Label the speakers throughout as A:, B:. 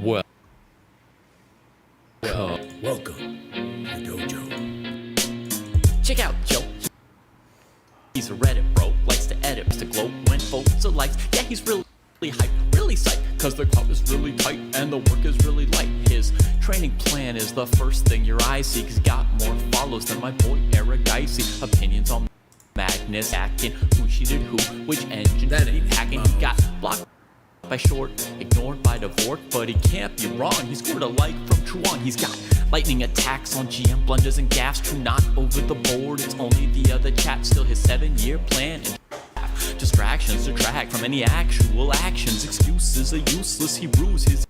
A: Welcome to Dojo.
B: Check out Joe. He's a Reddit bro, likes to edit, to glow when folks are likes. Yeah, he's really hype, really psyched, cause the crowd is really tight and the work is really light. His training plan is the first thing your eyes see, cause he got more follows than my boy Eric Dicey. Opinions on Magnus hacking, who cheated who, which engine that he hacking. He got blocked by short, ignored by Devort, but he can't be wrong. He scored a like from Truon. He's got lightning attacks on GM blunders and gaffes. True, not over the board. It's only the other chap. Still his 7-year plan. And distractions detract from any actual actions. Excuses are useless. He rules his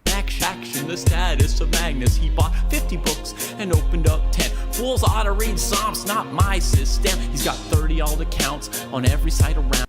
B: action. The status of Magnus. He bought 50 books and opened up 10. Fools ought to read Psalms, not my system. He's got 30 alt accounts on every site around.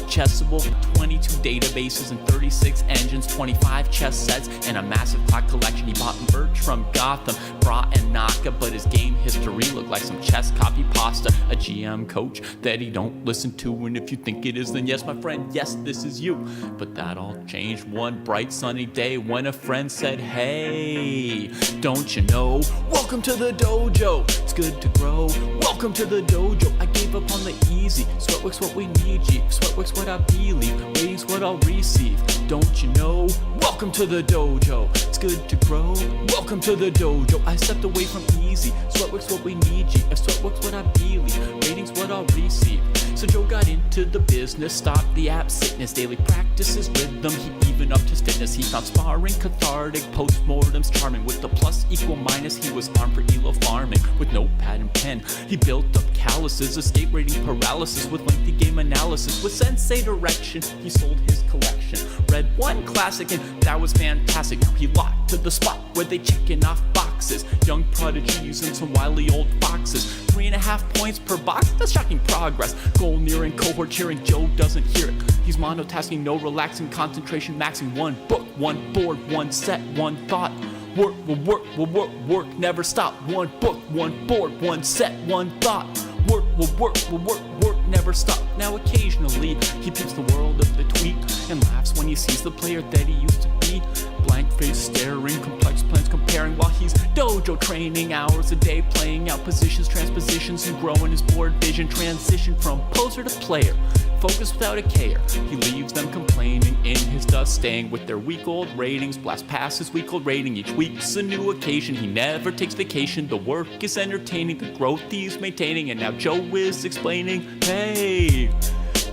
B: Chessable, 22 databases and 36 engines, 25 chess sets, and a massive clock collection. He bought merch from Gotham, Bra and Naka, but his game history looked like some chess copy pasta. A GM coach that he don't listen to, and if you think it is, then yes, my friend, yes, this is you. But that all changed one bright sunny day when a friend said, hey, don't you know, welcome to the dojo, it's good to grow. Welcome to the dojo, I gave up on the easy. Sweatworks what we need, G. Sweatworks what I believe, ratings what I'll receive. Don't you know? Welcome to the dojo, it's good to grow. Welcome to the dojo, I stepped away from easy. Sweatworks what we need, G. If Sweatworks what I believe, ratings what I'll receive. So Joe got into the business, stopped the app sickness, daily practices rhythm, he even upped his fitness. He found sparring cathartic, postmortems charming. With the plus equal minus, he was armed for elo farming. With notepad and pen, he built up calluses, escape rating paralysis with lengthy game analysis. With sensei direction, he sold his collection. Read one classic and that was fantastic. Now he locked to the spot where they checking off boxes. Young prodigies and some wily old foxes. 3.5 points per box, that's shocking progress. Goal nearing, cohort cheering, Joe doesn't hear it. He's monotasking, no relaxing, concentration maxing. One book, one board, one set, one thought. Work will work, will work, work, never stop. One book, one board, one set, one thought. Work will work, will work, work, never stop. Now occasionally, he peeps the world of the tweet and laughs when he sees the player that he used to be. Blank face staring, complex plans comparing while he's dojo training. Hours a day playing out positions, transpositions, and growing his board vision. Transition from poser to player, focus without a care. He leaves them complaining in his dust, staying with their week-old ratings. Blast past his week-old rating, each week's a new occasion. He never takes vacation, the work is entertaining, the growth he's maintaining. And now Joe is explaining, hey,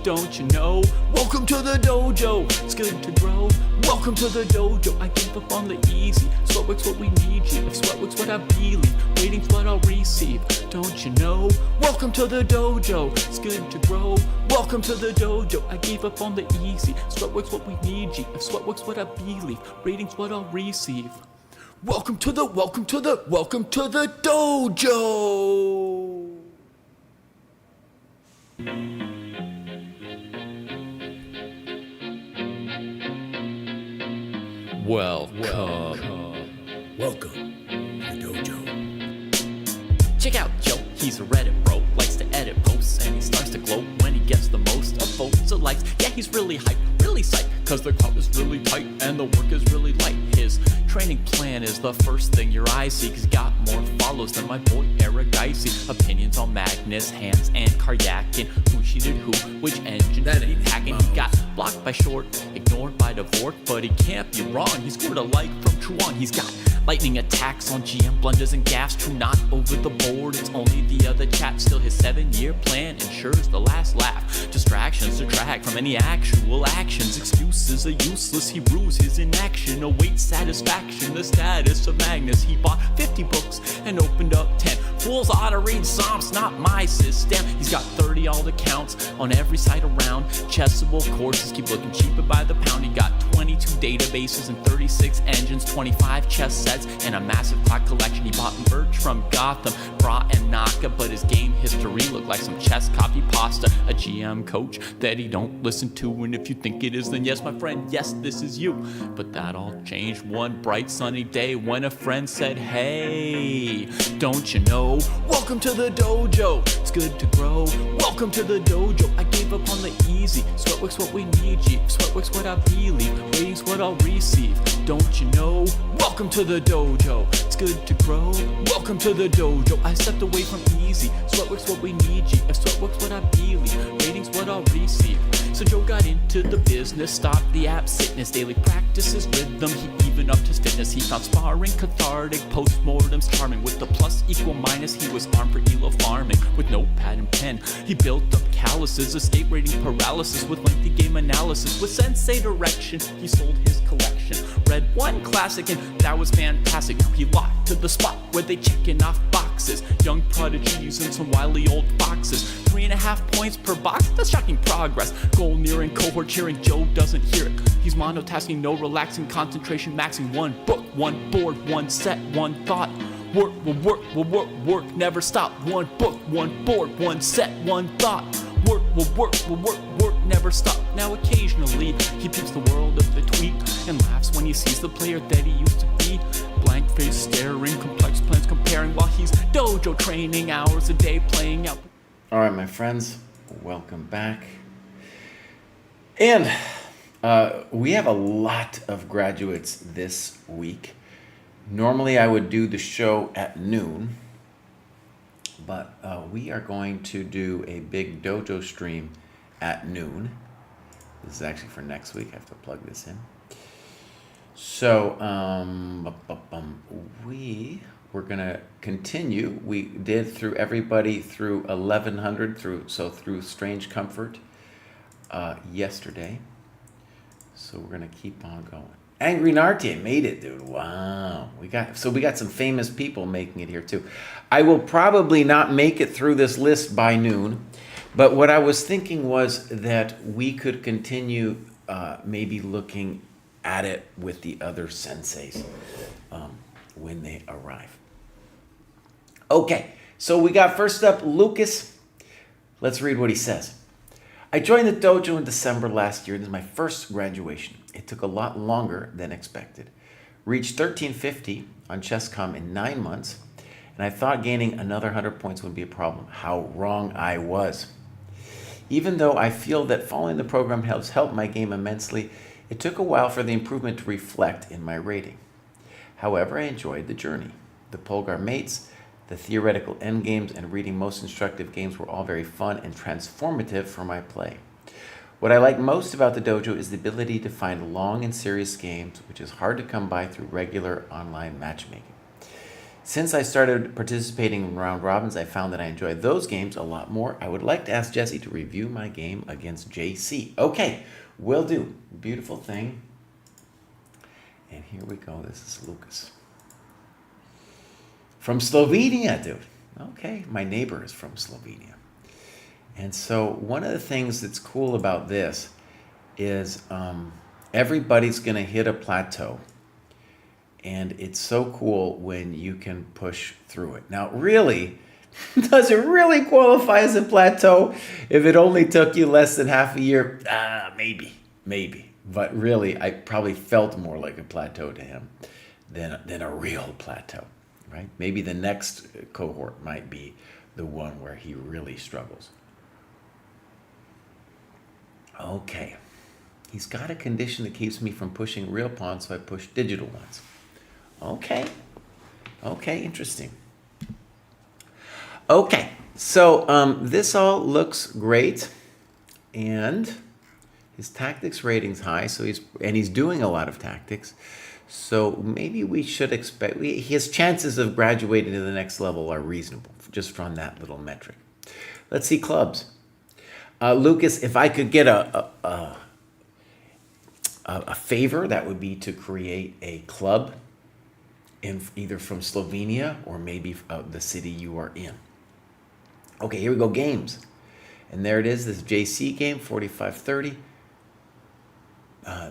B: don't you know? Welcome to the dojo, it's good to grow. Welcome to the dojo, I gave up on the easy. Sweatworks what we need, G. If Sweatworks what I believe, ratings what I'll receive. Don't you know? Welcome to the dojo, it's good to grow. Welcome to the dojo, I gave up on the easy. Sweatworks what we need, G. If Sweatworks what I believe, ratings what I'll receive. Welcome to the dojo.
A: Welcome to Dojo.
B: Check out Joe, he's a Reddit bro, likes to edit posts, and he starts to glow when he gets the most of votes or likes. Yeah, he's really hype, really psyched, cause the crowd is really tight and the work is really light. His training plan is the first thing your eyes see, cause he got more follows than my boy Eric Dicey. Opinions on Magnus, hands, and Karyakin, who cheated who, which engine that he hacking. He got blocked by short, ignored by Devort, but he can't be wrong. He scored a like from Truon. He's got lightning attacks on GM blunders and gaffes. True, not over the board, it's only the other chap. Still his 7-year plan ensures the last laugh. Distractions detract from any actual actions. Excuses are useless, he rules his inaction. Awaits satisfaction, the status of Magnus. He bought 50 books and opened up 10. Fools ought to read Psalms, not my system. He's got 30 alt accounts on every site around. Chessable courses keep looking cheaper by the pound. He got 22 databases and 36 engines, 25 chess sets, and a massive clock collection. He bought merch from Gotham, Bra and Naka, but his game history looked like some chess copy pasta. A GM coach that he don't listen to, and if you think it is, then yes, my friend, yes, this is you. But that all changed one bright sunny day when a friend said, hey, don't you know? Welcome to the dojo, it's good to grow. Welcome to the dojo, I gave give up on the easy. Sweatwork's what we need, G. Sweatwork's what I believe. Ratings what I'll receive. Don't you know? Welcome to the dojo. It's good to grow. Welcome to the dojo. I stepped away from easy. Sweatwork's what we need, G. If sweatwork's what I believe. Ratings what I'll receive. So Joe got into the business, stopped the abstinence, daily practices, rhythm, he even upped his fitness. He found sparring cathartic, postmortems charming. With the plus equal minus, he was armed for ELO farming. With notepad and pen, he built up calluses, escape rating paralysis with lengthy game analysis. With sensei direction, he sold his collection. Read one classic and that was fantastic. Now he locked to the spot where they checking off boxes. Young prodigy using some wily old foxes. 3.5 points per box, that's shocking progress. Goal nearing, cohort cheering, Joe doesn't hear it. He's monotasking, no relaxing, concentration maxing. One book, one board, one set, one thought. Work will work, will work, work, never stop. One book, one board, one set, one thought. Work will work, will work, work, never stop. Now occasionally, he peeps the world of the tweet and laughs when he sees the player that he used to be. Blank face staring, complex plans comparing while he's dojo training, hours a day playing out.
C: All right, my friends, welcome back. And we have a lot of graduates this week. Normally I would do the show at noon, but we are going to do a big dojo stream at noon. This is actually for next week. I have to plug this in. So we're going to continue. We did through everybody through 1100 through Strange Comfort yesterday. So we're going to keep on going. Angry Narte made it, dude. Wow. We got some famous people making it here too. I will probably not make it through this list by noon, but what I was thinking was that we could continue maybe looking at it with the other senseis when they arrive. Okay, so we got first up Lucas. Let's read what he says. I joined the dojo in December last year. This is my first graduation. It took a lot longer than expected. Reached 1350 on ChessCom in 9 months, and I thought gaining another 100 points would be a problem. How wrong I was. Even though I feel that following the program has helped my game immensely, it took a while for the improvement to reflect in my rating. However, I enjoyed the journey. The Polgar mates, the theoretical endgames, and reading most instructive games were all very fun and transformative for my play. What I like most about the dojo is the ability to find long and serious games, which is hard to come by through regular online matchmaking. Since I started participating in round robins, I found that I enjoy those games a lot more. I would like to ask Jesse to review my game against JC. Okay, will do. Beautiful thing. And here we go. This is Lucas. From Slovenia, dude. Okay, my neighbor is from Slovenia. And so one of the things that's cool about this is everybody's going to hit a plateau. And it's so cool when you can push through it. Now, really, does it really qualify as a plateau if it only took you less than half a year? Maybe. But really, I probably felt more like a plateau to him than a real plateau, right? Maybe the next cohort might be the one where he really struggles. Okay. He's got a condition that keeps me from pushing real pawns, so I push digital ones. Okay, interesting. Okay, so this all looks great, and his tactics rating's high, so he's doing a lot of tactics. So maybe we should expect his chances of graduating to the next level are reasonable, just from that little metric. Let's see clubs. Lucas, if I could get a favor, that would be to create a club in either from Slovenia or maybe the city you are in. Okay, here we go, games. And there it is, this JC game, 45-30.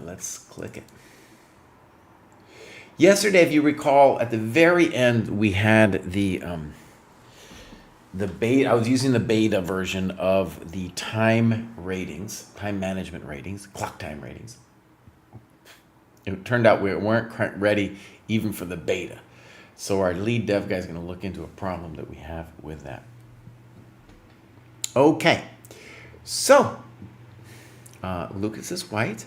C: Let's click it. Yesterday, if you recall, at the very end, we had the beta. I was using the beta version of the time management ratings, clock time ratings. It turned out we weren't ready even for the beta. So our lead dev guy is going to look into a problem that we have with that. Okay, so Lucas is white.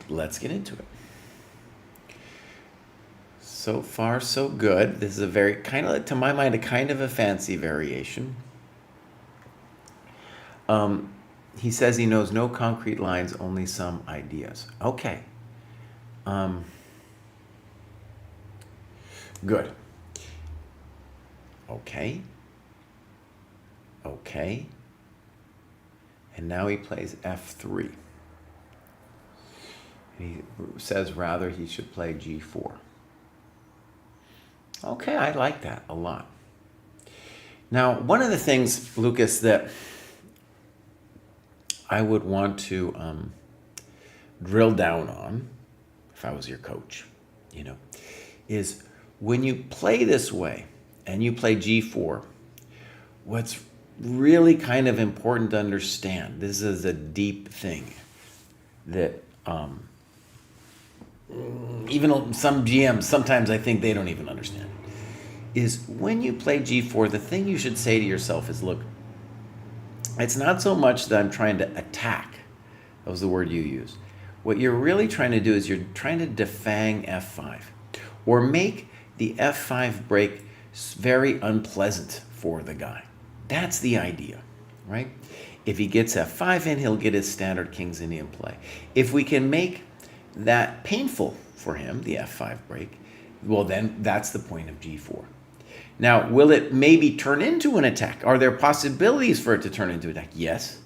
C: Let's get into it. So far, so good. This is a very, kind of, to my mind, a kind of a fancy variation. He says he knows no concrete lines, only some ideas. Okay. Good. Okay. Okay. And now he plays F3. He says rather he should play G4. Okay, I like that a lot. Now, one of the things, Lucas, that I would want to drill down on, if I was your coach, is when you play this way and you play G4, what's really kind of important to understand, this is a deep thing that even some GMs, sometimes I think they don't even understand, is when you play G4, the thing you should say to yourself is, look, it's not so much that I'm trying to attack. That was the word you used. What you're really trying to do is you're trying to defang F5 or make the F5 break very unpleasant for the guy. That's the idea, right? If he gets F5 in, he'll get his standard King's Indian play. If we can make that painful for him, the F5 break, well, then that's the point of G4. Now, will it maybe turn into an attack? Are there possibilities for it to turn into an attack? Yes.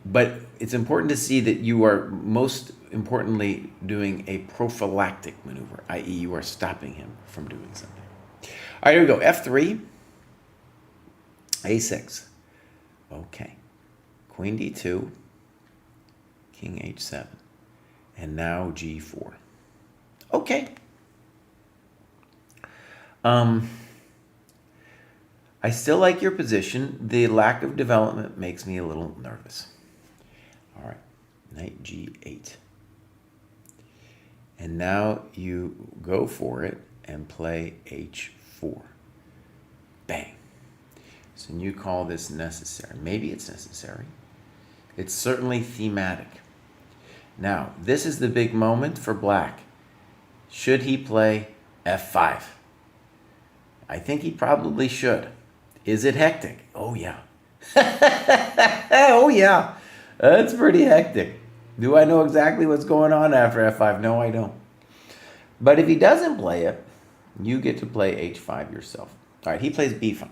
C: But it's important to see that you are most importantly doing a prophylactic maneuver, i.e. you are stopping him from doing something. All right, here we go. F3, A6. Okay. Queen D2, King H7, and now G4. Okay. I still like your position. The lack of development makes me a little nervous. All right, knight G8. And now you go for it and play H4. Bang. So you call this necessary. Maybe it's necessary. It's certainly thematic. Now, this is the big moment for black. Should he play F5? I think he probably should. Is it hectic? Oh, yeah. Oh, yeah. That's pretty hectic. Do I know exactly what's going on after F5? No, I don't. But if he doesn't play it, you get to play H5 yourself. All right, he plays B5.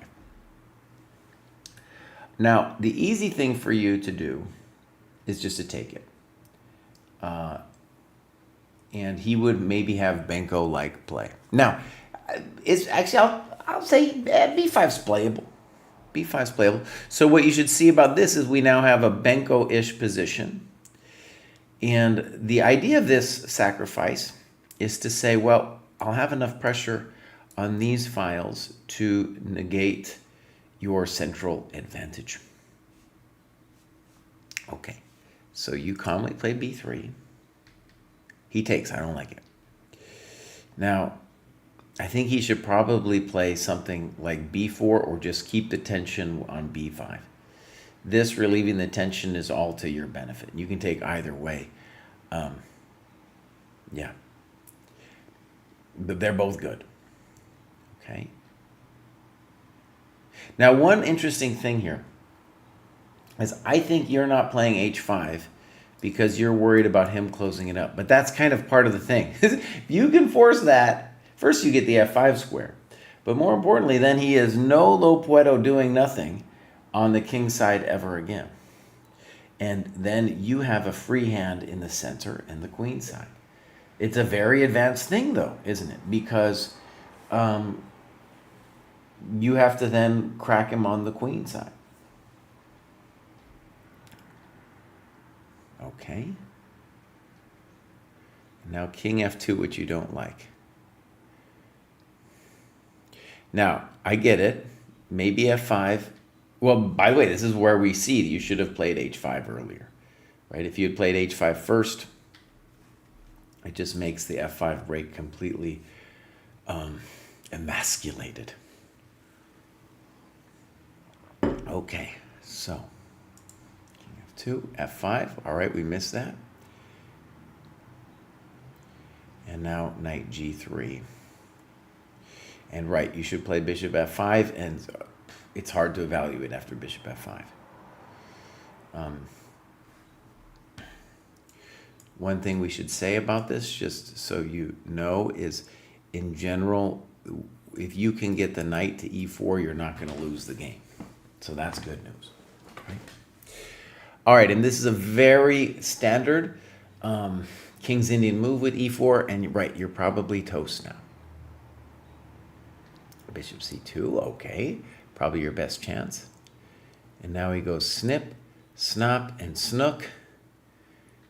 C: Now, the easy thing for you to do is just to take it. And he would maybe have Benko-like play. Now, it's actually, I'll say B5's playable. B5's playable. So what you should see about this is we now have a Benko-ish position. And the idea of this sacrifice is to say, well, I'll have enough pressure on these files to negate your central advantage. Okay, so you calmly play B3. He takes. I don't like it. Now, I think he should probably play something like B4 or just keep the tension on B5. This relieving the tension is all to your benefit. You can take either way. Yeah. But they're both good. Okay. Now, one interesting thing here is I think you're not playing H5 because you're worried about him closing it up. But that's kind of part of the thing. If you can force that, first you get the F5 square. But more importantly, then he is no lo puedo doing nothing on the king side ever again. And then you have a free hand in the center and the queen side. It's a very advanced thing, though, isn't it? Because you have to then crack him on the queen side. Okay. Now king F2, which you don't like. Now, I get it. Maybe F5. Well, by the way, this is where we see that you should have played H5 earlier, right? If you had played H5 first, it just makes the F5 break completely emasculated. Okay, so king 2, F5. All right, we missed that. And now knight G3. And right, you should play bishop F5, and it's hard to evaluate after bishop F5. One thing we should say about this, just so you know, is in general, if you can get the knight to E4, you're not going to lose the game. So that's good news. Right? All right, and this is a very standard King's Indian move with E4, and right, you're probably toast now. Bishop C2, okay, probably your best chance. And now he goes snip, snop, and snook.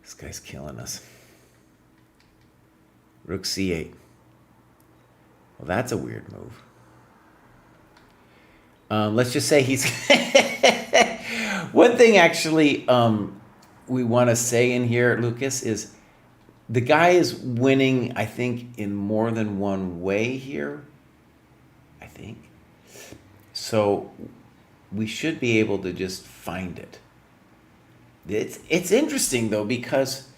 C: This guy's killing us. Rook C8. Well, that's a weird move. Let's just say he's... One thing actually we want to say in here, Lucas, is the guy is winning, I think, in more than one way here. I think. So we should be able to just find it. It's interesting, though, because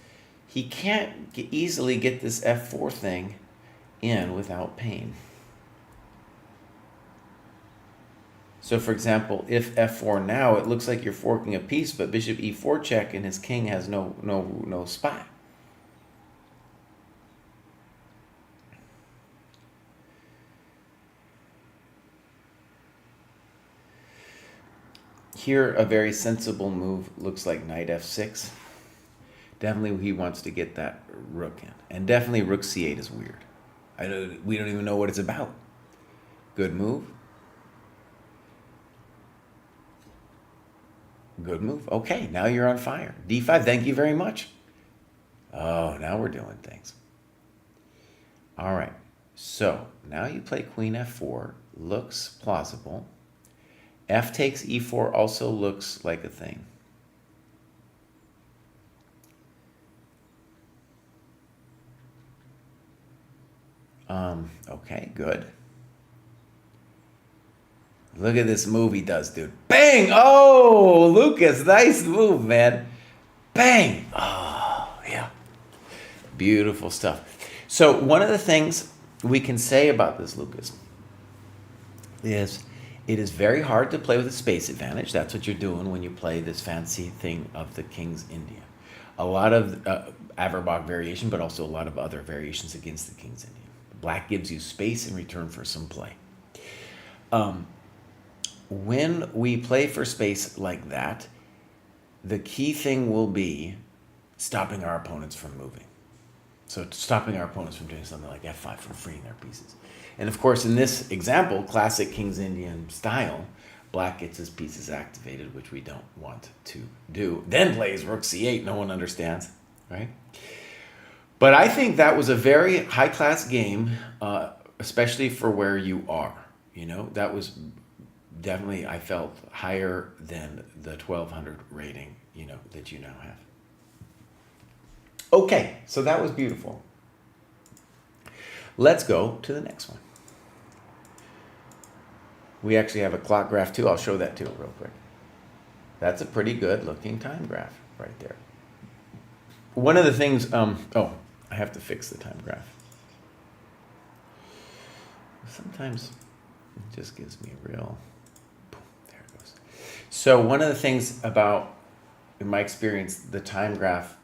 C: he can't easily get this F4 thing in without pain. So, for example, if F4 now, it looks like you're forking a piece, but bishop E4 check, and his king has no spot. Here, a very sensible move looks like knight F6. Definitely he wants to get that rook in. And definitely rook C8 is weird. We don't even know what it's about. Good move. Good move. Okay, now you're on fire. D5, thank you very much. Oh, now we're doing things. All right, so now you play queen F4. Looks plausible. F takes E4 also looks like a thing. Okay, good. Look at this move he does, dude. Bang! Oh, Lucas, nice move, man. Bang! Oh, yeah. Beautiful stuff. So one of the things we can say about this, Lucas, is it is very hard to play with a space advantage. That's what you're doing when you play this fancy thing of the King's Indian. A lot of Averbach variation, but also a lot of other variations against the King's Indian. Black gives you space in return for some play. When we play for space like that, the key thing will be stopping our opponents from moving. So stopping our opponents from doing something like F5, from freeing their pieces. And of course, in this example, classic King's Indian style, black gets his pieces activated, which we don't want to do. Then plays rook C8, no one understands, right? But I think that was a very high-class game, especially for where you are. You know, that was definitely, I felt, higher than the 1200 rating, you know, that you now have. Okay, so that was beautiful. Let's go to the next one. We actually have a clock graph too. I'll show that too real quick. That's a pretty good looking time graph right there. One of the things, oh, I have to fix the time graph. Sometimes it just gives me a real, boom, there it goes. So one of the things about, in my experience, the time graph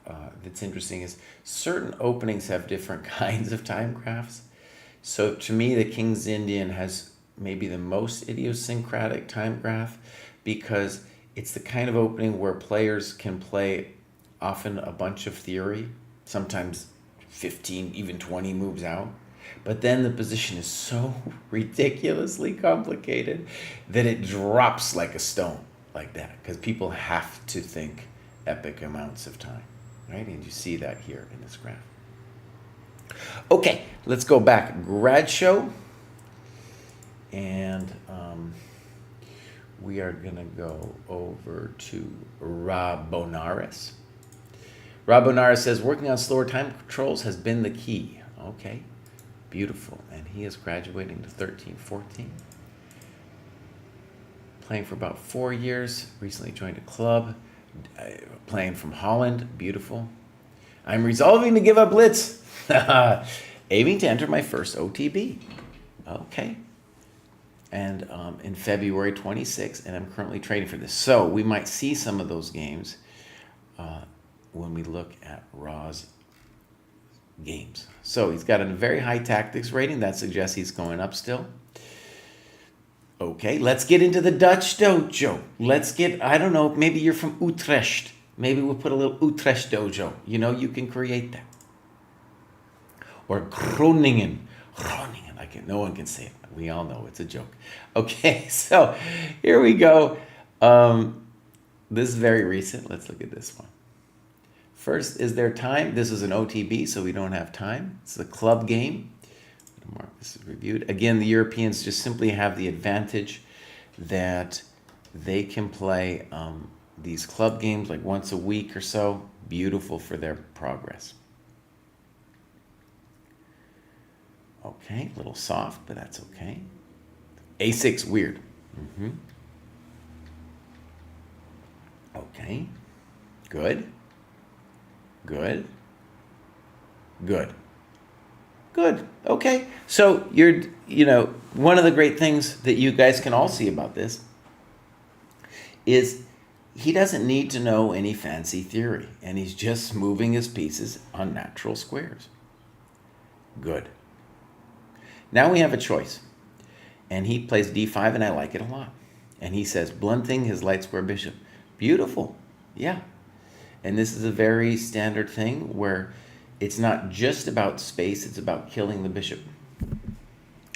C: that's interesting is certain openings have different kinds of time graphs. So to me, the King's Indian has maybe the most idiosyncratic time graph because it's the kind of opening where players can play often a bunch of theory, sometimes 15, even 20 moves out. But then the position is so ridiculously complicated that it drops like a stone like that because people have to think epic amounts of time, right? And you see that here in this graph. Okay, let's go back. Grad show. And we are going to go over to Rob Bonaris. Rob Bonaris says, working on slower time controls has been the key. Okay, beautiful. And he is graduating to 13-14. Playing for about 4 years. Recently joined a club. playing from Holland, beautiful. I'm resolving to give up blitz. Aiming to enter my first OTB. Okay. And in February 26th, and I'm currently training for this. So we might see some of those games when we look at Raw's games. So he's got a very high tactics rating. That suggests he's going up still. Okay, let's get into the Dutch dojo. I don't know, maybe you're from Utrecht. Maybe we'll put a little Utrecht dojo. You know, you can create that. Or Groningen. No one can say it. We all know it's a joke. Okay, so here we go. This is very recent. Let's look at this one. First, is there time? This is an OTB, so we don't have time. It's a club game. Mark this is reviewed. Again, the Europeans just simply have the advantage that they can play these club games like once a week or so. Beautiful for their progress. Okay, a little soft, but that's okay. A6, weird. Okay, good. Okay. So one of the great things that you guys can all see about this is he doesn't need to know any fancy theory, and he's just moving his pieces on natural squares. Good. Now we have a choice, and he plays d5, and I like it a lot. And he says, blunting his light square bishop. Beautiful. Yeah. And this is a very standard thing where it's not just about space, it's about killing the bishop. We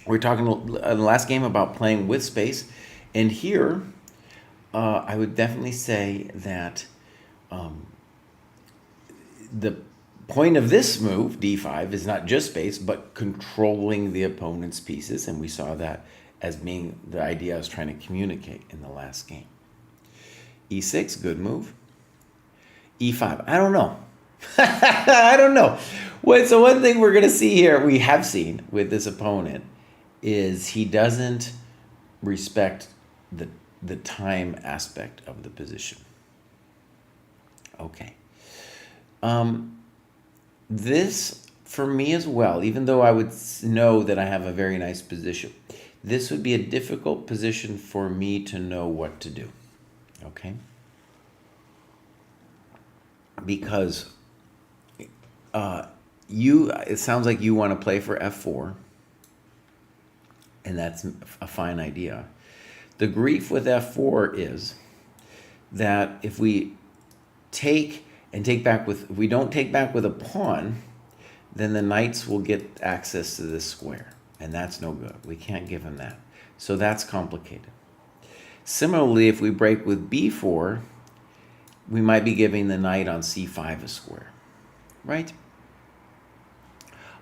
C: were talking in the last game about playing with space, and here I would definitely say that the point of this move, d5, is not just space, but controlling the opponent's pieces, and we saw that as being the idea I was trying to communicate in the last game. e6, good move. e5, I don't know. I don't know. So one thing we're going to see here, we have seen with this opponent, is he doesn't respect the time aspect of the position. Okay. This, for me as well, even though I would know that I have a very nice position, this would be a difficult position for me to know what to do. Okay? Because it sounds like you want to play for f4, and that's a fine idea. The grief with f4 is that if we if we don't take back with a pawn, then the knights will get access to this square, and that's no good. We can't give them that. So that's complicated. Similarly, if we break with b4, we might be giving the knight on c5 a square, right?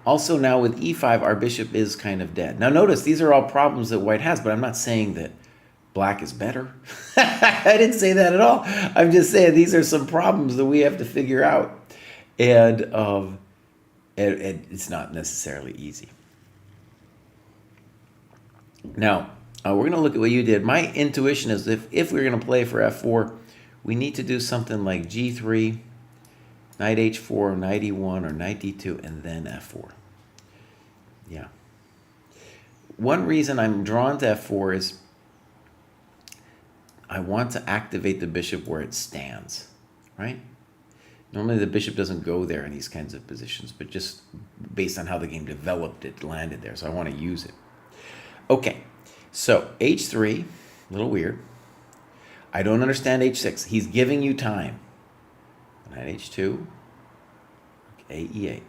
C: Also now with e5, our bishop is kind of dead. Now notice, these are all problems that white has, but I'm not saying that black is better. I didn't say that at all. I'm just saying these are some problems that we have to figure out. And it's not necessarily easy. Now, we're going to look at what you did. My intuition is if we're going to play for f4, we need to do something like g3, knight h4, knight e1, or knight d2, and then f4. Yeah. One reason I'm drawn to f4 is I want to activate the bishop where it stands, right? Normally the bishop doesn't go there in these kinds of positions, but just based on how the game developed, it landed there, so I want to use it. Okay, so h3, a little weird. I don't understand h6. He's giving you time. Knight h2, okay, e8.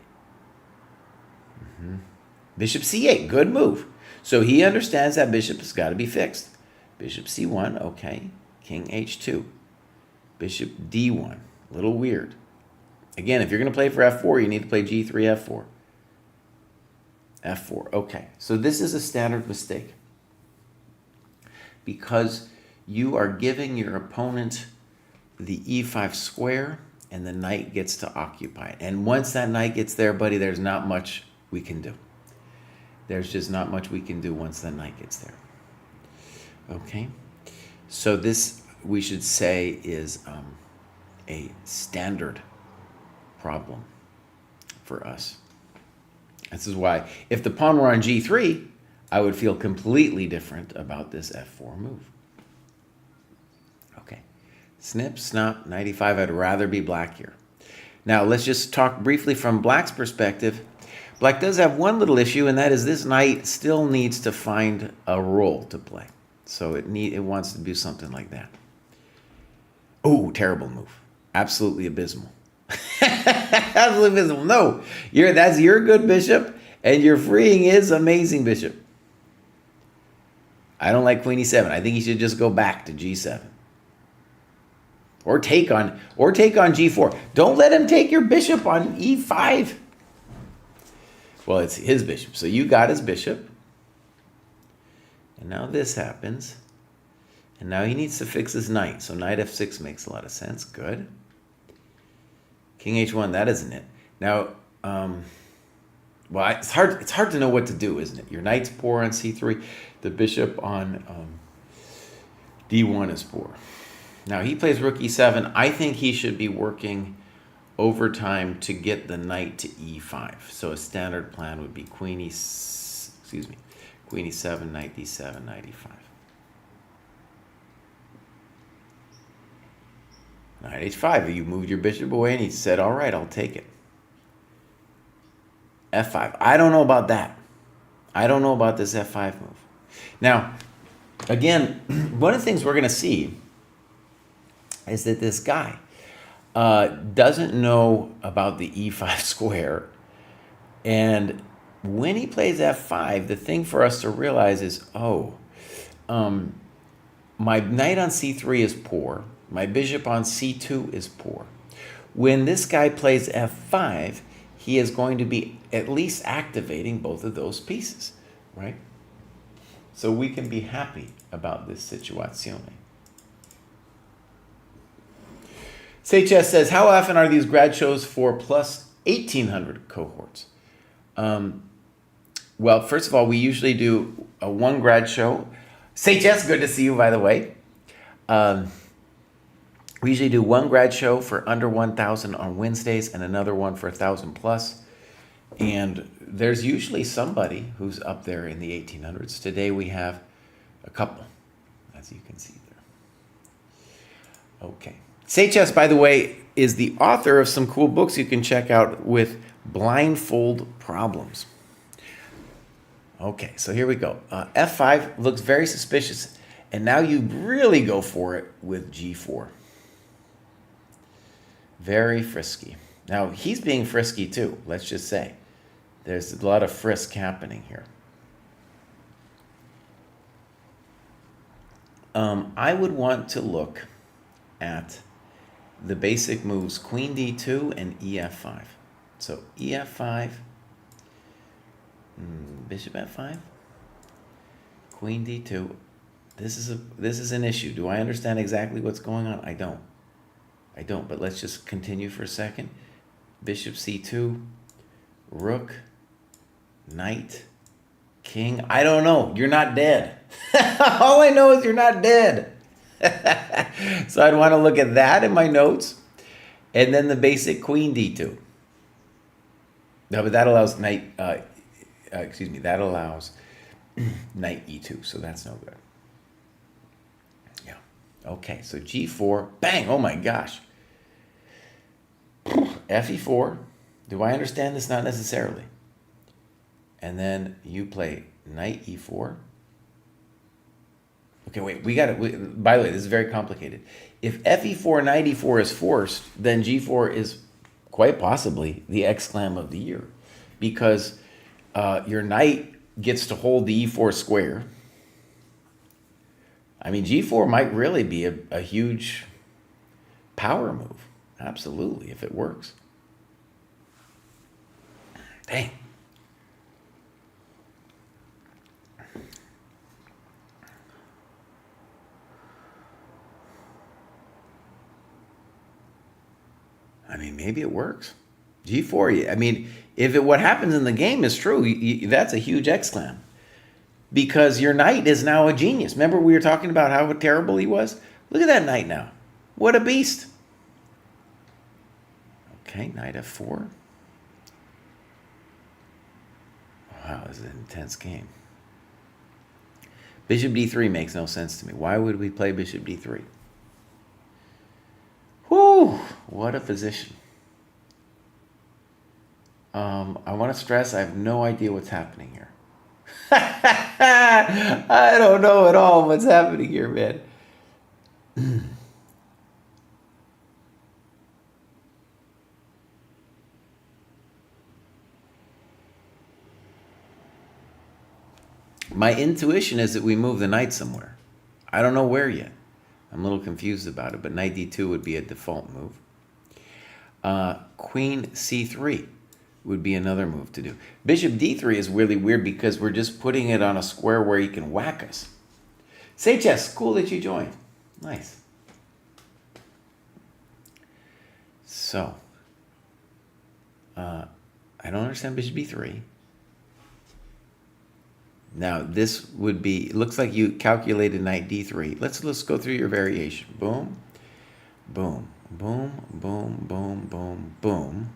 C: Bishop c8, good move. So he understands that bishop has got to be fixed. Bishop c1, okay. King h2. Bishop d1, a little weird. Again, if you're going to play for f4, you need to play g3, f4. f4, okay. So this is a standard mistake, because you are giving your opponent the e5 square, and the knight gets to occupy it. And once that knight gets there, buddy, there's not much we can do. There's just not much we can do once the knight gets there. Okay? So this, we should say, is a standard problem for us. This is why if the pawn were on g3, I would feel completely different about this f4 move. Okay, snip, snap, knight e5. I'd rather be black here. Now let's just talk briefly from black's perspective. Black does have one little issue, and that is this knight still needs to find a role to play. So it wants to do something like that. Oh, terrible move. Absolutely abysmal. Absolutely abysmal. No, that's your good bishop, and you're freeing his amazing bishop. I don't like queen e7. I think he should just go back to g7. Or take on g4. Don't let him take your bishop on e5. Well, it's his bishop. So you got his bishop. And now this happens. And now he needs to fix his knight. So knight f6 makes a lot of sense. Good. King h1, that isn't it. Now, well, it's hard to know what to do, isn't it? Your knight's poor on c3. The bishop on d1 is poor. Now, he plays rook e7. I think he should be working overtime to get the knight to e5. So a standard plan would be queen e7, knight d7, knight e5. Knight h5. You moved your bishop away, and he said, all right, I'll take it. f5. I don't know about that. I don't know about this f5 move. Now, again, one of the things we're going to see is that this guy doesn't know about the e5 square. And when he plays f5, the thing for us to realize is, my knight on c3 is poor. My bishop on c2 is poor. When this guy plays f5, he is going to be at least activating both of those pieces, right? So we can be happy about this situation. Seychess says, how often are these grad shows for plus 1,800 cohorts? Well, first of all, we usually do a one grad show. Seychess, good to see you, by the way. We usually do one grad show for under 1,000 on Wednesdays and another one for 1,000 plus. And there's usually somebody who's up there in the 1,800s. Today we have a couple, as you can see there. Okay. Seychess, by the way, is the author of some cool books you can check out with blindfold problems. Okay, so here we go. F5 looks very suspicious. And now you really go for it with G4. Very frisky. Now, he's being frisky too, let's just say. There's a lot of frisk happening here. I would want to look at the basic moves queen d2 and ef5. So ef5, bishop f5, queen d2. This is an issue. Do I understand exactly what's going on? I don't, but let's just continue for a second. Bishop c2, rook, knight, king. I don't know. You're not dead. All I know is you're not dead. So I'd want to look at that in my notes. And then the basic queen d2. No, but that allows knight, that allows knight e2. So that's no good. Yeah. Okay, so g4. Bang! Oh my gosh. Fe4. Do I understand this? Not necessarily. And then you play knight e4. Okay, wait, by the way, this is very complicated. If Fe4, knight e4 is forced, then g4 is quite possibly the exclam of the year, because your knight gets to hold the e4 square. I mean, g4 might really be a huge power move. Absolutely, if it works. Dang. I mean, maybe it works. G4, I mean, if what happens in the game is true, that's a huge exclam. Because your knight is now a genius. Remember we were talking about how terrible he was? Look at that knight now. What a beast. Okay, knight f4. Wow, this is an intense game. Bishop d3 makes no sense to me. Why would we play bishop d3? Whew, what a position. I want to stress I have no idea what's happening here. I don't know at all what's happening here, man. My intuition is that we move the knight somewhere. I don't know where yet. I'm a little confused about it, but knight d2 would be a default move. Queen c3 would be another move to do. Bishop d3 is really weird because we're just putting it on a square where he can whack us. Say chess, cool that you joined. Nice. So, I don't understand bishop b3. Now this would be, it looks like you calculated knight d3. Let's go through your variation. Boom, boom, boom, boom, boom, boom, boom.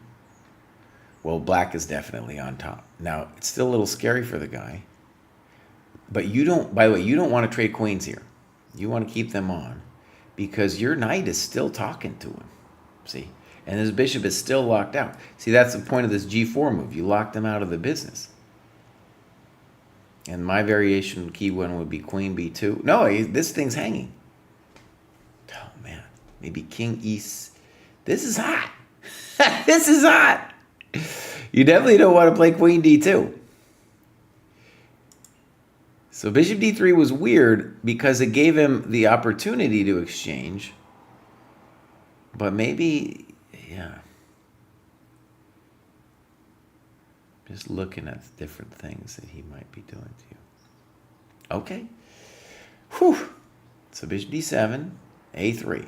C: Well, black is definitely on top. Now, it's still a little scary for the guy. But you don't, by the way, you don't want to trade queens here. You want to keep them on because your knight is still talking to him. See? And his bishop is still locked out. See, that's the point of this g4 move. You locked him out of the business. And my variation key one would be queen b2. No, this thing's hanging. Oh, man. Maybe king east. This is hot. This is hot. You definitely don't want to play queen d2. So bishop d3 was weird because it gave him the opportunity to exchange. But maybe, yeah. Just looking at different things that he might be doing to you. Okay. Whew. So bishop d7, a3.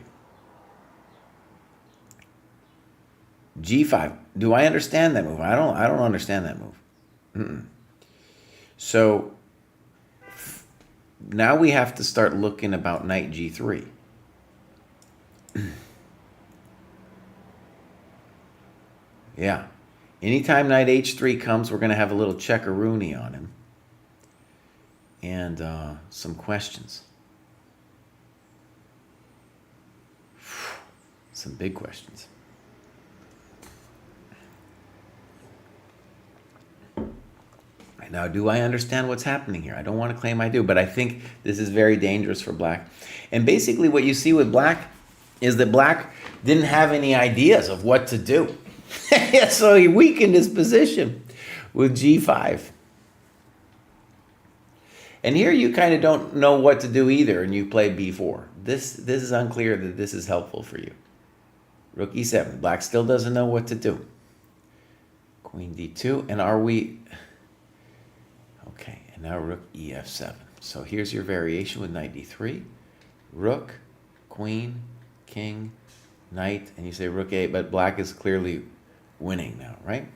C: g5. Do I understand that move? I don't understand that move. So now we have to start looking about knight g3. Yeah. Anytime knight h3 comes, we're going to have a little checkaroonie on him. And some questions. Some big questions. Now, do I understand what's happening here? I don't want to claim I do, but I think this is very dangerous for black. And basically what you see with black is that black didn't have any ideas of what to do. So he weakened his position with g5. And here you kind of don't know what to do either, and you play b4. This is unclear that this is helpful for you. Rook e7. Black still doesn't know what to do. Queen d2. And are we... Okay, and now rook ef7. So here's your variation with knight d3. Rook, queen, king, knight, and you say rook a, but black is clearly winning now, right?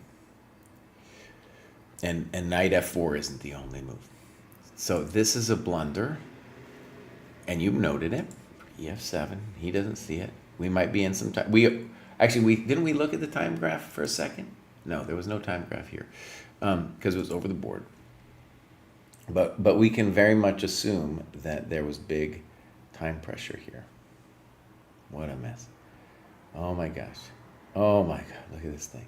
C: And knight f4 isn't the only move. So this is a blunder, and you've noted it. ef7, he doesn't see it. We might be in some time. Didn't we look at the time graph for a second? No, there was no time graph here because it was over the board. But we can very much assume that there was big time pressure here. What a mess. Oh my gosh. Oh my God, look at this thing.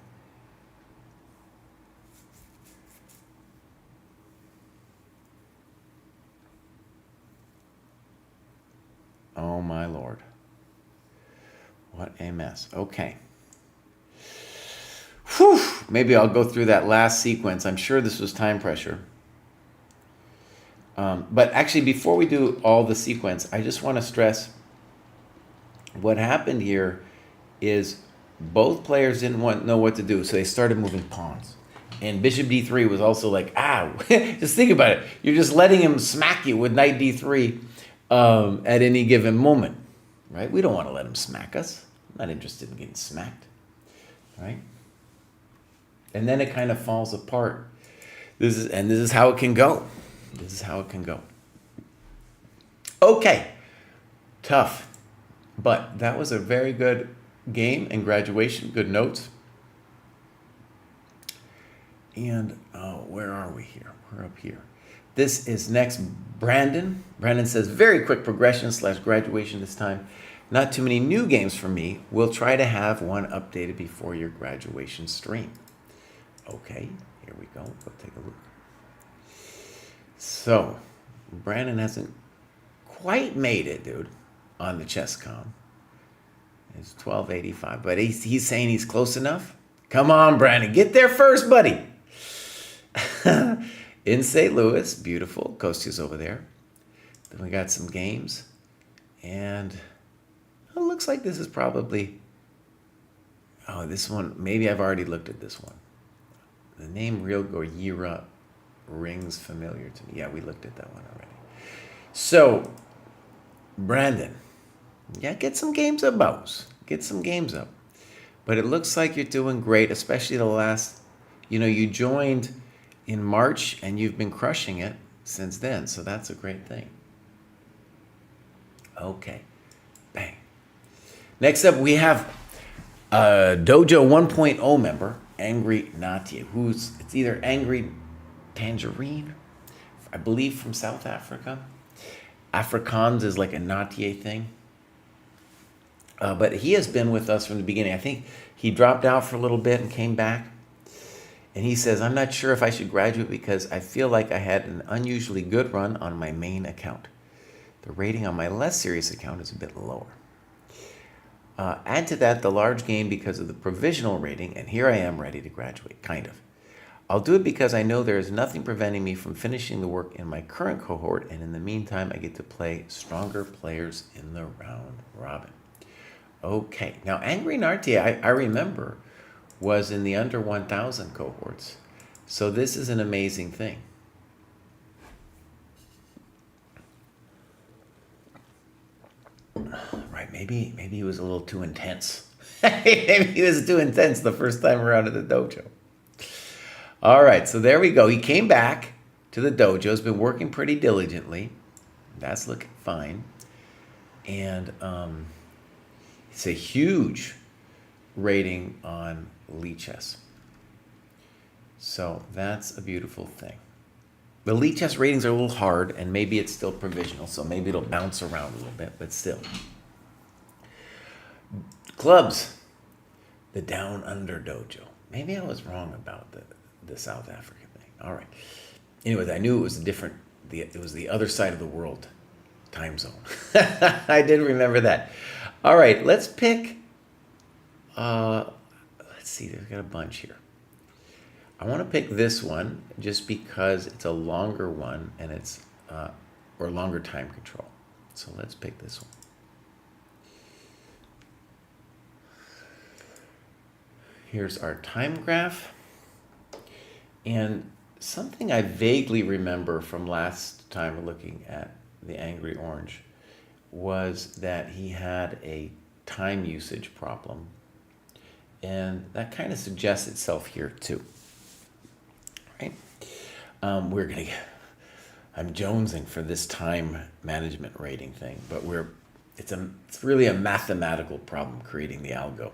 C: Oh my Lord. What a mess. Okay. Whew. Maybe I'll go through that last sequence. I'm sure this was time pressure. But actually, before we do all the sequence, I just want to stress what happened here is both players didn't know what to do, so they started moving pawns. And bishop d3 was also like, just think about it. You're just letting him smack you with knight d3 at any given moment, right? We don't want to let him smack us. I'm not interested in getting smacked, right? And then it kind of falls apart. This is how it can go. This is how it can go. Okay. Tough. But that was a very good game and graduation. Good notes. And where are we here? We're up here. This is next Brandon. Brandon says, very quick progression / graduation this time. Not too many new games for me. We'll try to have one updated before your graduation stream. Okay, here we go. Go take a look. So, Brandon hasn't quite made it, dude, on the ChessCom. It's 1285, but he's saying he's close enough. Come on, Brandon, get there first, buddy. In St. Louis, beautiful. Kostya's over there. Then we got some games. And it looks like this is probably... Oh, this one, maybe I've already looked at this one. The name Real Goyira rings familiar to me. Yeah, we looked at that one already. So, Brandon, yeah, get some games up, Bose. Get some games up. But it looks like you're doing great, especially the last... you joined in March, and you've been crushing it since then, so that's a great thing. Okay, bang. Next up, we have a Dojo 1.0 member, Angry Natia, it's either Angry Tangerine, I believe from South Africa. Afrikaans is like a Natia thing. But he has been with us from the beginning. I think he dropped out for a little bit and came back. And he says, I'm not sure if I should graduate because I feel like I had an unusually good run on my main account. The rating on my less serious account is a bit lower. Add to that the large game because of the provisional rating, and here I am ready to graduate, kind of. I'll do it because I know there is nothing preventing me from finishing the work in my current cohort, and in the meantime, I get to play stronger players in the round robin. Okay, now Angry Nartia, I remember, was in the under 1,000 cohorts. So this is an amazing thing. Right, maybe he was a little too intense. Maybe he was too intense the first time around at the dojo. All right, so there we go. He came back to the dojo. Has been working pretty diligently. That's looking fine. And it's a huge rating on Lichess. So that's a beautiful thing. The Lichess ratings are a little hard, and maybe it's still provisional, so maybe it'll bounce around a little bit, but still. Clubs, the Down Under Dojo. Maybe I was wrong about the South African thing. All right. Anyways, I knew it was it was the other side of the world time zone. I did remember that. All right, let's pick, let's see, they've got a bunch here. I want to pick this one just because it's a longer one and it's, or longer time control. So let's pick this one. Here's our time graph. And something I vaguely remember from last time looking at the Angry Orange was that he had a time usage problem. And that kind of suggests itself here too. Right? I'm jonesing for this time management rating thing, but it's really a mathematical problem creating the algo.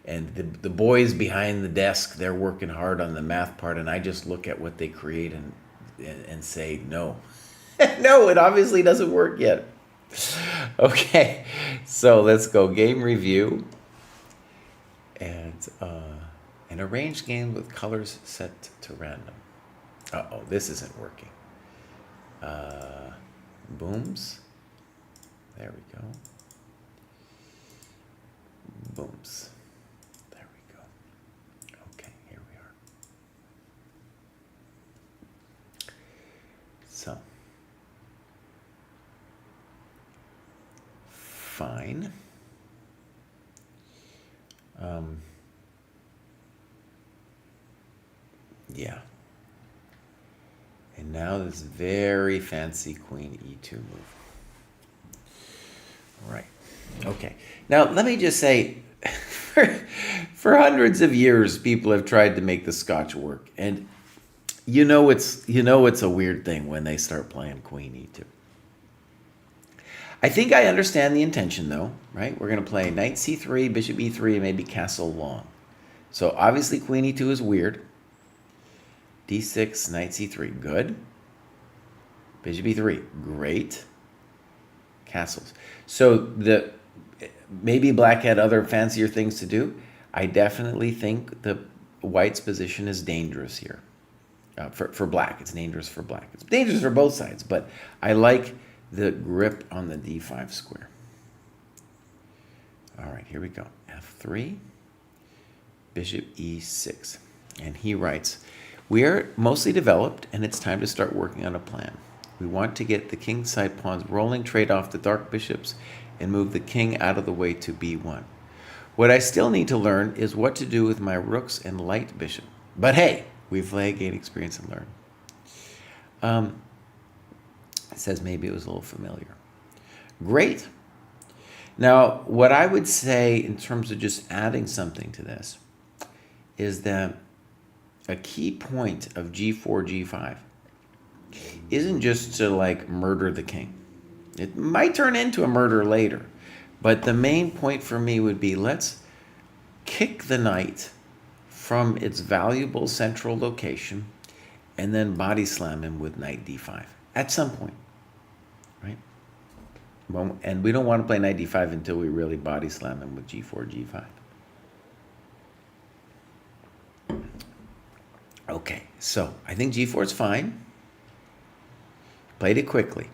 C: And the boys behind the desk, they're working hard on the math part, and I just look at what they create and say, no. No, it obviously doesn't work yet. Okay, so let's go game review. And an arranged game with colors set to random. Uh-oh, this isn't working. Booms. There we go. Booms. There we go. Okay, here we are. So. Fine. Yeah. And now this very fancy Queen E2 move. Right. Okay. Now let me just say, for hundreds of years, people have tried to make the Scotch work, and it's a weird thing when they start playing Queen E2. I think I understand the intention, though, right? We're going to play knight c3, bishop e3, and maybe castle long. So obviously queen e2 is weird. d6, knight c3, good. Bishop e3, great. Castles. So maybe black had other fancier things to do. I definitely think the white's position is dangerous here. For black, it's dangerous for black. It's dangerous for both sides, but I like the grip on the d5 square. All right, here we go. f3, bishop e6. And he writes, we are mostly developed, and it's time to start working on a plan. We want to get the king side pawns rolling, trade off the dark bishops, and move the king out of the way to b1. What I still need to learn is what to do with my rooks and light bishop. But hey, we play, gain experience, and learn. It says maybe it was a little familiar. Great. Now, what I would say in terms of just adding something to this is that a key point of g4, g5 isn't just to like murder the king. It might turn into a murder later, but the main point for me would be let's kick the knight from its valuable central location and then body slam him with knight d5 at some point, right? Well, and we don't want to play knight d5 until we really body slam him with g4, g5. Okay, so I think g4 is fine. Played it quickly.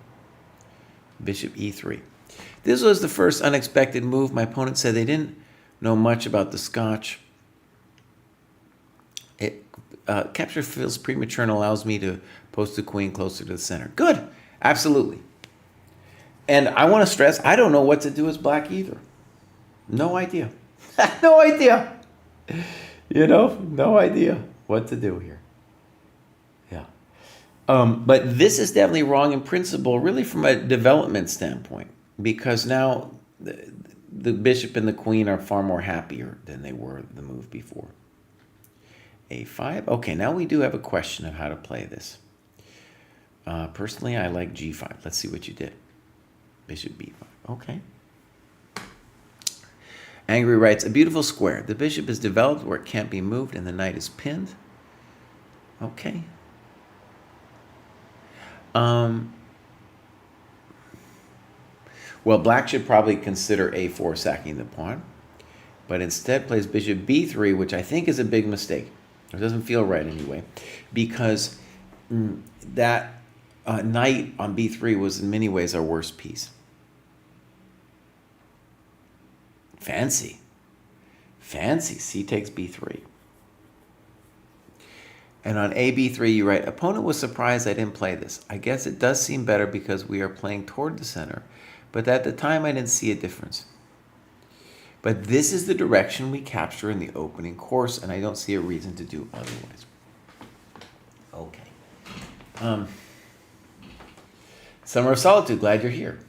C: Bishop e3. This was the first unexpected move. My opponent said they didn't know much about the Scotch. Capture feels premature and allows me to post the queen closer to the center. Good, absolutely. And I want to stress, I don't know what to do as black either. No idea. No idea. You know, no idea what to do here. Yeah. But this is definitely wrong in principle, really from a development standpoint, because now the bishop and the queen are far more happier than they were the move before. a5. Okay, now we do have a question of how to play this. Personally, I like g5. Let's see what you did. Bishop b5. Okay. Angry writes, a beautiful square. The bishop is developed where it can't be moved and the knight is pinned. Okay. Well, black should probably consider a4 sacking the pawn, but instead plays bishop b3, which I think is a big mistake. It doesn't feel right anyway, because that knight on b3 was in many ways our worst piece. Fancy. Fancy. C takes b3. And on a b3, you write, opponent was surprised I didn't play this. I guess it does seem better because we are playing toward the center, but at the time I didn't see a difference. But this is the direction we capture in the opening course, and I don't see a reason to do otherwise. Okay. Summer of Solitude, glad you're here.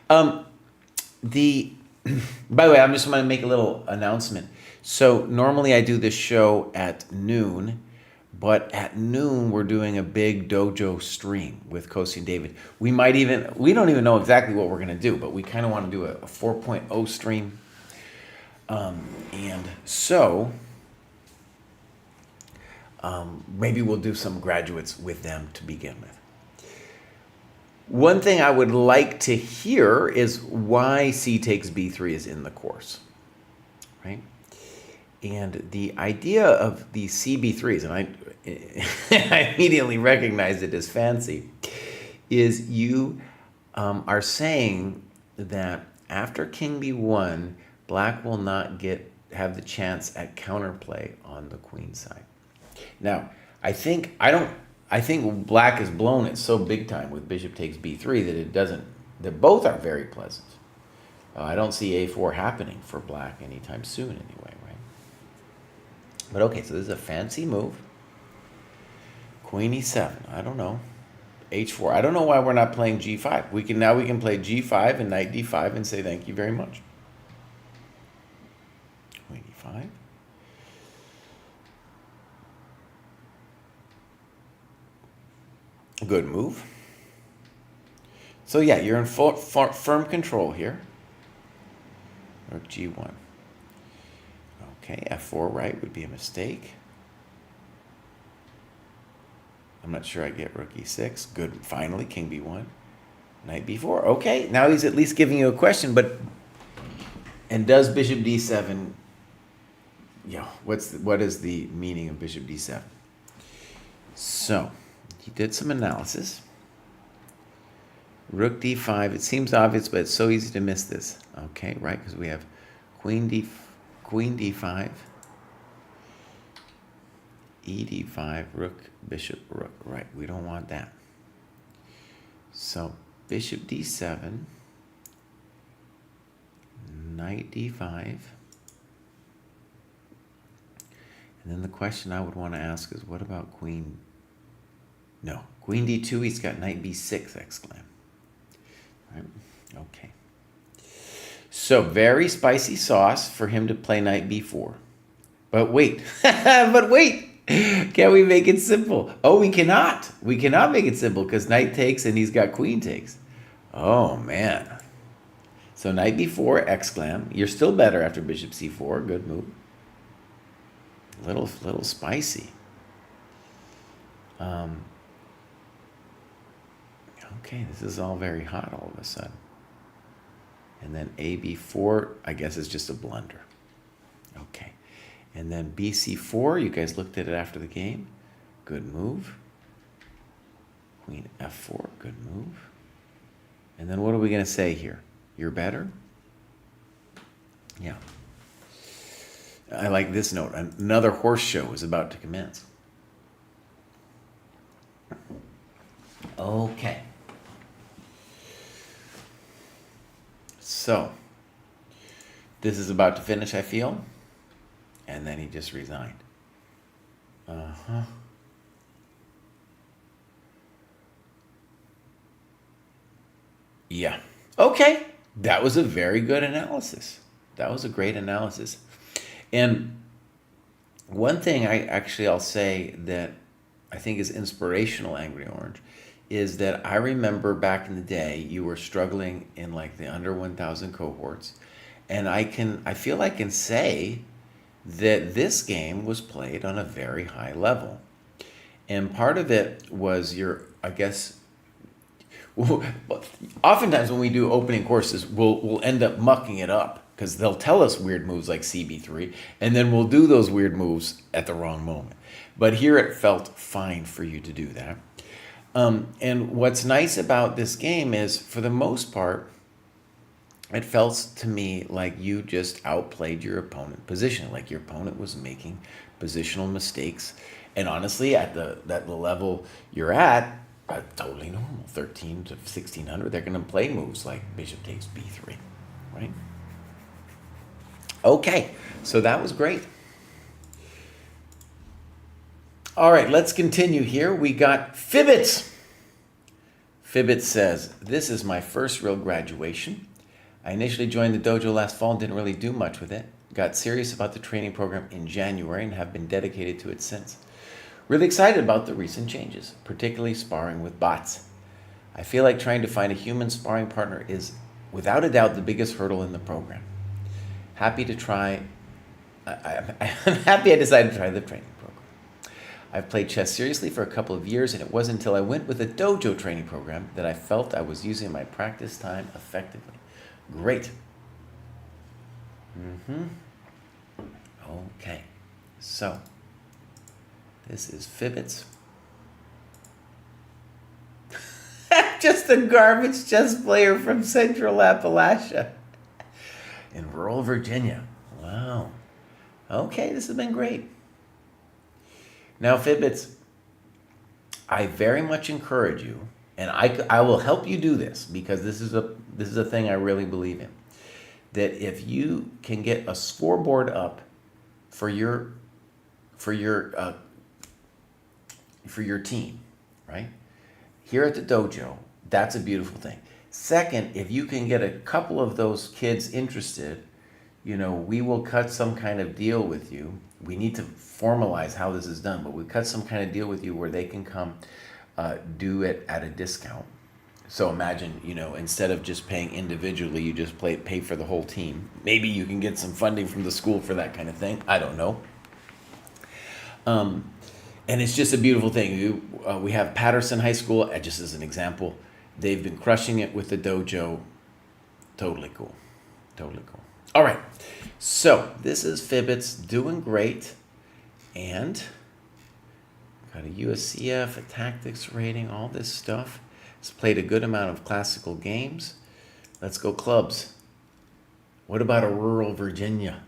C: By the way, I'm just going to make a little announcement. So normally I do this show at noon, but at noon we're doing a big dojo stream with Kosi and David. We don't even know exactly what we're going to do, but we kind of want to do a 4.0 stream. And so maybe we'll do some graduates with them to begin with. One thing I would like to hear is why C takes b3 is in the course, right? And the idea of the CB3s, and I immediately recognized it as fancy, is you are saying that after king b1, black will not have the chance at counterplay on the queen side. Now, I think black has blown it so big time with bishop takes b3 that both are very pleasant. I don't see a4 happening for black anytime soon anyway, right? But okay, so this is a fancy move. Queen e7, I don't know. h4, I don't know why we're not playing g5. We can play g5 and knight d5 and say thank you very much. Queen e5. Good move. So yeah, you're in firm control here. Rook G1. Okay, F4 right would be a mistake. I'm not sure I get Rook E6. Good, finally, King B1. Knight B4. Okay, now he's at least giving you a question, but... And does Bishop D7... Yeah, what is the meaning of Bishop D7? So, he did some analysis. Rook D5. It seems obvious, but it's so easy to miss this. Okay, right, because we have Queen D5, E D5, Rook, Bishop, Rook. Right, we don't want that. So, Bishop D7, Knight D5. And then the question I would want to ask is, what about Queen? No, Queen D2, he's got Knight B6, exclaim. Right. Okay. So, very spicy sauce for him to play Knight B4. But wait, can we make it simple? Oh, we cannot. We cannot make it simple because Knight takes and he's got Queen takes. Oh, man. So, Knight B4, exclam. You're still better after Bishop C4. Good move. Little spicy. Okay, this is all very hot all of a sudden. And then AB4, I guess, is just a blunder. Okay. And then BC4, you guys looked at it after the game. Good move. Queen F4, good move. And then what are we going to say here? You're better? Yeah. I like this note. Another horse show is about to commence. Okay. So, this is about to finish, I feel. And then he just resigned. Uh-huh. Yeah. Okay. That was a very good analysis. That was a great analysis. And one thing I'll say that I think is inspirational, Angry Orange, is that I remember back in the day you were struggling in like the under 1,000 cohorts, and I feel I can say that this game was played on a very high level. And part of it was oftentimes when we do opening courses, we'll end up mucking it up because they'll tell us weird moves like CB3, and then we'll do those weird moves at the wrong moment. But here it felt fine for you to do that. And what's nice about this game is, for the most part, it felt to me like you just outplayed your opponent position, like your opponent was making positional mistakes. And honestly, at the level you're at, totally normal. 13 to 1600, they're going to play moves like Bishop takes B3, right? Okay, so that was great. All right, let's continue here. We got Fibbitz. Fibbitz says, this is my first real graduation. I initially joined the dojo last fall and didn't really do much with it. Got serious about the training program in January and have been dedicated to it since. Really excited about the recent changes, particularly sparring with bots. I feel like trying to find a human sparring partner is, without a doubt, the biggest hurdle in the program. I'm happy I decided to try the training program. I've played chess seriously for a couple of years, and it wasn't until I went with a dojo training program that I felt I was using my practice time effectively. Great. Okay. So, this is Fibbitz. Just a garbage chess player from Central Appalachia in rural Virginia. Wow. Okay, this has been great. Now, Fibbitz, I very much encourage you, and I will help you do this because this is a thing I really believe in. That if you can get a scoreboard up for your team, right? Here at the dojo, that's a beautiful thing. Second, if you can get a couple of those kids interested, we will cut some kind of deal with you. We need to formalize how this is done, but we cut some kind of deal with you where they can come do it at a discount So imagine, instead of just paying individually, you just pay for the whole team. Maybe you can get some funding from the school for that kind of thing. I don't know. And it's just a beautiful thing. We have Patterson High School, just as an example. They've been crushing it with the dojo. Totally cool. Totally cool. All right. So this is Fibbitz doing great. And got a USCF, a tactics rating, all this stuff. He's played a good amount of classical games. Let's go clubs. What about a rural Virginia?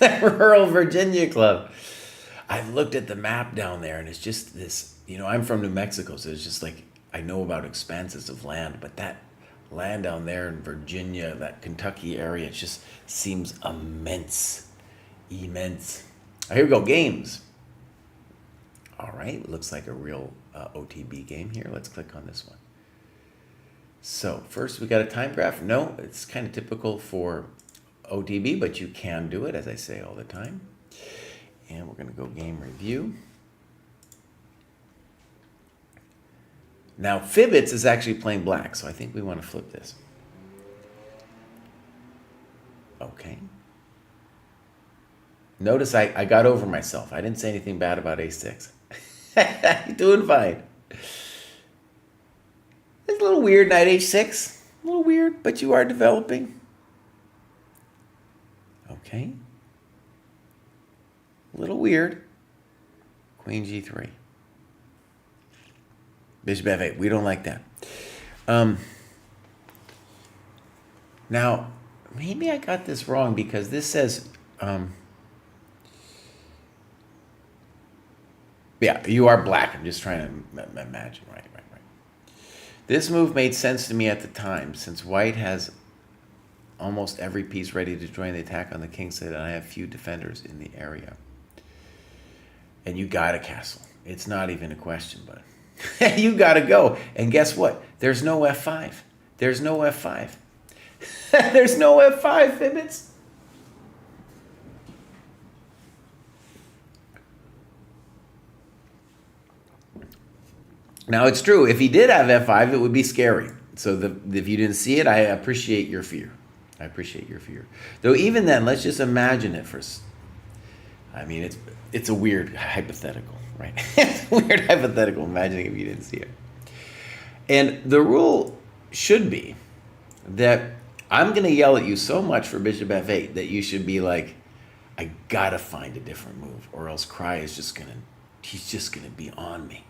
C: Rural Virginia club. I've looked at the map down there, and it's just this, I'm from New Mexico, so it's just like, I know about expanses of land, but that land down there in Virginia, that Kentucky area, it just seems immense. Immense. Here we go, games. All right, looks like a real OTB game here. Let's click on this one. So first we got a time graph. No, it's kind of typical for OTB, but you can do it, as I say all the time. And we're going to go game review. Now, Fibbitz is actually playing black, so I think we want to flip this. Okay. Notice I got over myself. I didn't say anything bad about A6. You're doing fine. It's a little weird, knight H6. A little weird, but you are developing. Okay. A little weird. Queen G3. Bishop F8. We don't like that. Now, maybe I got this wrong because this says... yeah, you are black. I'm just trying to imagine. Right. This move made sense to me at the time since white has almost every piece ready to join the attack on the king side, and I have few defenders in the area. And you got a castle. It's not even a question, but you got to go. And guess what? There's no F5. There's no F5. There's no F5, Fibbitz. Now, it's true. If he did have F5, it would be scary. So if you didn't see it, I appreciate your fear. I appreciate your fear. Though even then, let's just imagine it first. I mean, it's a weird hypothetical, right? It's a weird hypothetical, imagining if you didn't see it. And the rule should be that I'm going to yell at you so much for bishop F8 that you should be like, I got to find a different move, or else Cry is he's just going to be on me.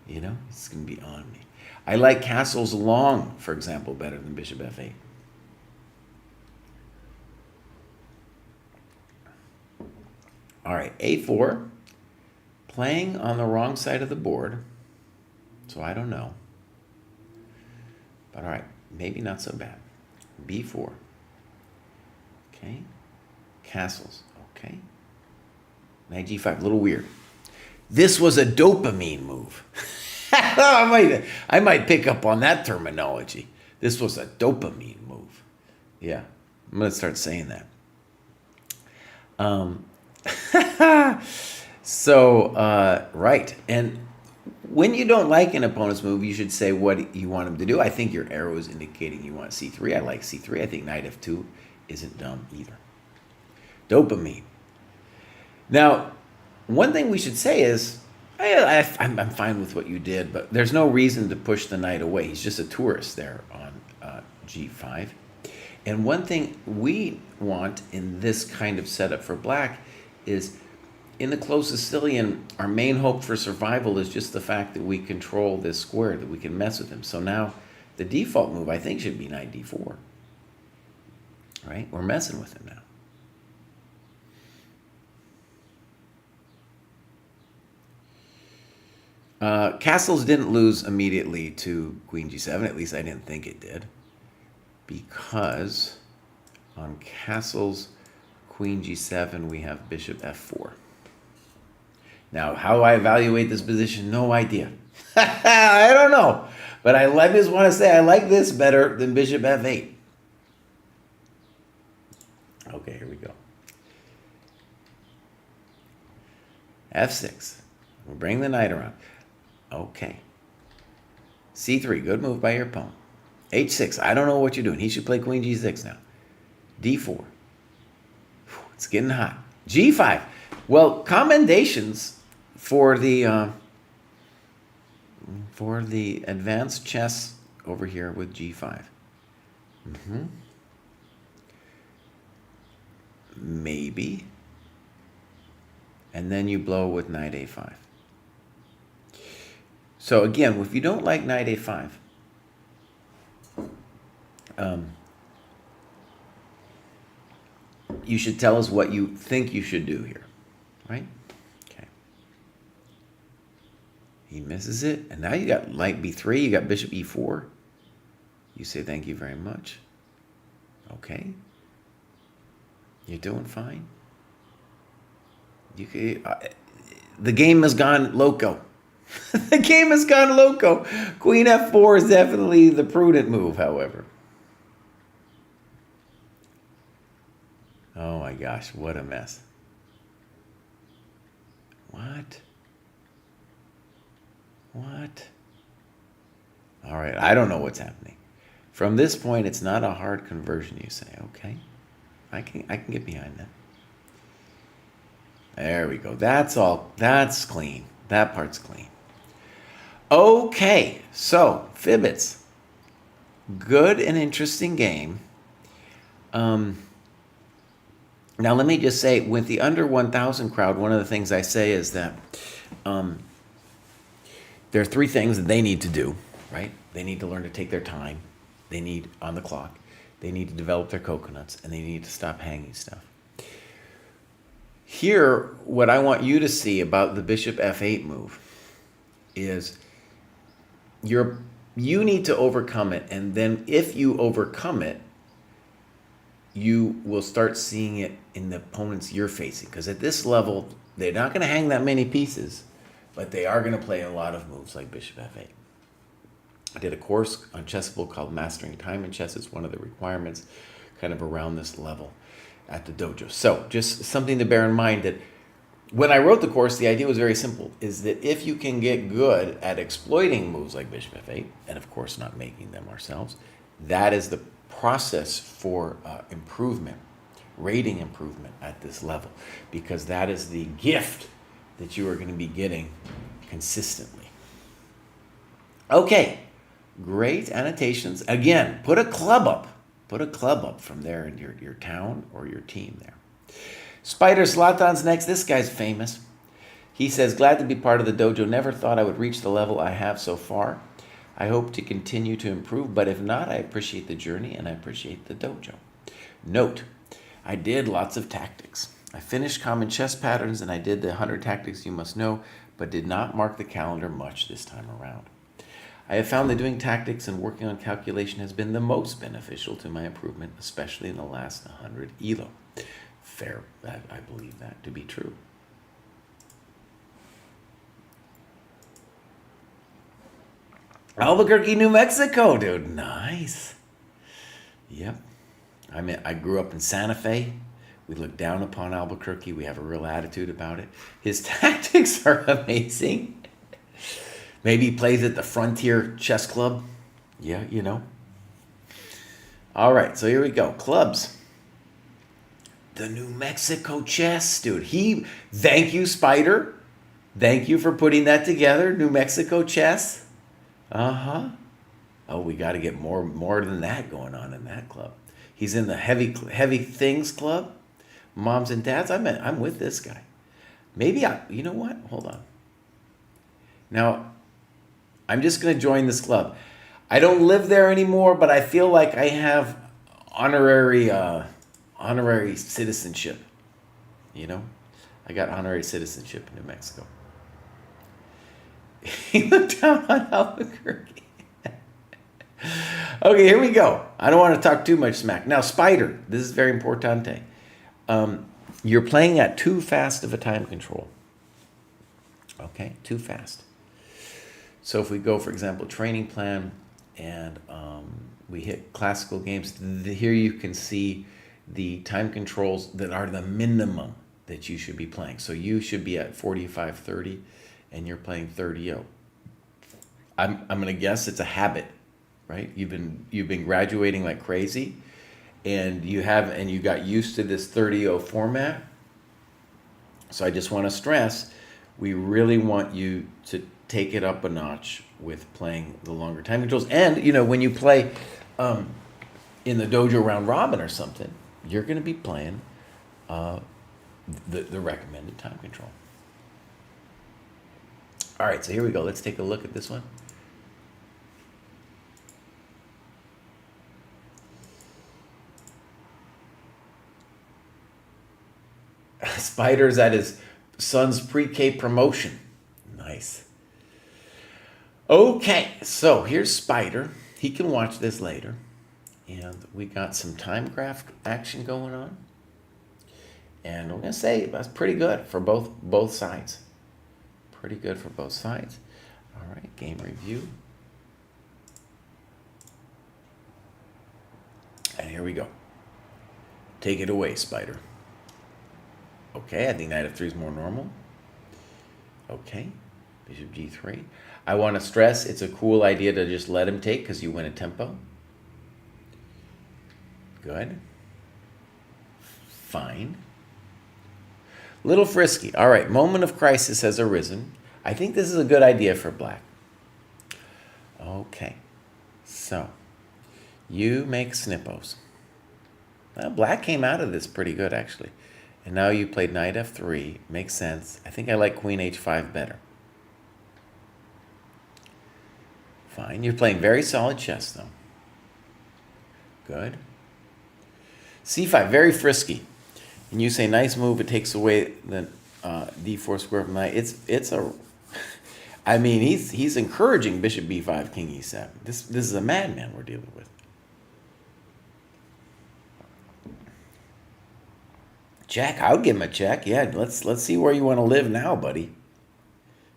C: He's going to be on me. I like castles long, for example, better than bishop F8. All right, A4, playing on the wrong side of the board, so I don't know. But all right, maybe not so bad. B4, okay. Castles, okay. Knight G5, a little weird. This was a dopamine move. I might pick up on that terminology. This was a dopamine move. Yeah, I'm going to start saying that. Right. And when you don't like an opponent's move, you should say what you want him to do. I think your arrow is indicating you want C3. I like C3. I think knight F2 isn't dumb either. Dopamine. Now, one thing we should say is, I'm fine with what you did, but there's no reason to push the knight away. He's just a tourist there on G5. And one thing we want in this kind of setup for black is, in the closed Sicilian, our main hope for survival is just the fact that we control this square, that we can mess with him. So now the default move, I think, should be knight D4. Right? We're messing with him now. Castles didn't lose immediately to queen G7, at least I didn't think it did, because on castles, queen G7, we have bishop F4. Now, how do I evaluate this position? No idea. I don't know, but I just want to say I like this better than bishop F8. Okay, here we go. F6. We'll bring the knight around. Okay. C3, good move by your opponent. H6, I don't know what you're doing. He should play queen G6 now. D4. It's getting hot. G5. Well, commendations for the advanced chess over here with G5. Maybe. And then you blow with knight A5. So again, if you don't like knight A5, you should tell us what you think you should do here, right? Okay. He misses it, and now you got knight B3, you got bishop E4. You say thank you very much. Okay. You're doing fine. The game has gone loco. The game has gone loco. Queen F4 is definitely the prudent move, however. Oh my gosh, what a mess. What? All right, I don't know what's happening. From this point, it's not a hard conversion, you say. Okay, I can get behind that. There we go. That's all. That's clean. That part's clean. Okay, so Fibbitz. Good and interesting game. Now, let me just say, with the under 1,000 crowd, one of the things I say is that there are three things that they need to do, right? They need to learn to take their time. They need on the clock. They need to develop their coconuts, and they need to stop hanging stuff. Here, what I want you to see about the bishop F8 move is you need to overcome it, and then if you overcome it, you will start seeing it in the opponents you're facing. Because at this level, they're not going to hang that many pieces, but they are going to play a lot of moves like bishop F8. I did a course on Chessable called Mastering Time in Chess. It's one of the requirements kind of around this level at the dojo. So just something to bear in mind, that when I wrote the course, the idea was very simple, is that if you can get good at exploiting moves like bishop F8, and of course not making them ourselves, that is the process for improvement, rating improvement at this level, because that is the gift that you are going to be getting consistently. Okay, great annotations. Again, put a club up. Put a club up from there in your town or your team there. Spider Slaton's next. This guy's famous. He says, glad to be part of the dojo. Never thought I would reach the level I have so far. I hope to continue to improve, but if not, I appreciate the journey and I appreciate the dojo. Note, I did lots of tactics. I finished Common Chess Patterns and I did the 100 Tactics You Must Know, but did not mark the calendar much this time around. I have found that doing tactics and working on calculation has been the most beneficial to my improvement, especially in the last 100 ELO. Fair, I believe that to be true. Albuquerque, New Mexico, dude. Nice. Yep. I grew up in Santa Fe. We look down upon Albuquerque. We have a real attitude about it. His tactics are amazing. Maybe he plays at the Frontier Chess Club. Yeah, you know. All right, so here we go. Clubs. The New Mexico chess, dude. Thank you, Spider. Thank you for putting that together. New Mexico chess. Uh-huh. Oh, we got to get more than that going on in that club. He's in the heavy things club. Moms and dads. I'm with this guy. Maybe you know what? Hold on. Now, I'm just going to join this club. I don't live there anymore, but I feel like I have honorary citizenship. You know? I got honorary citizenship in New Mexico. He looked down on Albuquerque. Okay, here we go. I don't want to talk too much smack. Now, Spider, this is very importante. You're playing at too fast of a time control. Okay, too fast. So if we go, for example, training plan, and we hit classical games, here you can see the time controls that are the minimum that you should be playing. So you should be at 45-30, and you're playing 30-0. I'm gonna guess it's a habit, right? You've been graduating like crazy, and you got used to this 30-0 format. So I just want to stress, we really want you to take it up a notch with playing the longer time controls. And when you play in the dojo round robin or something, you're going to be playing the recommended time control. All right, so here we go. Let's take a look at this one. Spider's at his son's pre-K promotion. Nice. Okay, so here's Spider. He can watch this later. And we got some time graph action going on. And I'm going to say that's pretty good for both sides. Pretty good for both sides. All right, game review. And here we go. Take it away, Spider. Okay, I think knight f3 is more normal. Okay, bishop g3. I want to stress it's a cool idea to just let him take because you win a tempo. Good. Fine. Little frisky. All right, moment of crisis has arisen. I think this is a good idea for black. Okay, so you make snippos. Well, black came out of this pretty good, actually. And now you played knight f3. Makes sense. I think I like queen h5 better. Fine. You're playing very solid chess, though. Good. c5, very frisky. And you say, nice move. It takes away the d4 square from knight. It's a... I mean, he's encouraging bishop b5, king e7. This is a madman we're dealing with. Check. I would give him a check. Yeah, let's see where you want to live now, buddy.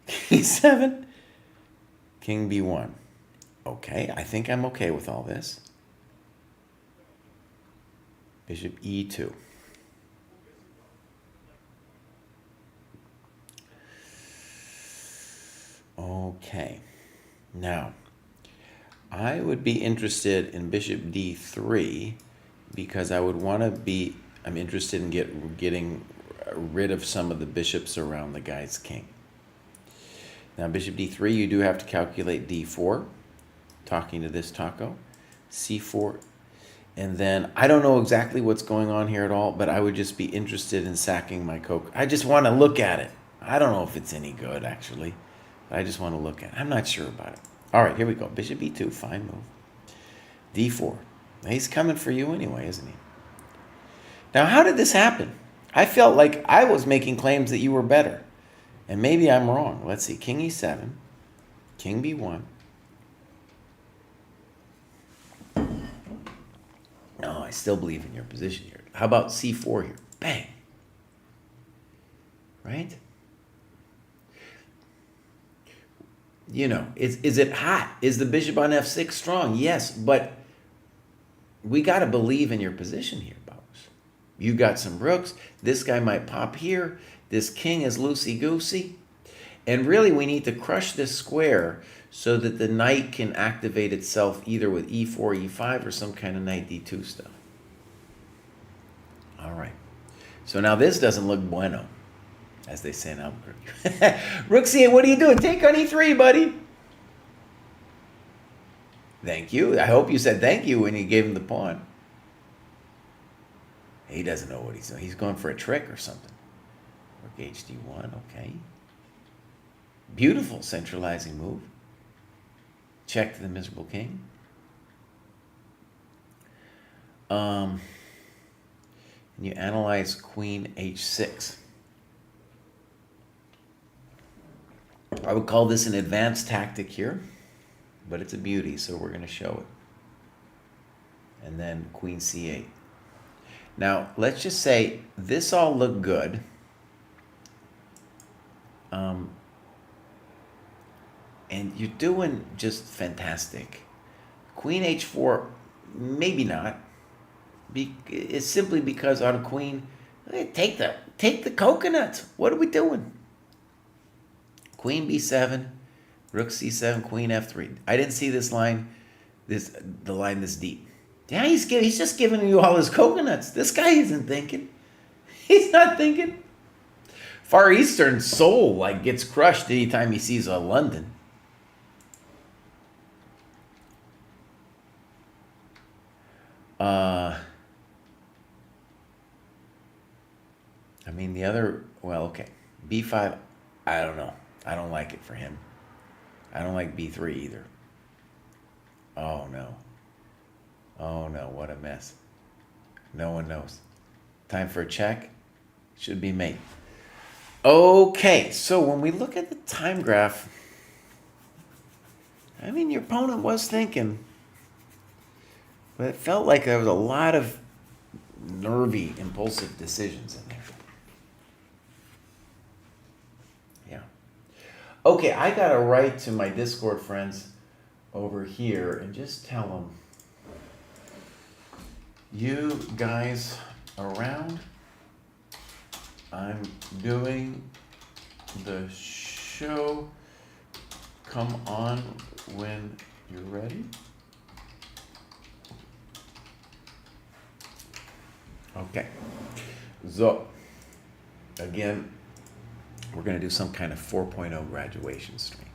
C: King e7. King b1. Okay, I think I'm okay with all this. Bishop e2. Okay. Now, I would be interested in bishop d3 because I would want to be... I'm interested in getting rid of some of the bishops around the guy's king. Now, bishop d3, you do have to calculate d4, talking to this taco, c4, and then I don't know exactly what's going on here at all, but I would just be interested in sacking my coke. I just want to look at it. I don't know if it's any good, actually, but I just want to look at it. I'm not sure about it. All right, here we go. Bishop e2, fine move. d4. Now, he's coming for you anyway, isn't he? Now, how did this happen? I felt like I was making claims that you were better. And maybe I'm wrong. Let's see. King e7. King b1. No, I still believe in your position here. How about c4 here? Bang. Right? Is it hot? Is the bishop on f6 strong? Yes, but we got to believe in your position here. You got some rooks. This guy might pop here. This king is loosey-goosey. And really, we need to crush this square so that the knight can activate itself either with e4, e5, or some kind of knight d2 stuff. All right. So now this doesn't look bueno, as they say in Albuquerque. Rook c8, what are you doing? Take on e3, buddy. Thank you. I hope you said thank you when you gave him the pawn. He doesn't know what he's doing. He's going for a trick or something. Rook hd1, okay. Beautiful centralizing move. Check to the miserable king. And you analyze queen h6. I would call this an advanced tactic here, but it's a beauty, so we're going to show it. And then queen c8. Now, let's just say this all looked good. And you're doing just fantastic. Queen h4, maybe not. It's simply because on queen, take the coconuts. What are we doing? Queen b7, Rook c7, queen f3. I didn't see this line, the line this deep. Yeah, he's just giving you all his coconuts. This guy isn't thinking. He's not thinking. Far Eastern soul like gets crushed anytime he sees a London. I mean, the other, well, okay. B5, I don't know. I don't like it for him. I don't like B3 either. Oh, no. Oh, no, what a mess. No one knows. Time for a check. Should be made. Okay, so when we look at the time graph, I mean, your opponent was thinking, but it felt like there was a lot of nervy, impulsive decisions in there. Yeah. Okay, I got to write to my Discord friends over here and just tell them, you guys around? I'm doing the show. Come on when you're ready. Okay. So, again, we're going to do some kind of 4.0 graduation stream.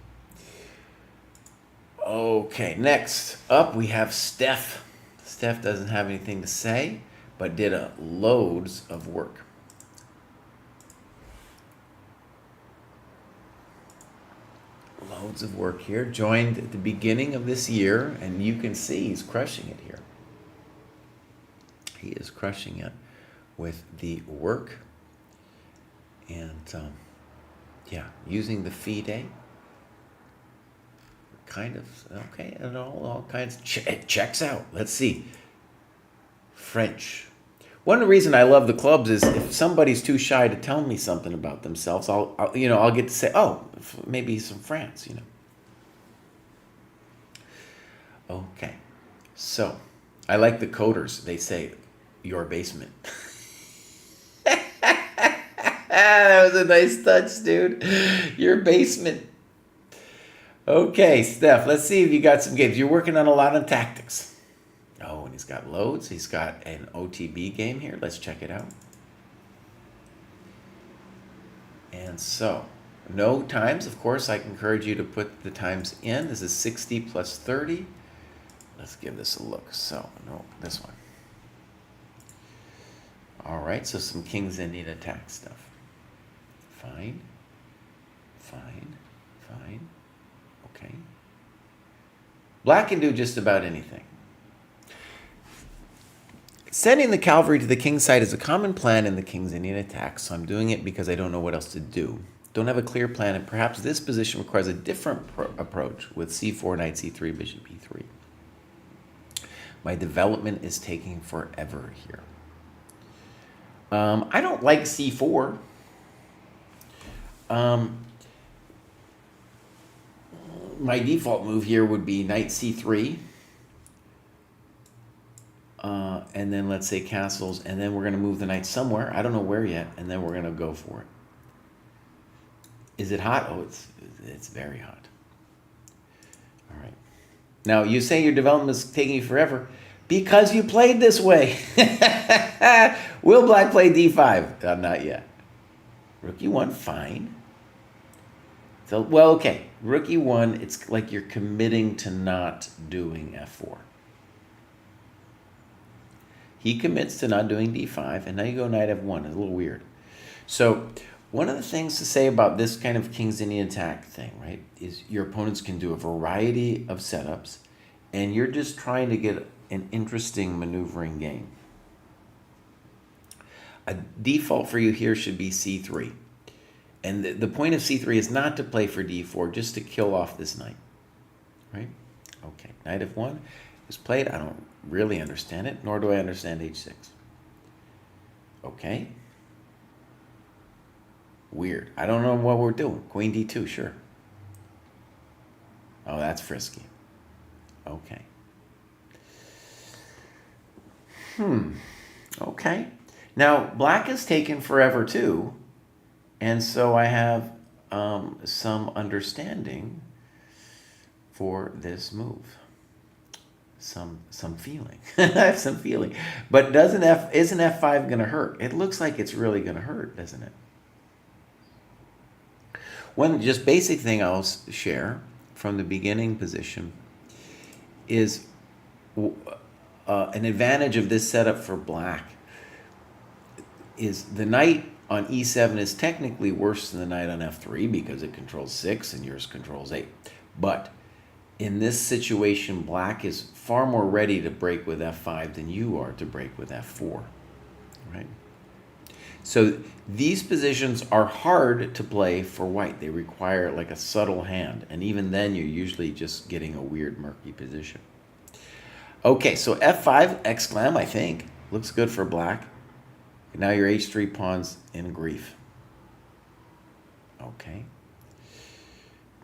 C: Okay, next up we have Steph. Steph doesn't have anything to say, but did loads of work. Loads of work here. Joined at the beginning of this year, and you can see he's crushing it here. He is crushing it with the work. And, yeah, using the FIDE. Kind of, okay, and all kinds. It checks out. Let's see. French. One reason I love the clubs is if somebody's too shy to tell me something about themselves, I'll get to say, oh, maybe he's from France, Okay. So, I like the coders. They say, your basement. That was a nice touch, dude. Your basement. Okay, Steph, let's see if you got some games. You're working on a lot of tactics. Oh, and he's got loads. He's got an OTB game here. Let's check it out. And so, no times. Of course, I encourage you to put the times in. This is 60 plus 30. Let's give this a look. So, no, this one. All right, so some King's Indian attack stuff. Fine. Okay. Black can do just about anything. Sending the cavalry to the king's side is a common plan in the King's Indian attack, so I'm doing it because I don't know what else to do. Don't have a clear plan, and perhaps this position requires a different approach with c4, knight c3, bishop e3. My development is taking forever here. I don't like c4. My default move here would be knight c3. And then let's say castles, and then we're going to move the knight somewhere. I don't know where yet, and then we're going to go for it. Is it hot? Oh, it's very hot. All right. Now, you say your development is taking you forever because you played this way. Will Black play d5? Not yet. Rook e1, fine. So, well, okay. Rook e1, it's like you're committing to not doing f4. He commits to not doing d5, and now you go knight f1. It's a little weird. So one of the things to say about this kind of King's Indian attack thing, right, is your opponents can do a variety of setups, and you're just trying to get an interesting maneuvering game. A default for you here should be c3. And the point of c3 is not to play for d4, just to kill off this knight, right? Okay, knight f1 is played. I don't really understand it, nor do I understand h6. Okay. Weird. I don't know what we're doing. Queen d2, sure. Oh, that's frisky. Okay. Okay. Now, black is taken forever too, and so I have some understanding for this move. Some feeling. I have some feeling. But isn't F5 going to hurt? It looks like it's really going to hurt, doesn't it? One just basic thing I'll share from the beginning position is an advantage of this setup for black is the knight on E7 is technically worse than the knight on F3 because it controls 6 and yours controls 8. But in this situation, black is far more ready to break with F5 than you are to break with F4, right? So these positions are hard to play for white. They require like a subtle hand, and even then you're usually just getting a weird murky position. Okay, so F5 exclam, I think, looks good for black. Now your H3 pawn's in grief. Okay.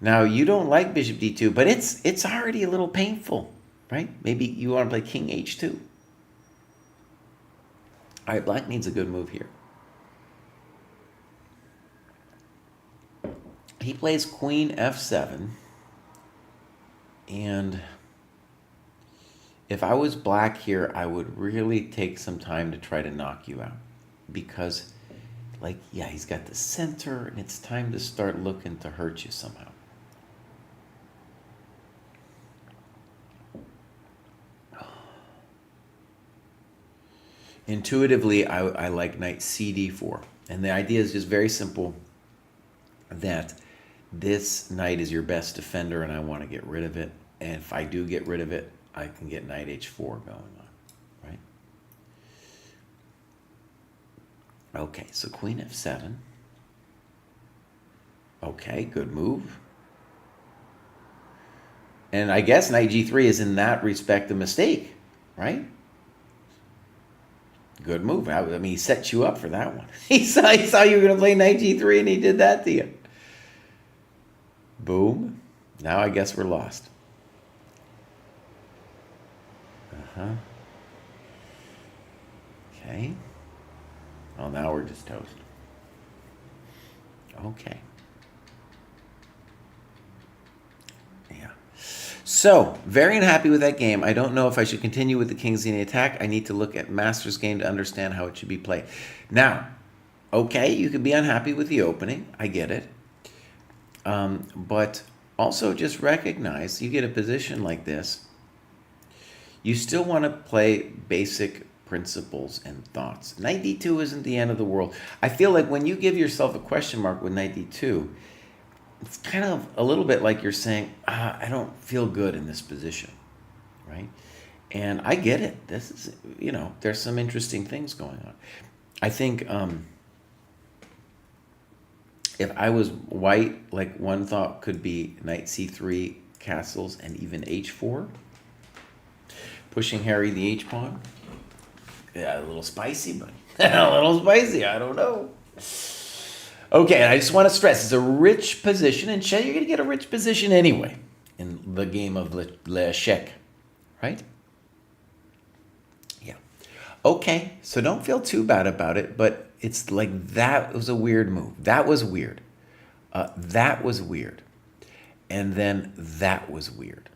C: Now you don't like bishop D2, but it's already a little painful, right? Maybe you want to play king H2. All right, black needs a good move here. He plays queen F7, and if I was black here, I would really take some time to try to knock you out because, like, yeah, he's got the center, and it's time to start looking to hurt you somehow. Intuitively, I like knight CD4, and the idea is just very simple, that this knight is your best defender and I want to get rid of it, and if I do get rid of it, I can get knight H4 going on, right? Okay, so queen F7. Okay, good move. And I guess knight G3 is in that respect a mistake, right? Good move. I mean, he set you up for that one. He saw you were going to play knight G3 and he did that to you. Boom. Now I guess we're lost. Okay. Well, now we're just toast. Okay. Yeah. So, very unhappy with that game. I don't know if I should continue with the king's in the attack. I need to look at Master's game to understand how it should be played. Now, okay, you can be unhappy with the opening. I get it. But also just recognize you get a position like this. You still want to play basic principles and thoughts. Knight D2 isn't the end of the world. I feel like when you give yourself a question mark with Knight D2, it's kind of a little bit like you're saying, I don't feel good in this position, right? And I get it. This is, there's some interesting things going on. I think if I was white, like one thought could be Knight C3, castles, and even H4. Pushing Harry the H-pawn. Yeah, a little spicy, but a little spicy. I don't know. Okay, and I just want to stress, it's a rich position, and you're going to get a rich position anyway in the game of l'échec, right? Yeah. Okay, so don't feel too bad about it, but it's like that was a weird move. That was weird. That was weird. And then that was weird,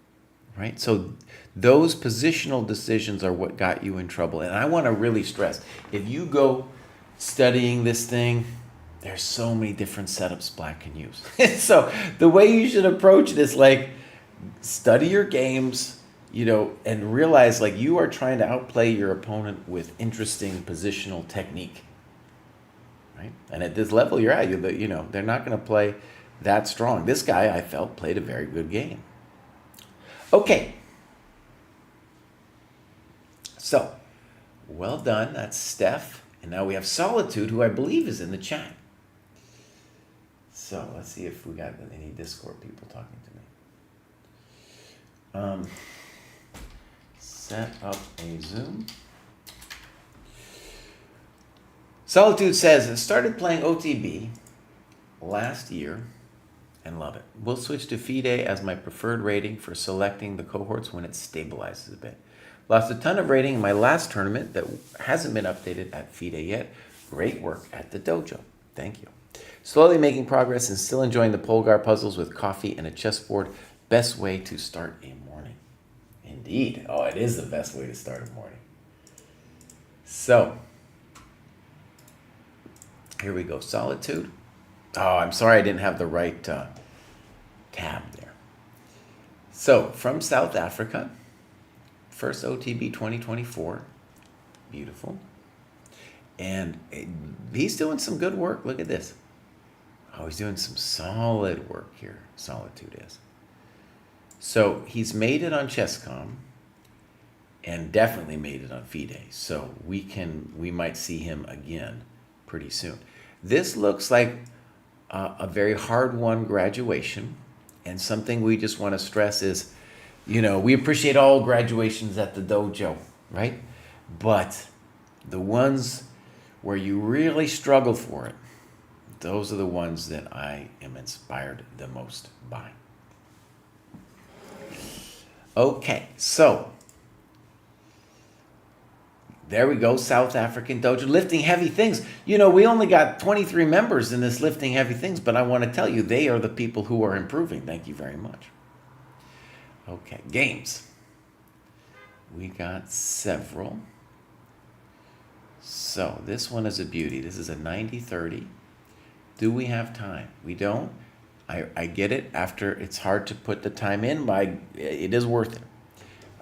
C: right? So those positional decisions are what got you in trouble. And I want to really stress, if you go studying this thing, there's so many different setups black can use. So the way you should approach this, like, study your games, and realize like you are trying to outplay your opponent with interesting positional technique, right? And at this level you're at, they're not going to play that strong. This guy, I felt, played a very good game. Okay. So, well done. That's Steph. And now we have Solitude, who I believe is in the chat. So, let's see if we got any Discord people talking to me. Set up a Zoom. Solitude says, I started playing OTB last year and love it. We'll switch to FIDE as my preferred rating for selecting the cohorts when it stabilizes a bit. Lost a ton of rating in my last tournament that hasn't been updated at FIDE yet. Great work at the dojo. Thank you. Slowly making progress and still enjoying the Polgar puzzles with coffee and a chessboard. Best way to start a morning. Indeed. Oh, it is the best way to start a morning. So, here we go. Solitude. Oh, I'm sorry I didn't have the right tab there. So, from South Africa, first OTB 2024. Beautiful. And he's doing some good work. Look at this. Oh, he's doing some solid work here. Solitude is. So he's made it on Chess.com and definitely made it on FIDE. So we might see him again pretty soon. This looks like a very hard-won graduation, and something we just want to stress is, we appreciate all graduations at the dojo, right? But the ones where you really struggle for it, those are the ones that I am inspired the most by. Okay, so there we go, South African Dojo, lifting heavy things. We only got 23 members in this lifting heavy things, but I want to tell you, they are the people who are improving. Thank you very much. Okay, games. We got several. So this one is a beauty. This is a 90-30. Do we have time? We don't. I get it. After, it's hard to put the time in, but it is worth it.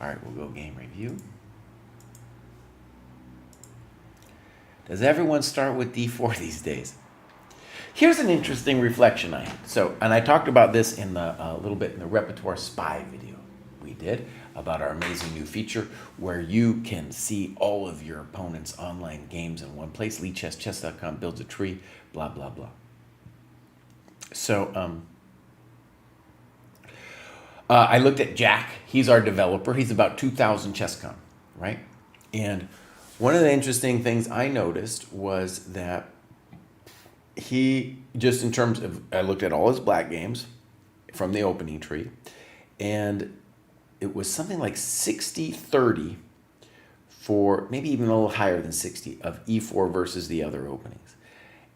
C: All right, we'll go game review. Does everyone start with D4 these days? Here's an interesting reflection I had. And I talked about this in a little bit in the Repertoire Spy video we did about our amazing new feature where you can see all of your opponent's online games in one place. Chess, chess.com builds a tree, blah, blah, blah. So I looked at Jack. He's our developer. He's about 2,000 ChessCom, right? And one of the interesting things I noticed was that he, just in terms of, I looked at all his black games from the opening tree, and it was something like 60-30 for, maybe even a little higher than 60, of E4 versus the other openings.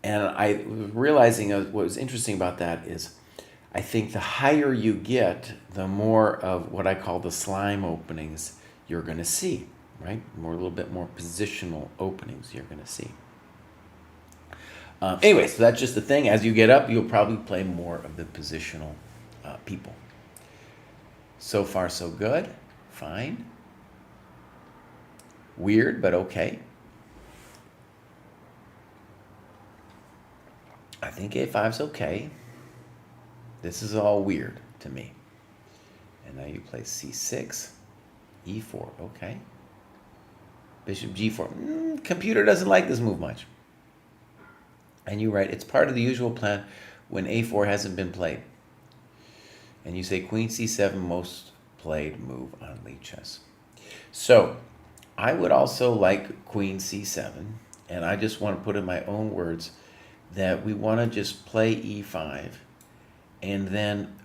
C: And I was realizing what was interesting about that is I think the higher you get, the more of what I call the slime openings you're going to see, right? A little bit more positional openings you're going to see. Anyway, so that's just the thing. As you get up, you'll probably play more of the positional people. So far, so good. Fine. Weird, but okay. I think A5's okay. This is all weird to me. And now you play C6, E4, okay. Bishop G4. Computer doesn't like this move much. And you write, it's part of the usual plan when A4 hasn't been played. And you say Queen C7, most played move on Lichess. So I would also like Queen C7, and I just want to put in my own words that we want to just play E5, and then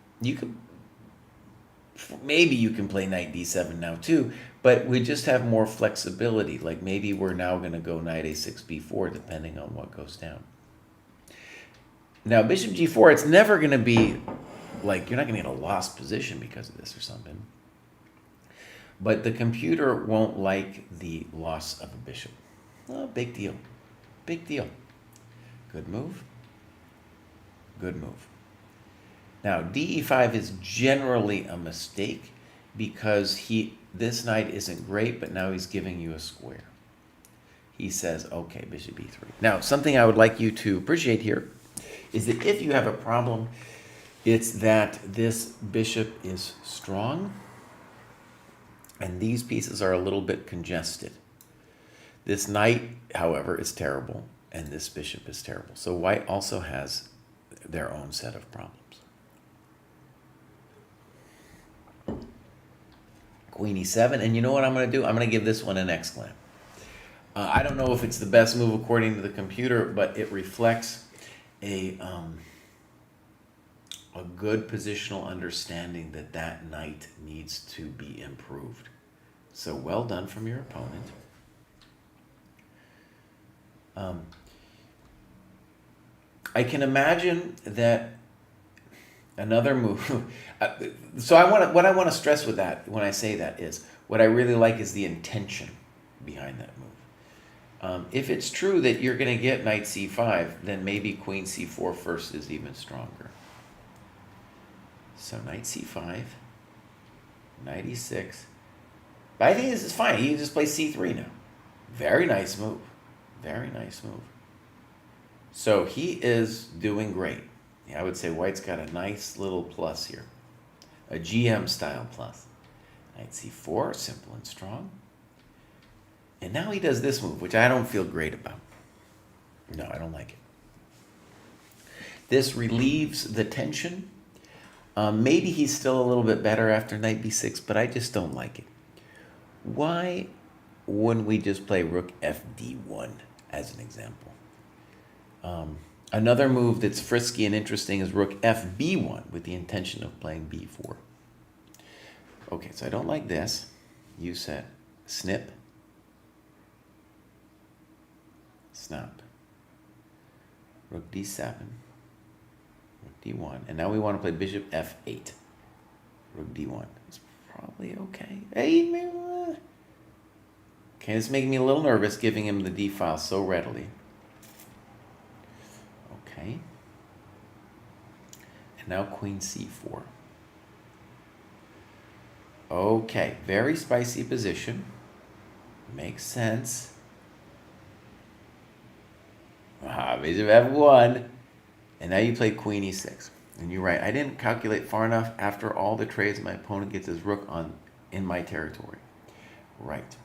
C: maybe you can play Knight D7 now too, but we just have more flexibility. Like maybe we're now going to go Knight A6, B4, depending on what goes down. Now, Bishop G4, it's never going to be like, you're not going to get a lost position because of this or something. But the computer won't like the loss of a bishop. Oh, big deal. Big deal. Good move. Good move. Now, DE5 is generally a mistake because this knight isn't great, but now he's giving you a square. He says, okay, bishop E3. Now, something I would like you to appreciate here is that if you have a problem, it's that this bishop is strong and these pieces are a little bit congested. This knight, however, is terrible, and this bishop is terrible. So white also has their own set of problems. Queen E7, and you know what I'm going to do? I'm going to give this one an exclam. I don't know if it's the best move according to the computer, but it reflects a good positional understanding that that knight needs to be improved. So well done from your opponent. I can imagine that Another move. So what I want to stress with that when I say that is what I really like is the intention behind that move. If it's true that you're going to get knight c5, then maybe queen c4 first is even stronger. So knight c5, knight e6. But I think this is fine. He can just play c3 now. Very nice move. Very nice move. So he is doing great. I would say white's got a nice little plus here. A GM style plus. Knight c4, simple and strong. And now he does this move, which I don't feel great about. No, I don't like it. This relieves the tension. Maybe he's still a little bit better after knight b6, but I just don't like it. Why wouldn't we just play rook fd1 as an example? Another move that's frisky and interesting is rook fb1 with the intention of playing b4. Okay, so I don't like this. You said snip, snap, rook d7, rook d1, and now we want to play bishop f8, rook d1. It's probably okay. Okay, this is making me a little nervous giving him the d file so readily. Okay. And now queen c4. Okay, very spicy position. Makes sense. Bishop f1. And now you play queen e6. And you're right, I didn't calculate far enough after all the trades my opponent gets his rook in my territory. Right.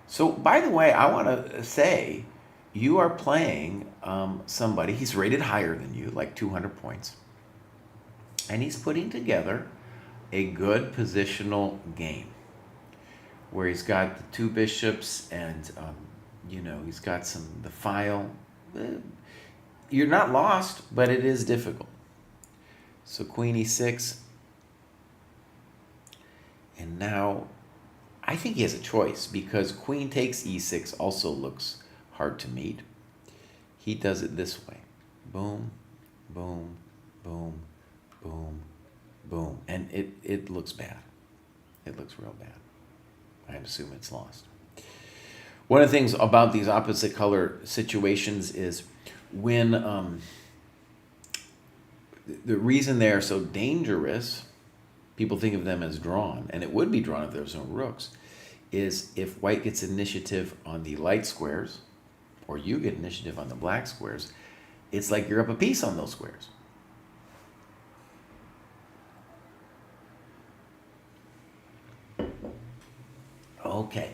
C: So, by the way, I want to say you are playing somebody, he's rated higher than you, like 200 points. And he's putting together a good positional game where he's got the two bishops and, he's got the file. You're not lost, but it is difficult. So queen e6. And now I think he has a choice because queen takes e6 also looks hard to meet. He does it this way. Boom, boom, boom, boom, boom. And it looks bad. It looks real bad. I assume it's lost. One of the things about these opposite color situations is when the reason they are so dangerous, people think of them as drawn, and it would be drawn if there was no rooks, is if white gets initiative on the light squares, or you get initiative on the black squares, it's like you're up a piece on those squares. Okay.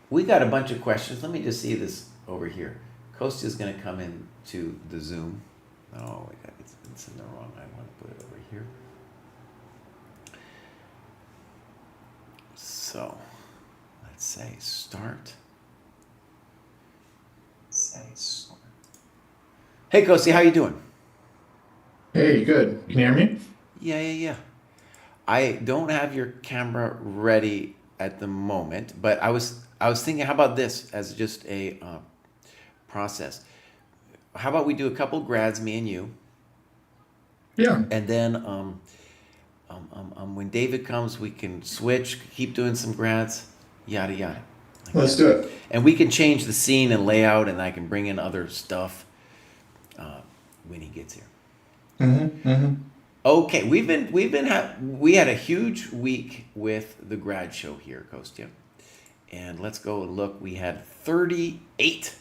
C: We got a bunch of questions. Let me just see this over here. Kostya's going to come in to the Zoom. Oh, it's in the wrong. I want to put it over here. So, let's say start. Hey, Kostya, how you doing?
D: Hey, good. Can you hear me?
C: Yeah. I don't have your camera ready at the moment, but I was thinking, how about this as just a process? How about we do a couple grads, me and you?
D: Yeah.
C: And then when David comes, we can switch, keep doing some grads, yada yada.
D: Let's do it.
C: And we can change the scene and layout, and I can bring in other stuff when he gets here. Okay, we had a huge week with the grad show here, Kostya. And let's go and look. We had 38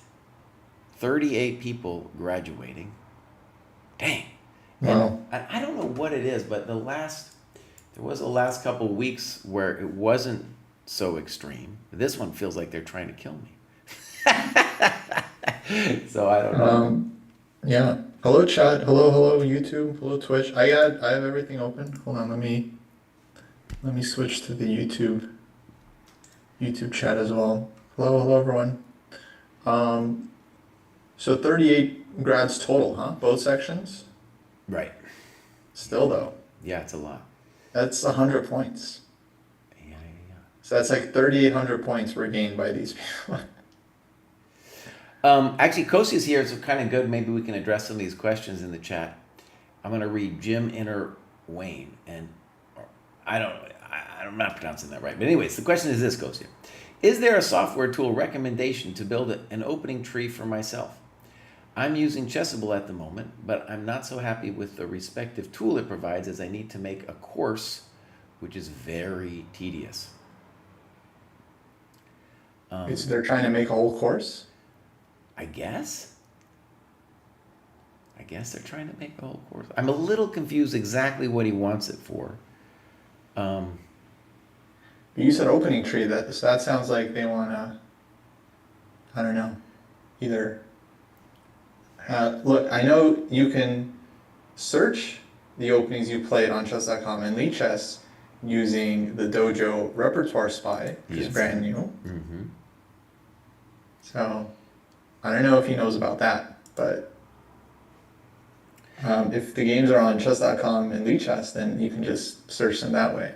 C: people graduating. Dang.
D: Wow.
C: And I don't know what it is, but there was the last couple of weeks where it wasn't so extreme. This one feels like they're trying to kill me. So I don't know.
D: Yeah. Hello, chat. Hello, YouTube. Hello, Twitch. I have everything open. Hold on. Let me switch to the YouTube chat as well. Hello, everyone. So 38 grads total, huh? Both sections?
C: Right.
D: Still though.
C: Yeah, it's a lot.
D: That's 100 points.
C: Yeah.
D: So that's like 3,800 points were gained by these people.
C: Actually, Kosia's here, so kind of good. Maybe we can address some of these questions in the chat. I'm going to read Jim Inner Wayne, and I'm not pronouncing that right. But anyways, the question is this, Kosia. Is there a software tool recommendation to build an opening tree for myself? I'm using Chessable at the moment, but I'm not so happy with the respective tool it provides as I need to make a course, which is very tedious.
D: So they're trying to make a whole course?
C: I guess they're trying to make a whole course. I'm a little confused exactly what he wants it for.
D: You said opening tree, so that sounds like they want to, I don't know, either, look, I know you can search the openings you played on chess.com and Lead Chess using the Dojo repertoire spy, which is brand new.
C: Mm-hmm.
D: So, I don't know if he knows about that, but if the games are on chess.com and Lead Chess, then you can just search them that way.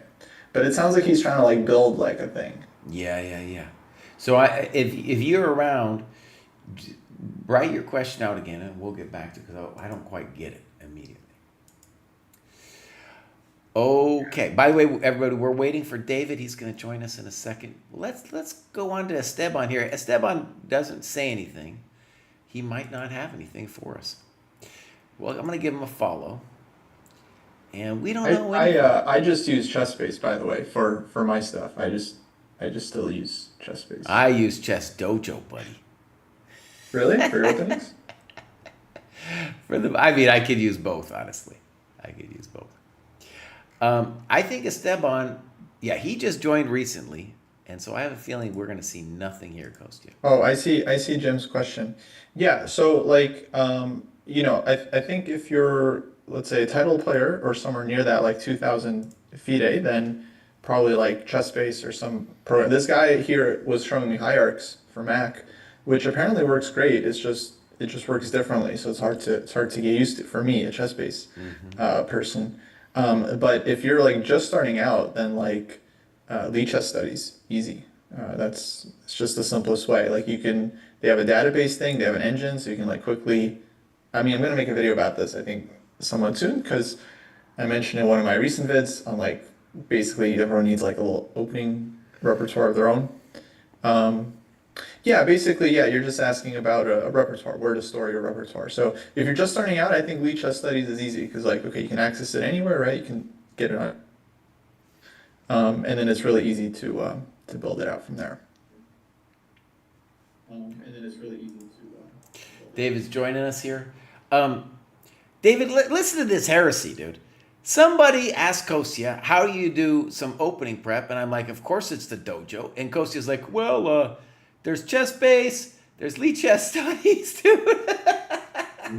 D: But it sounds like he's trying to like build like a thing.
C: Yeah. So if you're around, write your question out again, and we'll get back to it because I don't quite get it immediately. Okay. By the way, everybody, we're waiting for David. He's going to join us in a second. Let's go on to Esteban here. Esteban doesn't say anything. He might not have anything for us. Well, I'm going to give him a follow. And we don't know.
D: I just use ChessBase, by the way, for my stuff. I just still use ChessBase.
C: I use Chess Dojo, buddy.
D: Really? For your openings?
C: I could use both, honestly. I could use both. I think Esteban, he just joined recently, and so I have a feeling we're going to see nothing here, Kostya.
D: Oh, I see Jim's question. Yeah, so like, I think if you're, let's say, a title player or somewhere near that, like 2,000 FIDE, then probably like ChessBase or some program. This guy here was showing me Hierarchs for Mac, which apparently works great. It just works differently, so it's hard to get used to for me, a ChessBase person. But if you're like just starting out, then like Lead Chess Studies, easy. It's just the simplest way. Like they have a database thing, they have an engine, so you can like quickly. I'm gonna make a video about this, I think, somewhat soon, because I mentioned in one of my recent vids on like basically everyone needs like a little opening repertoire of their own. Basically, you're just asking about a repertoire, where to store your repertoire. So if you're just starting out, I think Lead Chess Studies is easy because you can access it anywhere, right? You can get it on, and then it's really easy to build it out from there.
C: David's joining us here. David, listen to this heresy, dude. Somebody asked Kostya, how do you do some opening prep? And I'm like, of course it's the dojo. And Kostya's like, well, there's ChessBase, there's Lead Chess Studies, dude.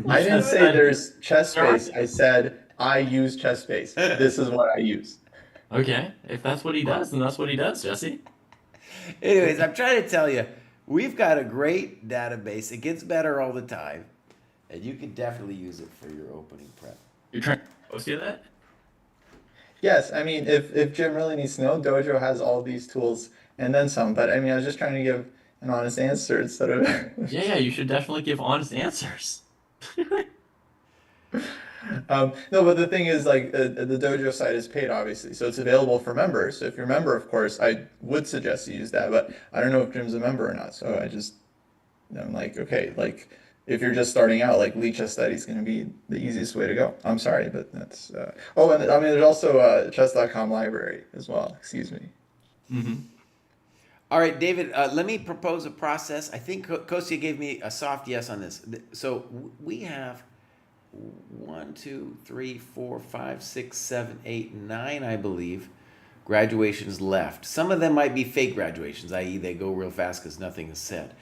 D: I didn't say there's ChessBase. I said I use ChessBase. This is what I use.
B: Okay, if that's what he does, then that's what he does, Jesse.
C: Anyways, I'm trying to tell you, we've got a great database. It gets better all the time. And you can definitely use it for your opening prep.
B: You're trying to post you that?
D: Yes, if Jim really needs to know, Dojo has all these tools and then some. But I was just trying to give an honest answer instead of.
B: Yeah, you should definitely give honest answers.
D: No, but the thing is, like, the Dojo site is paid, obviously, so it's available for members. So if you're a member, of course, I would suggest you use that. But I don't know if Jim's a member or not, so I'm like, okay, like, if you're just starting out, like, Lead Chess Study is going to be the easiest way to go. I'm sorry, but that's. And there's also a chess.com library as well. Excuse me.
B: Mm-hmm.
C: All right, David, let me propose a process. I think Kostya gave me a soft yes on this. So we have 1, 2, 3, 4, 5, 6, 7, 8, 9, I believe, graduations left. Some of them might be fake graduations, i.e. they go real fast because nothing is said.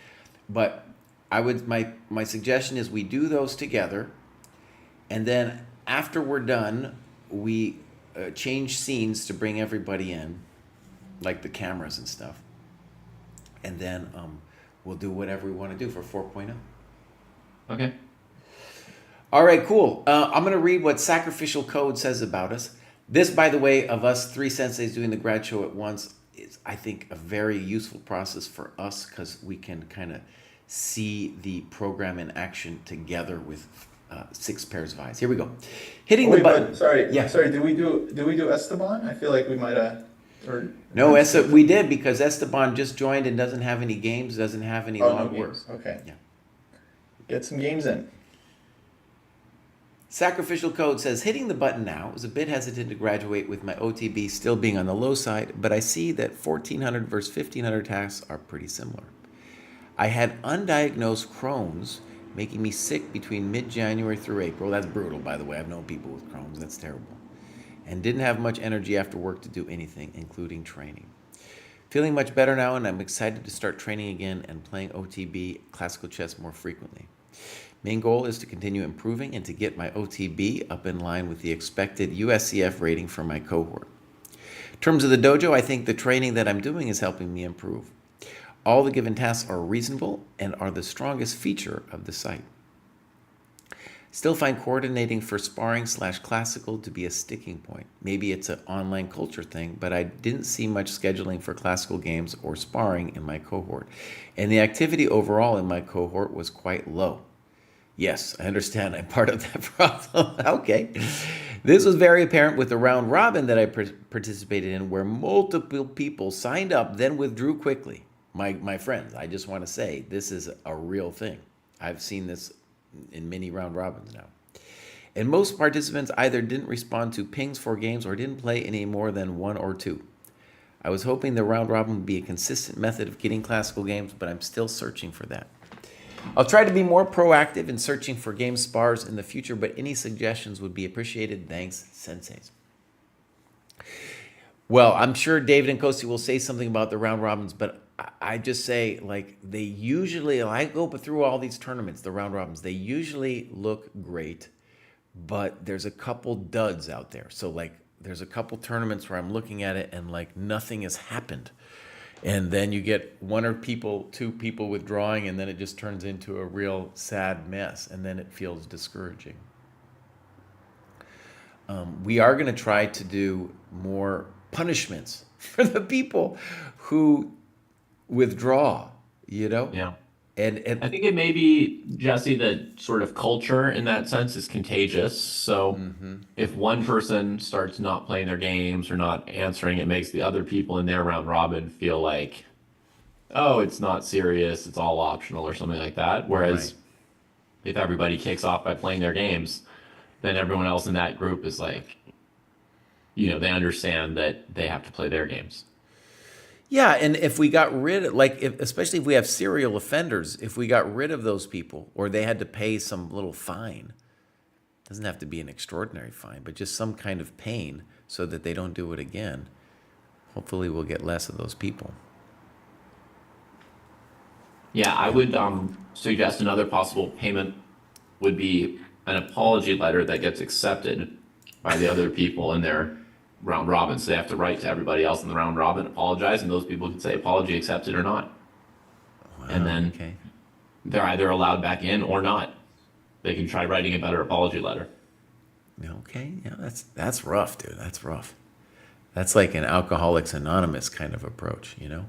C: But my suggestion is we do those together, and then after we're done, we change scenes to bring everybody in, like the cameras and stuff. And then we'll do whatever we want to do for 4.0.
B: Okay.
C: All right, cool. I'm going to read what Sacrificial Code says about us. This, by the way, of us 3 senseis doing the grad show at once, is, I think, a very useful process for us because we can kind of see the program in action together with 6 pairs of eyes. Here we go. Hitting
D: Oh,
C: the
D: wait,
C: button.
D: but sorry,
C: Yeah.
D: sorry. Did we do Esteban? I feel like we might have. Or
C: No, we did because Esteban just joined and doesn't have any games, doesn't have any
D: Oh,
C: log
D: no
C: work.
D: games. Okay.
C: Yeah.
D: Get some games in.
C: Sacrificial Code says, hitting the button now. I was a bit hesitant to graduate with my OTB still being on the low side, but I see that 1400 versus 1500 tasks are pretty similar. I had undiagnosed Crohn's, making me sick between mid-January through April. That's brutal, by the way. I've known people with Crohn's. That's terrible. And didn't have much energy after work to do anything, including training. Feeling much better now, and I'm excited to start training again and playing OTB classical chess more frequently. Main goal is to continue improving and to get my OTB up in line with the expected USCF rating for my cohort. In terms of the dojo, I think the training that I'm doing is helping me improve. All the given tasks are reasonable and are the strongest feature of the site. Still find coordinating for sparring/classical to be a sticking point. Maybe it's an online culture thing, but I didn't see much scheduling for classical games or sparring in my cohort. And the activity overall in my cohort was quite low. Yes, I understand. I'm part of that problem. Okay. This was very apparent with the round robin that I participated in, where multiple people signed up, then withdrew quickly. My friends, I just want to say this is a real thing. I've seen this in many round robins now. And most participants either didn't respond to pings for games or didn't play any more than 1 or 2. I was hoping the round robin would be a consistent method of getting classical games, but I'm still searching for that. I'll try to be more proactive in searching for game spars in the future, but any suggestions would be appreciated. Thanks, senseis. Well, I'm sure David and Kosi will say something about the round robins, but I just say, like, they usually, I go through all these tournaments, the round robins, they usually look great, but there's a couple duds out there. So, like, there's a couple tournaments where I'm looking at it and, like, nothing has happened. And then you get 1 or 2 people withdrawing, and then it just turns into a real sad mess, and then it feels discouraging. We are going to try to do more punishments for the people who withdraw, you know?
B: Yeah.
C: And
B: I think it may be, Jesse, that sort of culture in that sense is contagious. So if one person starts not playing their games or not answering, it makes the other people in their round robin feel like, oh, it's not serious, it's all optional or something like that. Whereas if everybody kicks off by playing their games, then everyone else in that group is like, you know, they understand that they have to play their games.
C: yeah, and if we got rid of, like, especially if we have serial offenders, if we got rid of those people, or they had to pay some little fine, doesn't have to be an extraordinary fine, but just some kind of pain so that they don't do it again, hopefully we'll get less of those people.
B: Yeah, I would suggest another possible payment would be an apology letter that gets accepted by the other people in their round robin. So they have to write to everybody else in the round robin, apologize, and those people can say apology accepted or not.
C: Wow,
B: And then they're either allowed back in or not. They can try writing a better apology letter.
C: Okay, yeah, that's rough, dude. That's rough. That's like an Alcoholics Anonymous kind of approach, you know?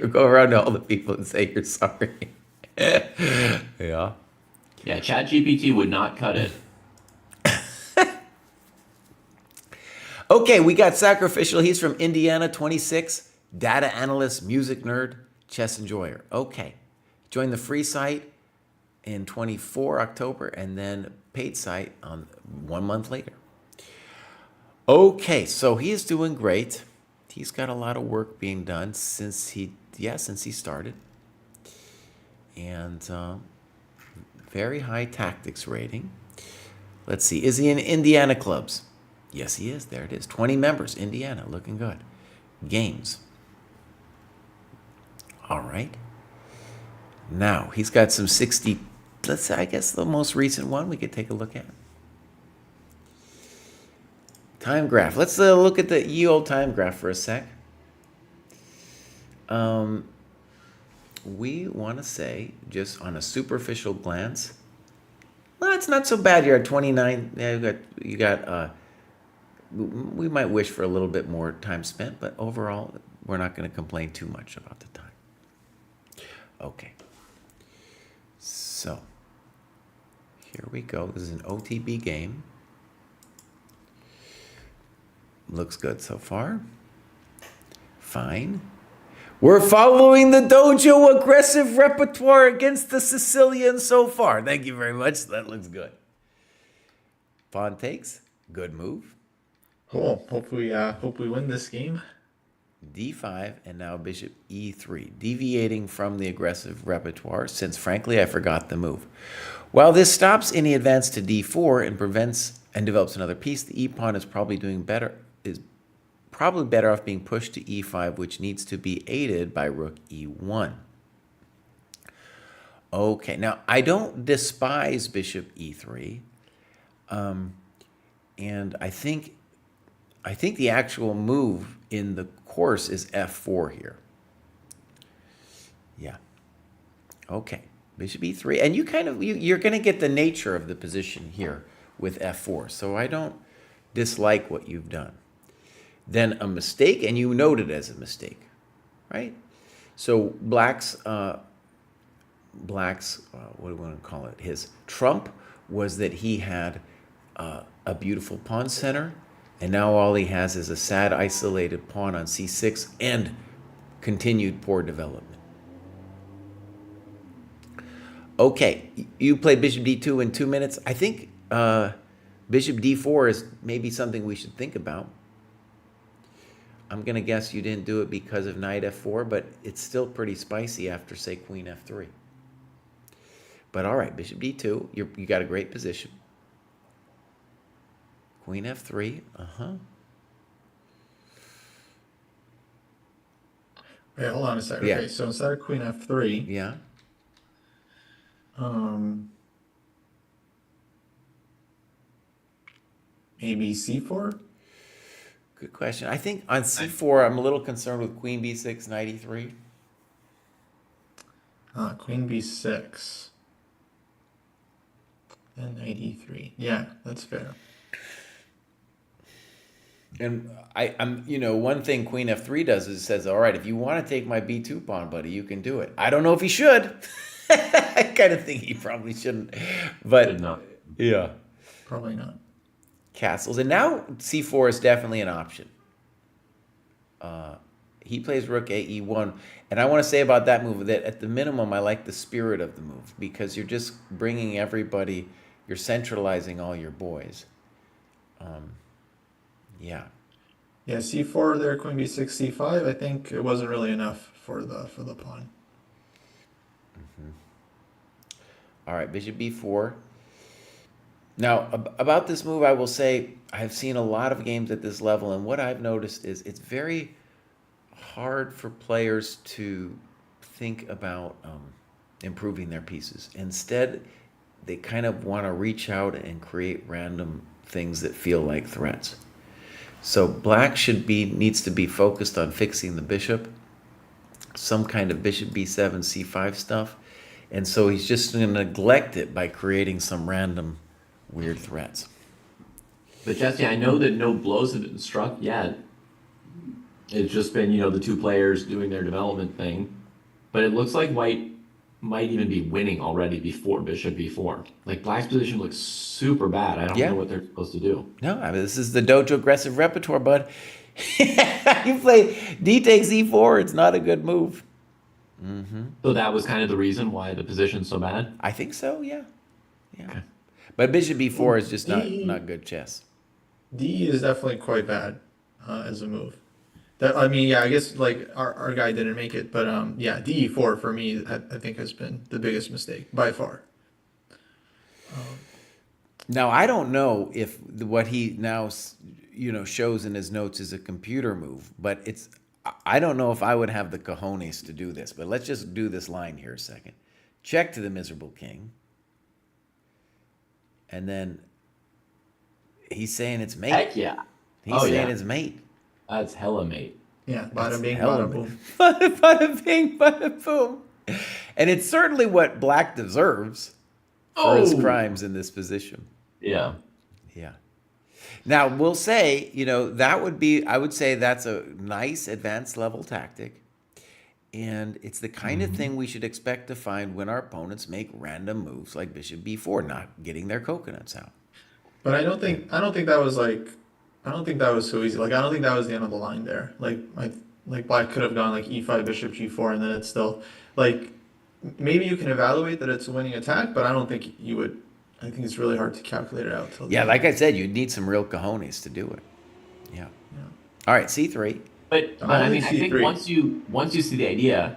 C: Go around to all the people and say you're sorry. Yeah.
B: Yeah, ChatGPT would not cut it.
C: Okay, we got Sacrificial. He's from Indiana, 26, data analyst, music nerd, chess enjoyer. Okay, joined the free site in 24 October and then paid site on 1 month later. Okay, so he is doing great. He's got a lot of work being done since he started. And very high tactics rating. Let's see, is he in Indiana clubs? Yes, he is. There it is. 20 members, Indiana, looking good. Games. All right. Now, he's got some 60, let's say, I guess the most recent one we could take a look at. Time graph. Let's look at the ye old time graph for a sec. We want to say, just on a superficial glance, well, it's not so bad. You're at 29. Yeah, you got we might wish for a little bit more time spent, but overall, we're not going to complain too much about the time. Okay. So, here we go. This is an OTB game. Looks good so far. Fine. We're following the Dojo aggressive repertoire against the Sicilians so far. Thank you very much. That looks good. Pawn takes. Good move.
D: Cool. Hope we win this game.
C: D5 and now bishop E3, deviating from the aggressive repertoire since frankly I forgot the move. While this stops any advance to D4 and prevents and develops another piece, the E pawn is probably better off being pushed to E5, which needs to be aided by rook E1. Okay, now I don't despise bishop E3, and I think the actual move in the course is F4 here. Yeah. Okay. Bishop E3, and you're going to get the nature of the position here with F4. So I don't dislike what you've done. Then a mistake, and you note it as a mistake, right? So black's what do we want to call it? His trump was that he had a beautiful pawn center. And now all he has is a sad, isolated pawn on c6 and continued poor development. Okay, you played bishop d2 in 2 minutes. I think bishop d4 is maybe something we should think about. I'm going to guess you didn't do it because of knight f4, but it's still pretty spicy after, say, queen f3. But all right, bishop d2, you got a great position. Queen f3,
D: Wait, hold on a second.
C: Yeah.
D: Okay, so instead of queen f3,
C: Yeah.
D: maybe c4?
C: Good question. I think on c4, I'm a little concerned with queen b6, knight e3.
D: Queen b6. And knight e3. Yeah, that's fair.
C: And I'm one thing queen f3 does is it says, all right, if you want to take my b2 pawn, buddy, you can do it. I don't know if he should. I kind of think he probably shouldn't. But yeah.
D: Probably not.
C: Castles. And now c4 is definitely an option. He plays rook a e1. And I want to say about that move that at the minimum, I like the spirit of the move because you're just bringing everybody, you're centralizing all your boys. Yeah.
D: Yeah, c4 there, queen b6, c5. I think it wasn't really enough for the pawn.
C: All right, bishop b4. Now, about this move, I will say I've seen a lot of games at this level, and what I've noticed is it's very hard for players to think about improving their pieces. Instead, they kind of want to reach out and create random things that feel like threats. So black needs to be focused on fixing the bishop, some kind of bishop b7, c5 stuff, and so he's just going to neglect it by creating some random weird threats.
E: But Jesse, I know that no blows have been struck yet. It's just been, the two players doing their development thing. But it looks like white might even be winning already before bishop b4. Like black's position looks super bad. I don't know what they're supposed to do.
C: No, I mean, this is the Dojo aggressive repertoire, bud. You play d takes e4, it's not a good move.
E: So that was kind of the reason why the position's so bad?
C: I think so, yeah.
E: Okay.
C: But bishop b4 is just not good chess.
D: D is definitely quite bad as a move. I guess like our guy didn't make it, but DE4 for me, I think has been the biggest mistake by far.
C: Now I don't know if what he now shows in his notes is a computer move, but I don't know if I would have the cojones to do this. But let's just do this line here a second. Check to the miserable king, and then he's saying it's mate.
E: Heck yeah.
C: He's saying it's mate.
E: That's hella mate.
D: Yeah, bada bing, bada boom.
C: Bada bing, bada boom. And it's certainly what black deserves for his crimes in this position.
E: Yeah.
C: Yeah. Now, we'll say, I would say that's a nice advanced level tactic. And it's the kind of thing we should expect to find when our opponents make random moves like bishop b4, not getting their coconuts out.
D: But I don't think that was like, I don't think that was so easy. Like I don't think that was the end of the line there. Like Black could have gone like e5, bishop g4, and then it's still like maybe you can evaluate that it's a winning attack, but I don't think you would. I think it's really hard to calculate it out till the
C: Yeah,
D: end.
C: like I said, you'd need some real cojones to do it. Yeah.
D: Yeah.
C: All right, c3.
E: But I
D: Only
E: mean, I think
D: C3.
E: once you see the idea,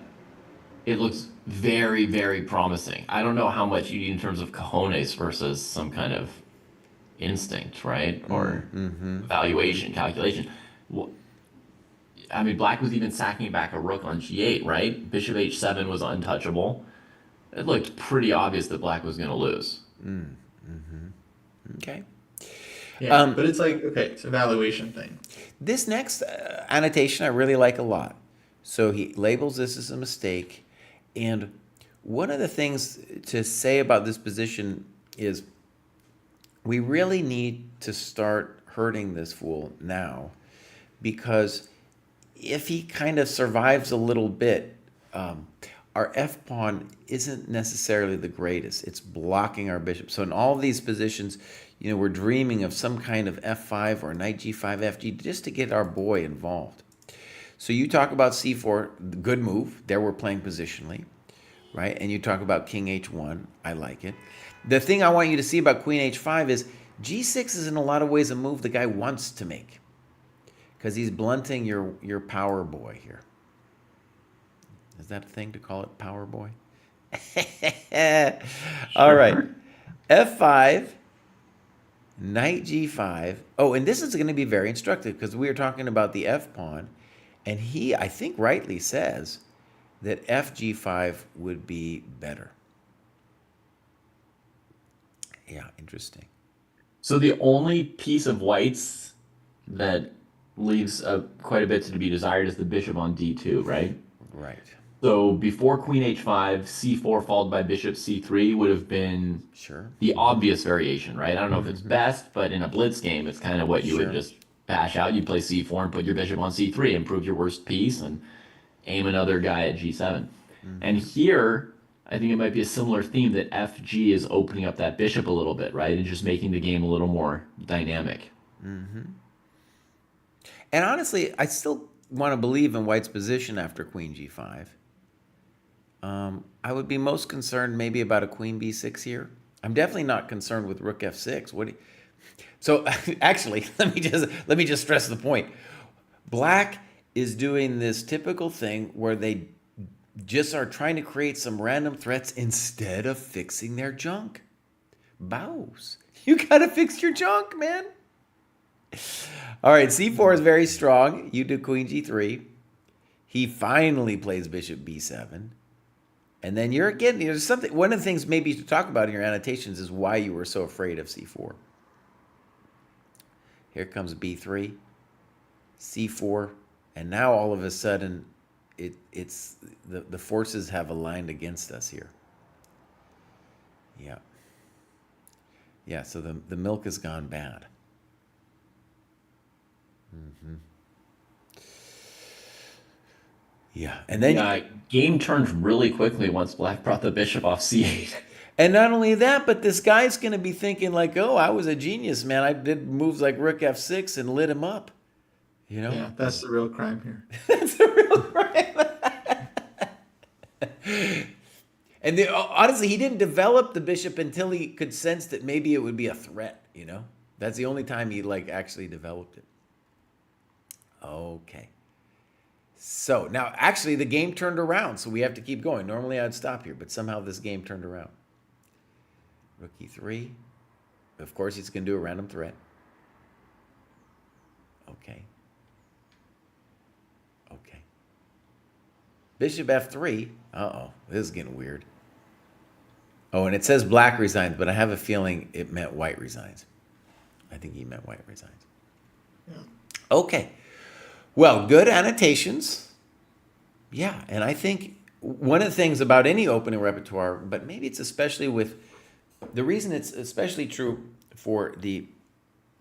E: it looks very, very promising. I don't know how much you need in terms of cojones versus some kind of instinct, right? Or valuation, calculation. Well, I mean, Black was even sacking back a rook on g8, right? Bishop h7 was untouchable. It looked pretty obvious that Black was going to lose.
C: Okay.
D: Yeah, but it's like okay, it's a valuation thing.
C: This next annotation I really like a lot. So he labels this as a mistake. And one of the things to say about this position is we really need to start hurting this fool now, because if he kind of survives a little bit, our f-pawn isn't necessarily the greatest. It's blocking our bishop. So in all these positions, we're dreaming of some kind of f5 or knight g5, fg, just to get our boy involved. So you talk about c4, good move. There we're playing positionally, right? And you talk about king h1. I like it. The thing I want you to see about queen h5 is g6 is in a lot of ways a move the guy wants to make, because he's blunting your power boy here. Is that a thing to call it, power boy? All right. f5, knight g5. Oh, and this is going to be very instructive because we are talking about the f-pawn. And he, I think, rightly says that fg5 would be better. Yeah, interesting.
E: So the only piece of whites that leaves quite a bit to be desired is the bishop on d2, right?
C: Right.
E: So before queen h5, c4 followed by bishop c3 would have been
C: Sure.
E: the obvious variation, right? I don't know if it's best, but in a blitz game, it's kind of what you would just bash out. You'd play c4 and put your bishop on c3, improve your worst piece, and aim another guy at g7. And here, I think it might be a similar theme that fg is opening up that bishop a little bit, right? And just making the game a little more dynamic.
C: And honestly, I still want to believe in white's position after queen g5. I would be most concerned maybe about a queen b6 here. I'm definitely not concerned with rook f6. So actually, let me just stress the point. Black is doing this typical thing where they just are trying to create some random threats instead of fixing their junk. Bows. You gotta fix your junk, man. All right, c4 is very strong. You do queen g3. He finally plays bishop b7. And then you're again, there's something, one of the things maybe to talk about in your annotations is why you were so afraid of c4. Here comes b3, c4, and now all of a sudden it's the forces have aligned against us here. Yeah. Yeah, so the milk has gone bad. Yeah, and then
E: Game turned really quickly once Black brought the bishop off c8.
C: and not only that, but this guy's going to be thinking like, "Oh, I was a genius, man. I did moves like rook f6 and lit him up."
D: Yeah, that's the real crime here.
C: That's a real crime. And honestly, he didn't develop the bishop until he could sense that maybe it would be a threat. That's the only time he actually developed it. Okay. So now, actually, the game turned around, so we have to keep going. Normally, I'd stop here, but somehow this game turned around. Rook e3. Of course, he's going to do a random threat. Okay. Okay. Bishop f3. Uh-oh. This is getting weird. Oh, and it says Black resigns, but I have a feeling it meant White resigns. I think he meant White resigns.
D: Yeah.
C: Okay. Well, good annotations. Yeah, and I think one of the things about any opening repertoire, but maybe it's especially the reason it's especially true for the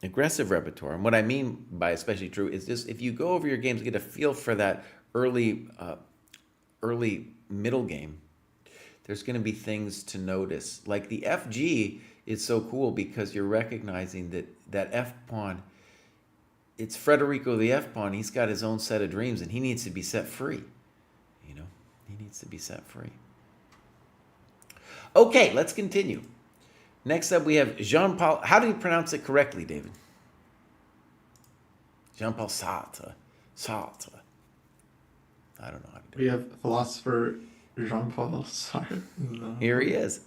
C: aggressive repertoire, and what I mean by especially true is just if you go over your games, get a feel for that early early middle game, there's going to be things to notice. Like the FG is so cool because you're recognizing that F pawn, it's Federico the F pawn. He's got his own set of dreams and he needs to be set free. You know, he needs to be set free. Okay, let's continue. Next up, we have Jean-Paul. How do you pronounce it correctly, David? Jean-Paul Sartre. Sartre. I don't know how to do it.
D: We have philosopher Jean-Paul Sartre.
C: Here he is.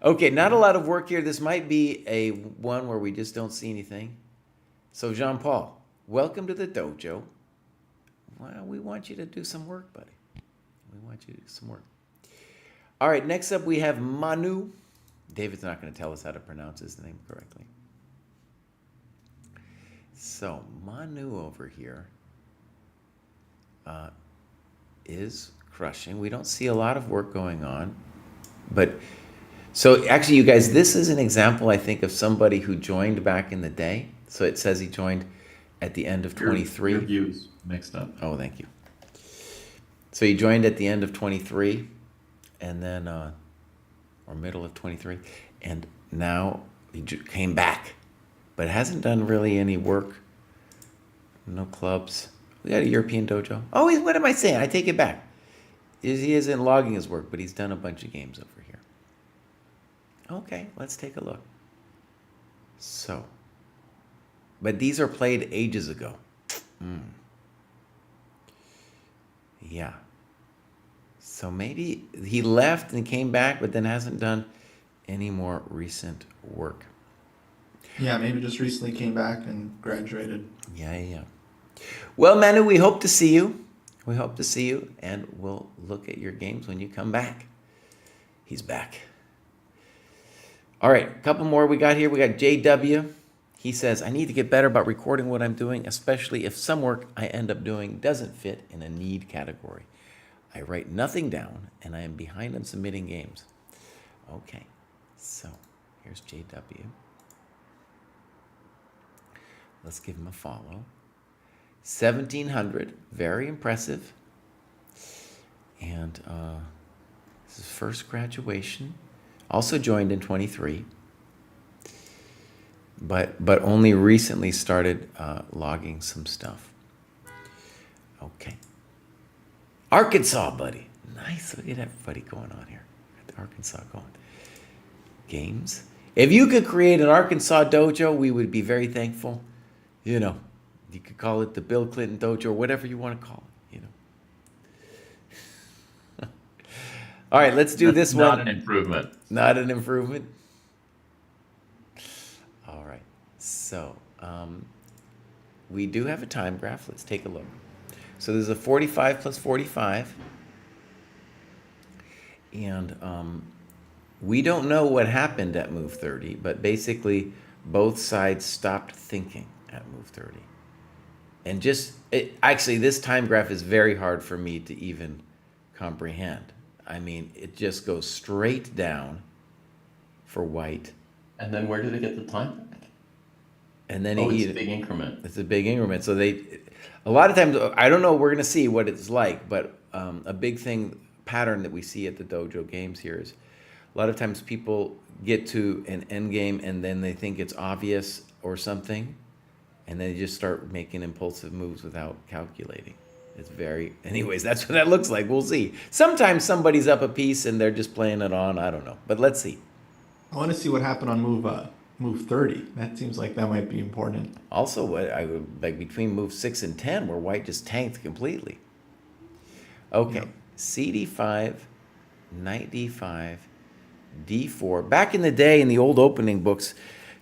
C: Okay, not a lot of work here. This might be a one where we just don't see anything. So Jean-Paul, welcome to the dojo. Well, we want you to do some work, buddy. We want you to do some work. All right, next up we have Manu. David's not going to tell us how to pronounce his name correctly. So Manu over here is crushing. We don't see a lot of work going on. But, so actually, you guys, this is an example, I think, of somebody who joined back in the day. So it says he joined at the end of 23.
E: Your views mixed up.
C: Oh, thank you. So he joined at the end of 23, and then, or middle of 23, and now he came back, but hasn't done really any work. No clubs. We got a European dojo. Oh, what am I saying? I take it back. He isn't logging his work, but he's done a bunch of games over here. Okay, let's take a look. So, but these are played ages ago. Yeah. So maybe he left and came back, but then hasn't done any more recent work.
D: Yeah, maybe just recently came back and graduated.
C: Yeah. Well, Manu, we hope to see you. We hope to see you, and we'll look at your games when you come back. He's back. All right, a couple more we got here. We got JW. He says, I need to get better about recording what I'm doing, especially if some work I end up doing doesn't fit in a need category. I write nothing down, and I am behind on submitting games. Okay, so here's JW. Let's give him a follow. 1,700, very impressive. And this is first graduation. Also joined in 23. But only recently started logging some stuff. Okay. Arkansas, buddy. Nice. Look at everybody going on here. Got the Arkansas going. Games. If you could create an Arkansas dojo, we would be very thankful. You know, you could call it the Bill Clinton dojo or whatever you want to call it, you know. All right, let's do this one.
E: Not an improvement.
C: Not an improvement. All right. So we do have a time graph. Let's take a look. So there's a 45 plus 45. And we don't know what happened at move 30, but basically both sides stopped thinking at move 30. And actually, this time graph is very hard for me to even comprehend. I mean, it just goes straight down for white.
E: And then where did it get the time back?
C: And then
E: it's a big increment.
C: It's a big increment. So a lot of times, I don't know, we're going to see what it's like, but a big pattern that we see at the dojo games here is a lot of times people get to an end game and then they think it's obvious or something, and then they just start making impulsive moves without calculating. Anyways, that's what that looks like. We'll see. Sometimes somebody's up a piece and they're just playing it on. I don't know, but let's see.
D: I want to see what happened on move 30. That seems like that might be important.
C: Also, I would like between move 6 and 10, where white just tanked completely. Okay, yep. CD5, knight d5, d4. Back in the day, in the old opening books,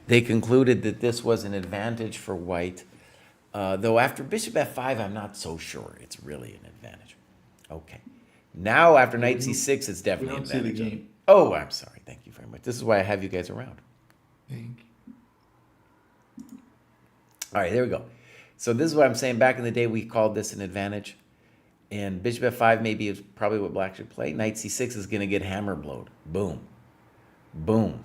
C: they concluded that this was an advantage for white. Though after bishop f5, I'm not so sure it's really an advantage. Okay. Now after knight c6, it's definitely an advantage.
D: See the game.
C: Oh, I'm sorry. Thank you very much. This is why I have you guys around.
D: Thank you.
C: All right, there we go. So this is what I'm saying. Back in the day, we called this an advantage. And bishop f5 maybe is probably what black should play. Knight c6 is going to get hammer blowed. Boom. Boom.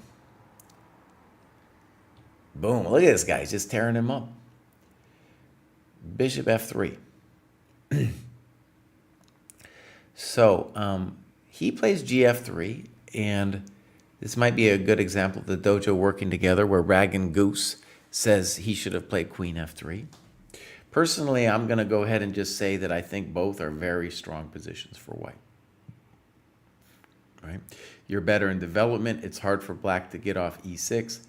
C: Boom. Look at this guy. He's just tearing him up. Bishop f3. So he plays GF3, and this might be a good example of the dojo working together where Rag and Goose says he should have played Queen F3. Personally, I'm going to go ahead and just say that I think both are very strong positions for white. Right? You're better in development. It's hard for black to get off E6.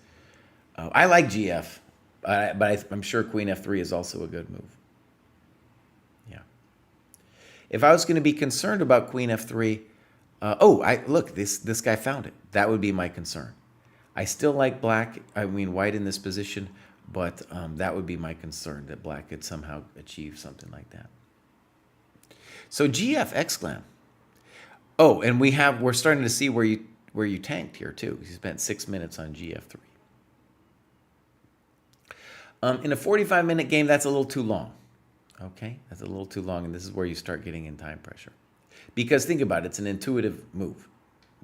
C: I like GF, but I'm sure Queen F3 is also a good move. Yeah. If I was going to be concerned about Queen F3, look, this guy found it. That would be my concern. I still like white in this position, but that would be my concern, that black could somehow achieve something like that. So GF exclam. Oh, and we're starting to see where you tanked here too. You spent 6 minutes on GF3. In a 45-minute game, that's a little too long. Okay, that's a little too long, and this is where you start getting in time pressure. Because think about it, it's an intuitive move,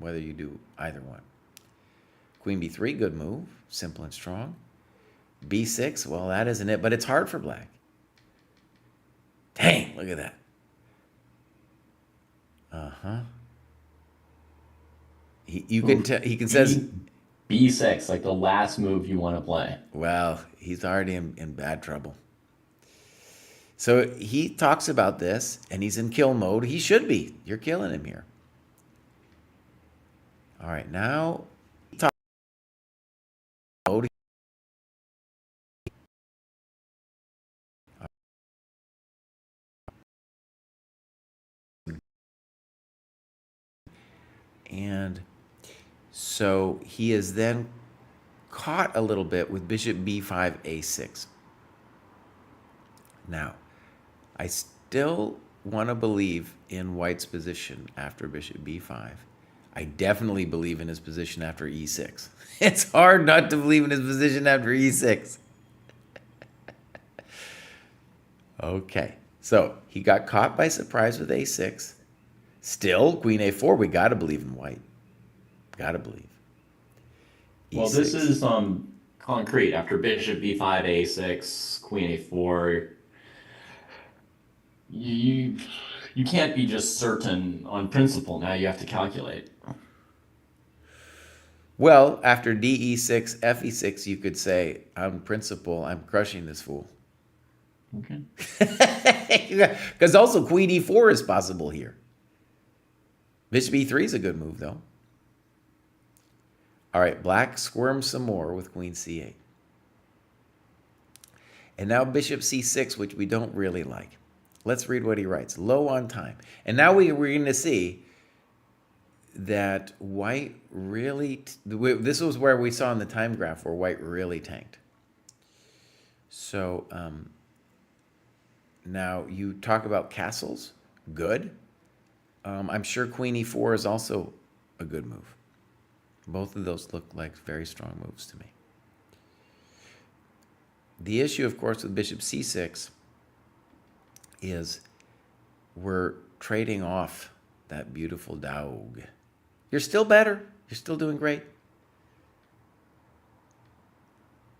C: whether you do either one. Queen B3, good move, simple and strong. B6, well, that isn't it, but it's hard for black. Dang, look at that. Uh-huh. He can says
E: B6, like the last move you want to play.
C: Well, he's already in bad trouble. So he talks about this, and he's in kill mode. He should be. You're killing him here. All right, now talk mode. And so he is then caught a little bit with bishop b5, a6. Now, I still want to believe in white's position after bishop b5. I definitely believe in his position after e6. It's hard not to believe in his position after e6. Okay, so he got caught by surprise with a6. Still, queen a4, we got to believe in white. Got to believe.
E: E6. Well, this is concrete. After bishop b5, a6, queen a4, you can't be just certain on principle. Now you have to calculate.
C: Well, after de6, fe6, you could say, on principle, I'm crushing this fool.
E: Okay.
C: Because also queen e4 is possible here. Bishop e3 is a good move, though. All right, black squirms some more with queen c8. And now bishop c6, which we don't really like. Let's read what he writes. Low on time. And now we're going to see that white really... this was where we saw in the time graph where white really tanked. So now you talk about castles. Good. I'm sure queen e4 is also a good move. Both of those look like very strong moves to me. The issue, of course, with bishop c6 is we're trading off that beautiful dog. You're still better. You're still doing great.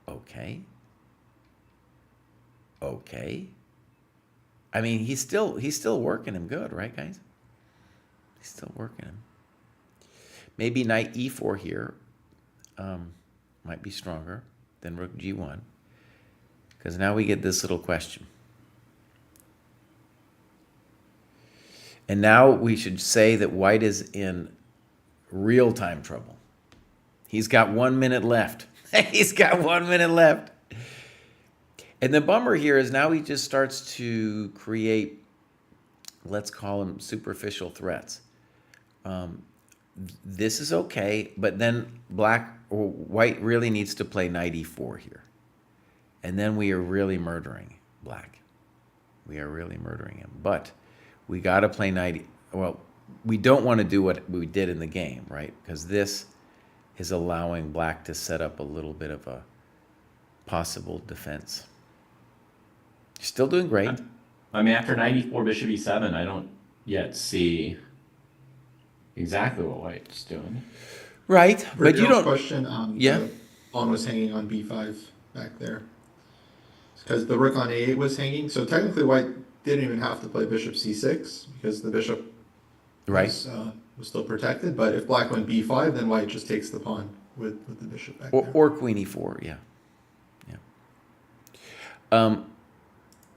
C: Okay. Okay. I mean, he's still working him good, right, guys? He's still working him. Maybe knight e4 here might be stronger than rook g1, because now we get this little question. And now we should say that white is in real-time trouble. He's got 1 minute left. He's got 1 minute left. And the bummer here is now he just starts to create, let's call them superficial threats. This is okay, but then white really needs to play knight e4 here. And then we are really murdering black. We are really murdering him. But we got to play knight. Well, we don't want to do what we did in the game, right? Because this is allowing black to set up a little bit of a possible defense. You're still doing great.
E: I mean, after knight e4, bishop e7, I don't yet see exactly what white's doing.
C: Right, but you don't.
D: Question. The pawn was hanging on b5 back there, because the rook on a8 was hanging. So technically, white didn't even have to play bishop c6 because the bishop
C: Right.
D: was still protected. But if black went b5, then white just takes the pawn with the bishop back there.
C: Or queen e4, yeah.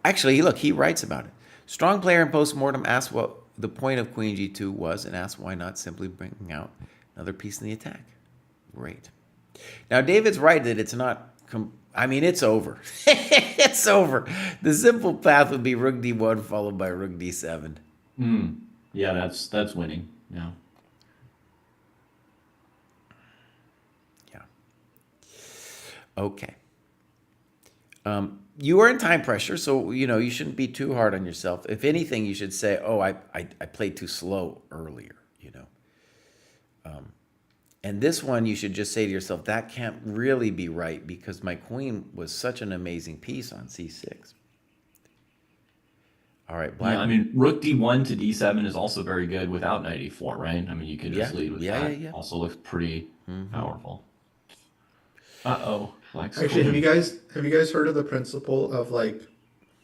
C: Actually, look, he writes about it. Strong player in postmortem asks what the point of queen g2 was and asks why not simply bringing out another piece in the attack. Great. Now, David's right that it's not... it's over. It's over. The simple path would be rook d1 followed by rook d7.
E: Yeah, that's winning. Yeah.
C: Yeah. Okay. You are in time pressure, so you shouldn't be too hard on yourself. If anything, you should say, "Oh, I played too slow earlier." And this one, you should just say to yourself, "That can't really be right because my queen was such an amazing piece on c6." All right, black.
E: Yeah, rook d1 to d7 is also very good without knight e4, right? You could just lead with that. Yeah. Also looks pretty powerful. Uh-oh.
D: Actually, have you guys heard of the principle of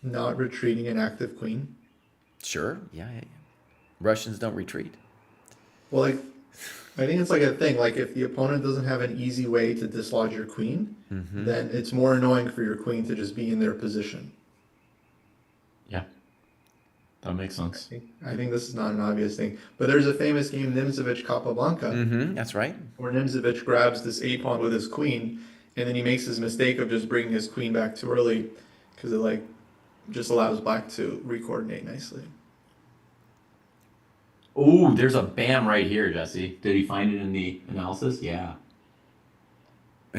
D: not retreating an active queen?
C: Sure. Yeah. Russians don't retreat.
D: Well, I think it's a thing. If the opponent doesn't have an easy way to dislodge your queen, then it's more annoying for your queen to just be in their position.
E: Yeah. That makes sense.
D: I think this is not an obvious thing. But there's a famous game, Nimzovich-Capablanca.
C: That's right.
D: Where Nimzovich grabs this a-pawn with his queen, and then he makes his mistake of just bringing his queen back too early because it just allows black to recoordinate nicely.
E: Oh, there's a bam right here, Jesse. Did he find it in the analysis? Yeah.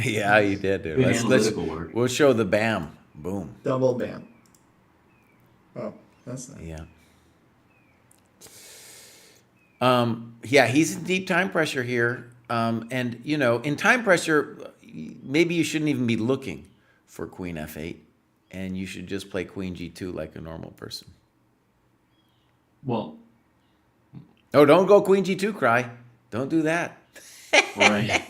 C: Yeah, you did, dude.
E: Good analytical work.
C: We'll show the bam. Boom.
D: Double bam. Oh, that's nice.
C: Yeah. Yeah, he's in deep time pressure here. And, in time pressure, maybe you shouldn't even be looking for queen f8. And you should just play queen g2 like a normal person.
E: Well...
C: Oh, don't go queen g2, Cry. Don't do that.
E: Right.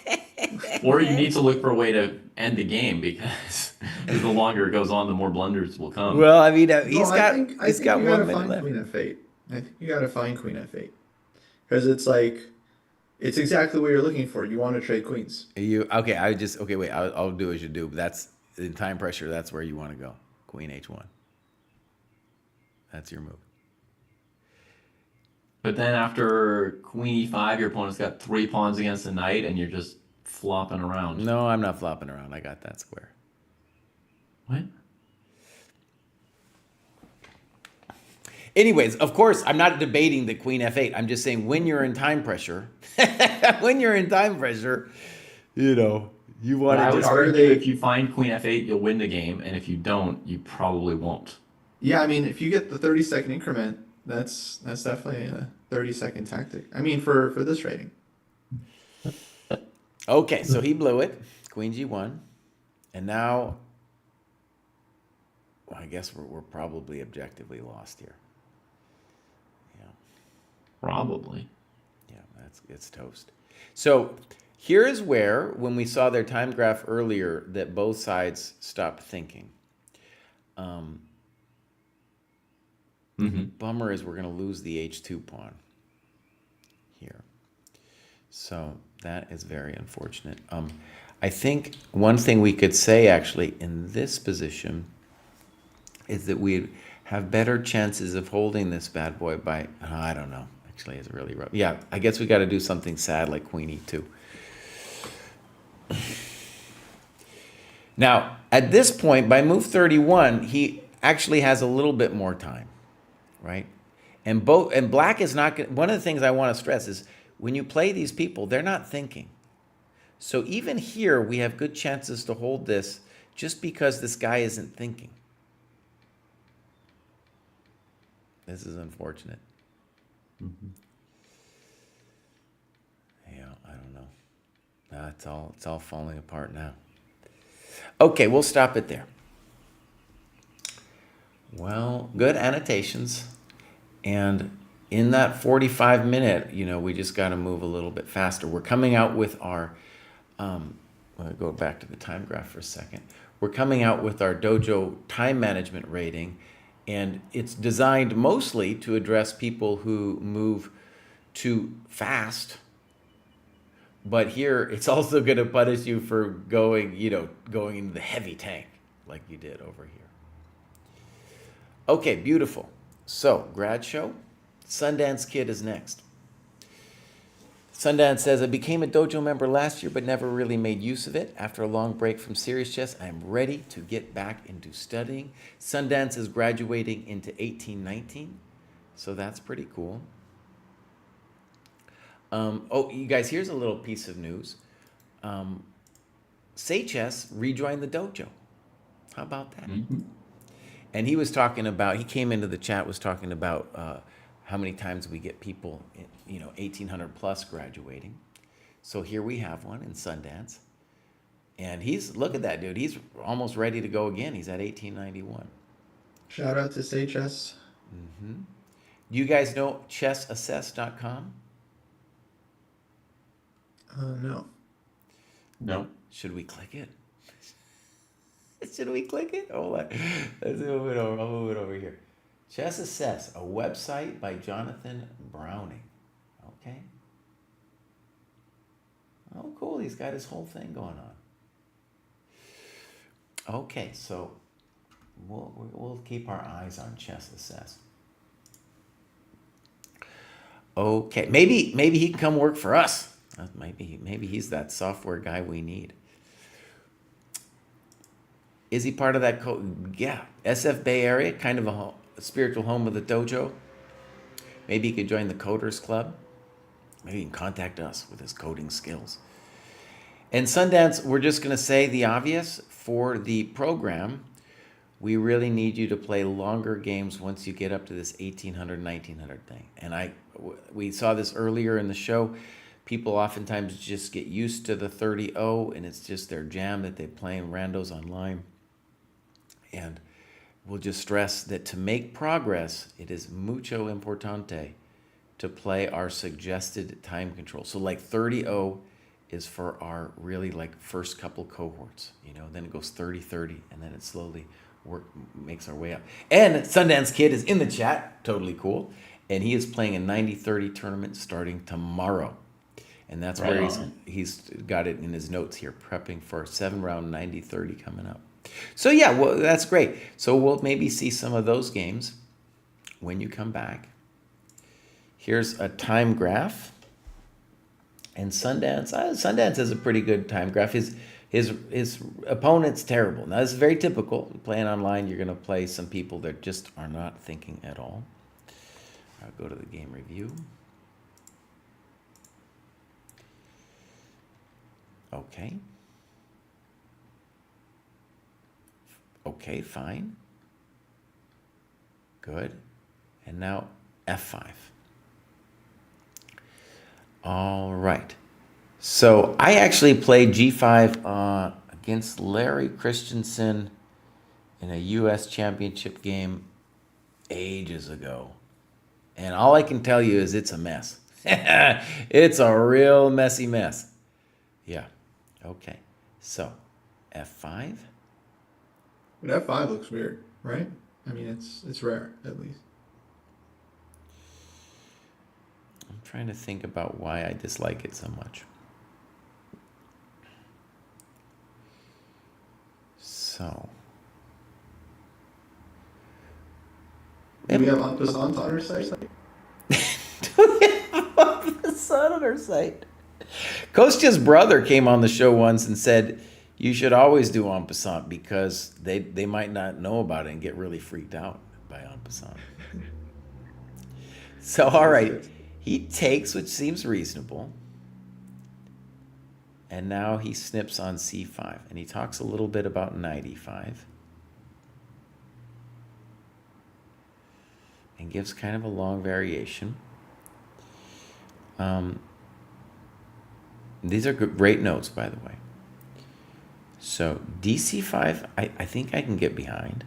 E: Or you need to look for a way to end the game because the longer it goes on, the more blunders will come.
C: Well, he's got
D: you
C: 1 minute left.
D: Queen f8. I think you gotta find queen f8 because it's exactly what you're looking for. You want to trade queens.
C: Wait. I'll do as you do. But that's in time pressure. That's where you want to go. Queen h1. That's your move.
E: But then after queen e5, your opponent's got 3 pawns against the knight, and you're just flopping around.
C: No, I'm not flopping around. I got that square.
E: What?
C: Anyways, of course, I'm not debating the queen f8. I'm just saying when you're in time pressure, you want to
E: I would
C: just...
E: argue that if you find queen f8, you'll win the game, and if you don't, you probably won't.
D: Yeah, if you get the 30-second increment, that's definitely a 30-second tactic. For this rating.
C: Okay, so he blew it. Queen g1. And now, I guess we're probably objectively lost here. Yeah.
E: Probably.
C: Yeah, it's toast. So here's where, when we saw their time graph earlier, that both sides stopped thinking. Bummer is we're going to lose the h2 pawn here. So that is very unfortunate. I think one thing we could say actually in this position is that we have better chances of holding this bad boy by, I don't know, actually it's really rough. Yeah, I guess we got to do something sad like queen e2. Now, at this point, by move 31, he actually has a little bit more time. Right? And black is not going to... One of the things I want to stress is when you play these people, they're not thinking. So even here, we have good chances to hold this just because this guy isn't thinking. This is unfortunate. Yeah, I don't know. It's all falling apart now. Okay, we'll stop it there. Well, good annotations. And in that 45 minute, we just got to move a little bit faster. We're coming out with our, I'll go back to the time graph for a second. We're coming out with our Dojo time management rating, and it's designed mostly to address people who move too fast. But here, it's also going to punish you for going into the heavy tank like you did over here. Okay, beautiful. So, grad show. Sundance Kid is next. Sundance says, I became a dojo member last year, but never really made use of it. After a long break from serious chess, I am ready to get back into studying. Sundance is graduating into 1819, so that's pretty cool. You guys, here's a little piece of news. Say Chess rejoined the dojo. How about that? Mm-hmm. And he was talking about, he came into the chat, was talking about how many times we get people, 1,800 plus graduating. So here we have one in Sundance. And look at that dude. He's almost ready to go again. He's at 1891.
D: Shout out to Say Chess.
C: Mm-hmm. You guys know chessassess.com?
D: No.
E: No.
C: Should we click it? Should we click it? Hold on. Let's move it over. I'll move it over here. Chess Assess, a website by Jonathan Browning. Okay. Oh, cool. He's got his whole thing going on. Okay, so we'll keep our eyes on Chess Assess. Okay, maybe he can come work for us. Maybe he's that software guy we need. Is he part of that yeah, SF Bay Area, kind of a spiritual home of the dojo? Maybe he could join the Coders Club. Maybe he can contact us with his coding skills. And Sundance, we're just going to say the obvious. For the program, we really need you to play longer games once you get up to this 1,800, 1,900 thing. And we saw this earlier in the show. People oftentimes just get used to the 30-0, and it's just their jam that they play in randos online. And we'll just stress that to make progress, it is mucho importante to play our suggested time control. So like 30-0 is for our really like first couple cohorts, then it goes 30-30, and then it slowly makes our way up. And Sundance Kid is in the chat, totally cool. And he is playing a 90-30 tournament starting tomorrow. And that's right where he's got it in his notes here, prepping for a 7-round 90-30 coming up. So yeah, well, that's great. So we'll maybe see some of those games when you come back. Here's a time graph. And Sundance has a pretty good time graph. His opponent's terrible. Now, this is very typical. Playing online, you're going to play some people that just are not thinking at all. I'll go to the game review. Okay. Okay, fine. Good. And now F5. All right. So I actually played G5 against Larry Christensen in a U.S. championship game ages ago. And all I can tell you is it's a mess. It's a real messy mess. Yeah. Okay. So F5.
D: But F5 looks weird, right? I mean, it's rare, at least.
C: I'm trying to think about why I dislike it so much. So.
D: Do we have Alves on our site?
C: Do we have Alves on our site? Kostya's brother came on the show once and said, you should always do en passant because they might not know about it and get really freaked out by en passant. So, all right. He takes, which seems reasonable. And now he snips on C5. And he talks a little bit about knight E5. And gives kind of a long variation. These are great notes, by the way. So DC5, I think I can get behind.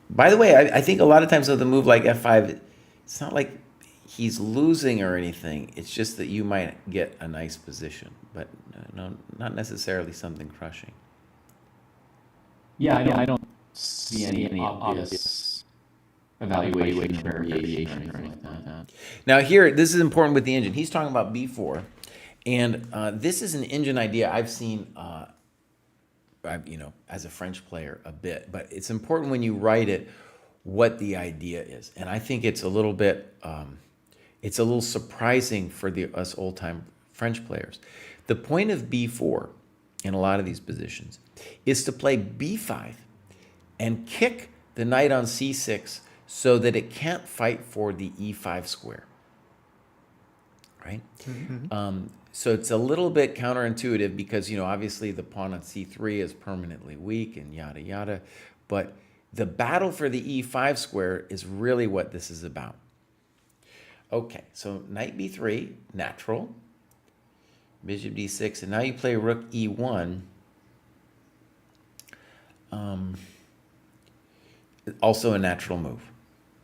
C: By the way, I think a lot of times with a move like F5, it's not like he's losing or anything. It's just that you might get a nice position, but no, not necessarily something crushing.
E: Yeah, I don't see any obvious evaluation or variation or anything like that.
C: Now here, this is important with the engine. He's talking about B4, and this is an engine idea I've seen, as a French player a bit. But it's important when you write it what the idea is, and I think it's a little bit, it's a little surprising for us old-time French players. The point of B4 in a lot of these positions is to play B5 and kick the knight on C6 so that it can't fight for the E5 square, right? So it's a little bit counterintuitive because, obviously the pawn on C3 is permanently weak and yada, yada. But the battle for the E5 square is really what this is about. Okay, so knight B3, natural. Bishop D6, and now you play rook E1. Also a natural move,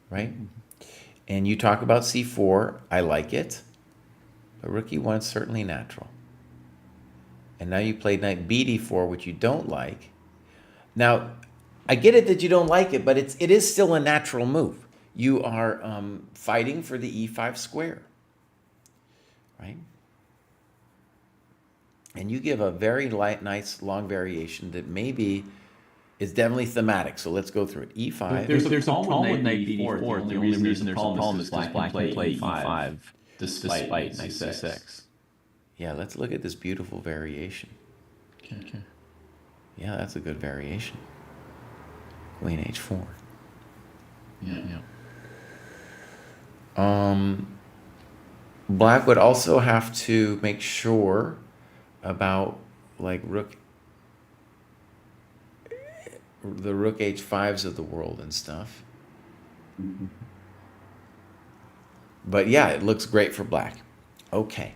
C: right? And you talk about C4, I like it. But rook E1 is certainly natural. And now you play knight BD4, which you don't like. Now, I get it that you don't like it, but it is still a natural move. You are fighting for the E5 square, right? And you give a very nice long variation that maybe is definitely thematic. So let's go through it. E5.
E: There's a problem with knight B4. The only reason there's a problem is because black can play E5 despite knight C6.
C: Yeah, let's look at this beautiful variation.
E: Okay.
C: Yeah, that's a good variation. Queen H4.
E: Yeah.
C: Black would also have to make sure about like the rook H5s of the world and stuff. But yeah, it looks great for black. Okay.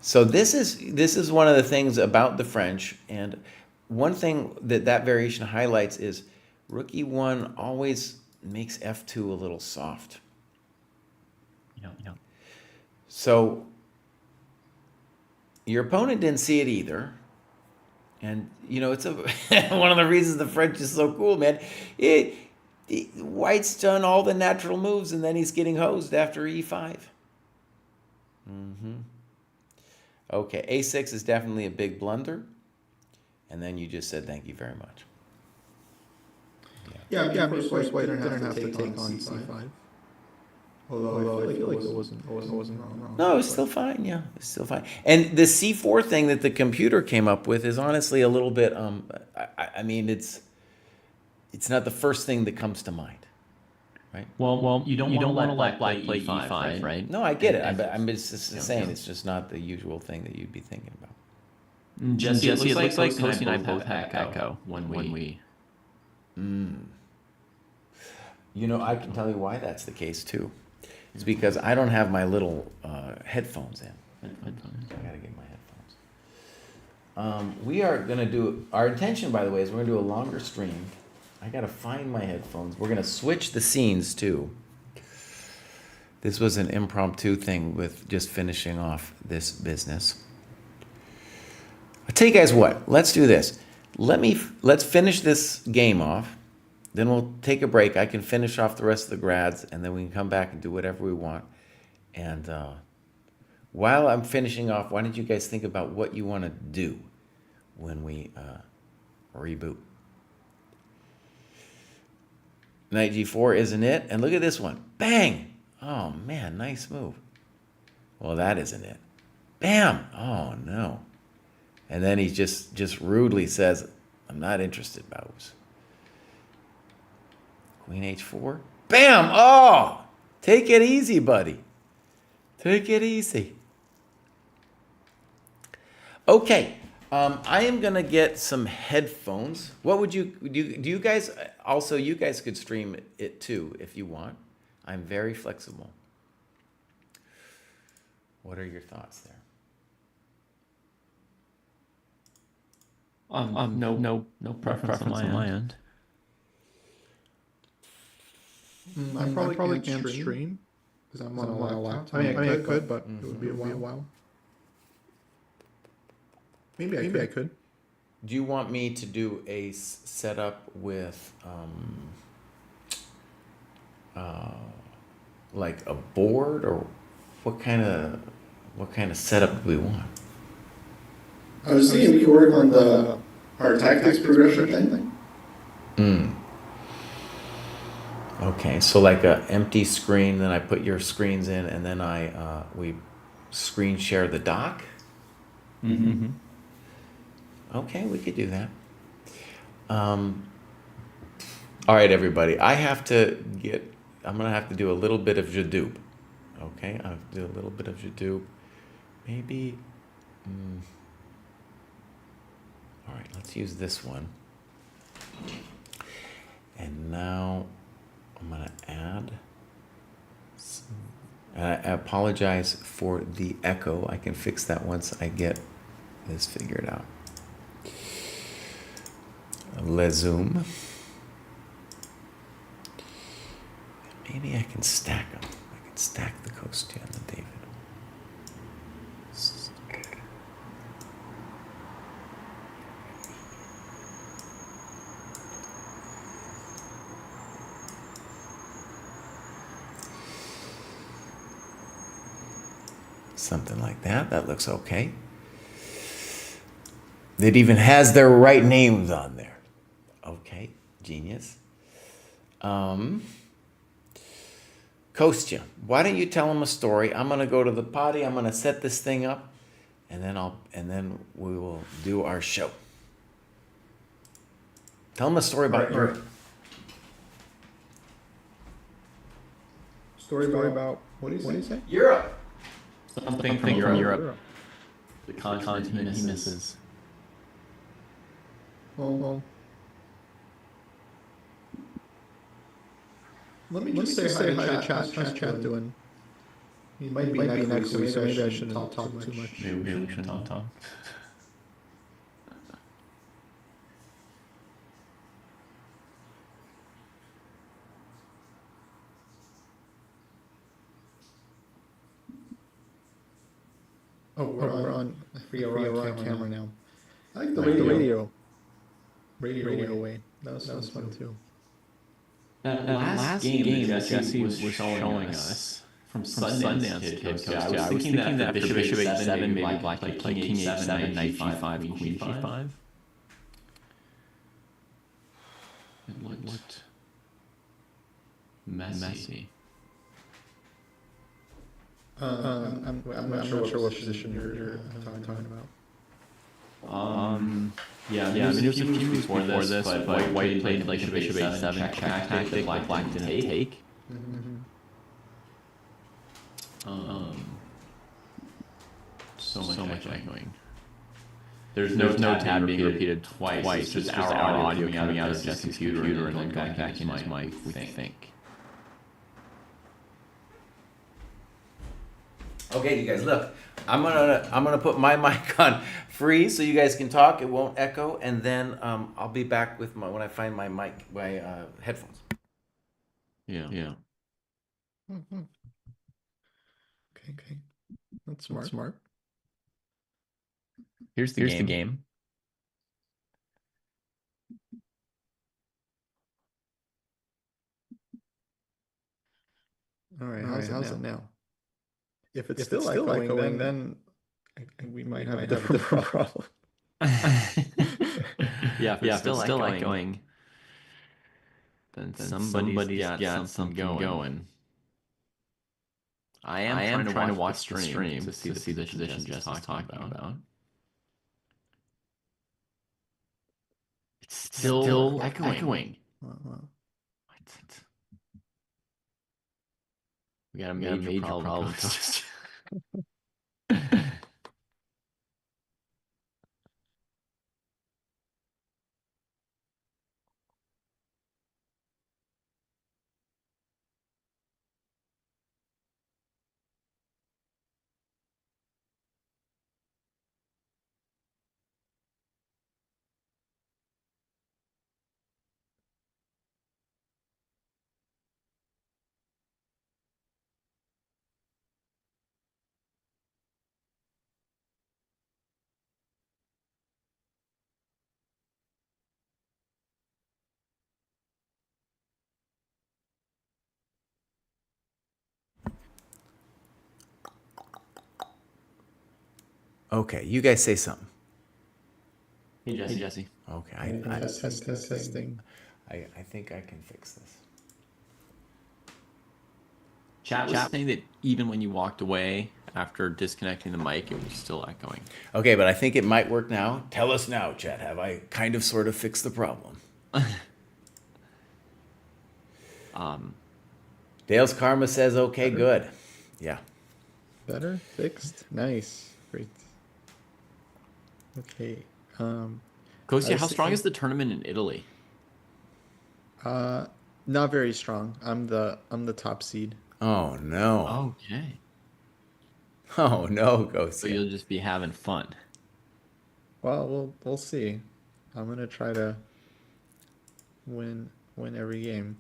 C: So this is one of the things about the French, and one thing that variation highlights is rook E1 always makes F2 a little soft.
E: Yeah.
C: So your opponent didn't see it either. And, it's one of the reasons the French is so cool, man. White's done all the natural moves, and then he's getting hosed after E5. Okay, A6 is definitely a big blunder. And then you just said thank you very much.
D: Yeah, of course, White didn't have to take on C5. Although I feel like it wasn't wrong.
C: No, it's still fine. Yeah, it's still fine. And the C4 thing that the computer came up with is honestly a little bit. I mean, it's not the first thing that comes to mind, right?
E: Well, you don't want to let black play E5, right?
C: No, I get it. I'm just saying it's just not the usual thing that you'd be thinking about.
E: Jesse, it looks like Toasty and I both have echo when we.
C: I can tell you why that's the case too. It's because I don't have my little headphones in. I gotta get my headphones. We are gonna do, our intention, by the way, is we're gonna do a longer stream. I gotta find my headphones. We're gonna switch the scenes too. This was an impromptu thing with just finishing off this business. I'll tell you guys what, let's do this. Let's finish this game off. Then we'll take a break. I can finish off the rest of the grads, and then we can come back and do whatever we want. And while I'm finishing off, why don't you guys think about what you want to do when we reboot? Knight G4 isn't it? And look at this one. Bang! Oh, man, nice move. Well, that isn't it. Bam! Oh, no. And then he just rudely says, I'm not interested, Baus. Queen H4. Bam! Oh! Take it easy, buddy. Take it easy. Okay. I am going to get some headphones. What would you do? You guys, also, you guys could stream it too if you want. I'm very flexible. What are your thoughts there?
E: No preference on my end.
D: I probably can't stream because I'm on a laptop. I mean, I could, but it would be a while. Maybe I could.
C: Do you want me to do a setup with like a board, or what kind of setup do we want?
D: I was thinking we could work on the our tactics progression thing.
C: Okay, so like a empty screen, then I put your screens in, and then we screen share the dock. Okay, we could do that. All right, everybody. I'm gonna have to do a little bit of Jadoop. Okay, I have to do a little bit of Jadoop. Maybe. All right, let's use this one. And now I'm gonna add. I apologize for the echo. I can fix that once I get this figured out. Le zoom. Maybe I can stack them. I can stack the Kostya and the David. Something like that. That looks okay. It even has their right names on there. Okay, genius. Kostya, why don't you tell them a story? I'm gonna go to the potty. I'm gonna set this thing up, and then we will do our show. Tell them a story about Europe.
D: Story about what do you say?
C: Europe.
E: Something from Europe. The continent he misses.
D: Well, let me just say hi to chat. How's chat doing? He might be next week, so maybe I shouldn't talk too much.
E: Maybe we shouldn't talk.
D: Oh, we're on camera now. I like the radio. Radio way. That was fun too.
E: Last game that Jesse was showing us from Sundance Kid. I was thinking that after Bishop H7, maybe Black play King H7, Knight G5, Queen G5. It looked messy.
D: I'm not sure what position you're talking about.
E: Yeah, I mean, there's a few moves before this, but White played like Bishop H7 check tactic, Black didn't take. So much echoing. There's no tab being repeated twice. It's just our audio coming out of Jesse's computer and then going back into his mic, we think.
C: Okay, you guys, look. I'm gonna put my mic on free so you guys can talk. It won't echo, and then I'll be back with when I find my headphones.
E: Yeah.
D: Okay. That's smart.
E: Here's the game.
D: All right. How's it now? If it's still echoing, then we might have a different problem.
E: Yeah, if it's still echoing, then somebody's got something going. I am trying to watch the stream to see the position Jess is talking about. It's still echoing.
D: Well,
E: We got a major problem.
C: Okay, you guys say something.
E: Hey, Jesse.
C: Okay,
D: Testing.
C: I think I can fix this.
B: Chat was saying that even when you walked away after disconnecting the mic, it was still echoing.
C: Okay, but I think it might work now. Tell us now, chat. Have I kind of sort of fixed the problem? Dale's Karma says, okay, good. Yeah.
D: Better? Fixed? Nice. Great. Okay.
B: Kostya,
D: I
B: how
D: see-
B: strong is the tournament in Italy?
D: Not very strong. I'm the top seed.
C: Oh, no.
B: Okay.
C: Oh, no,
B: So
C: Ghost.
B: you'll just be having fun.
D: Well, we'll see. I'm gonna try to win every game.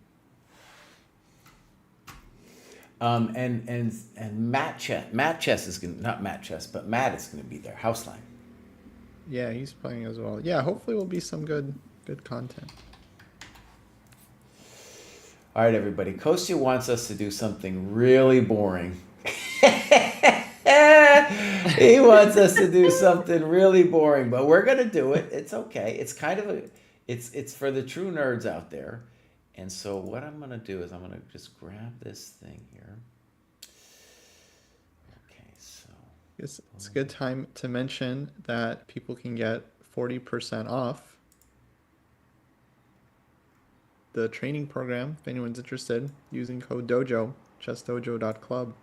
C: And Matt Chess is gonna, not Matt Chess, but Matt is gonna be there. Houseline.
D: Yeah, he's playing as well. Yeah, hopefully will be some good content.
C: All right, everybody. Kostya wants us to do something really boring. He wants us to do something really boring, but we're gonna do it. It's okay. It's kind of it's for the true nerds out there. And so what I'm gonna do is I'm gonna just grab this thing here. Okay, so
D: It's a good time to mention that people can get 40% off the training program if anyone's interested using code Dojo, chessdojo.club.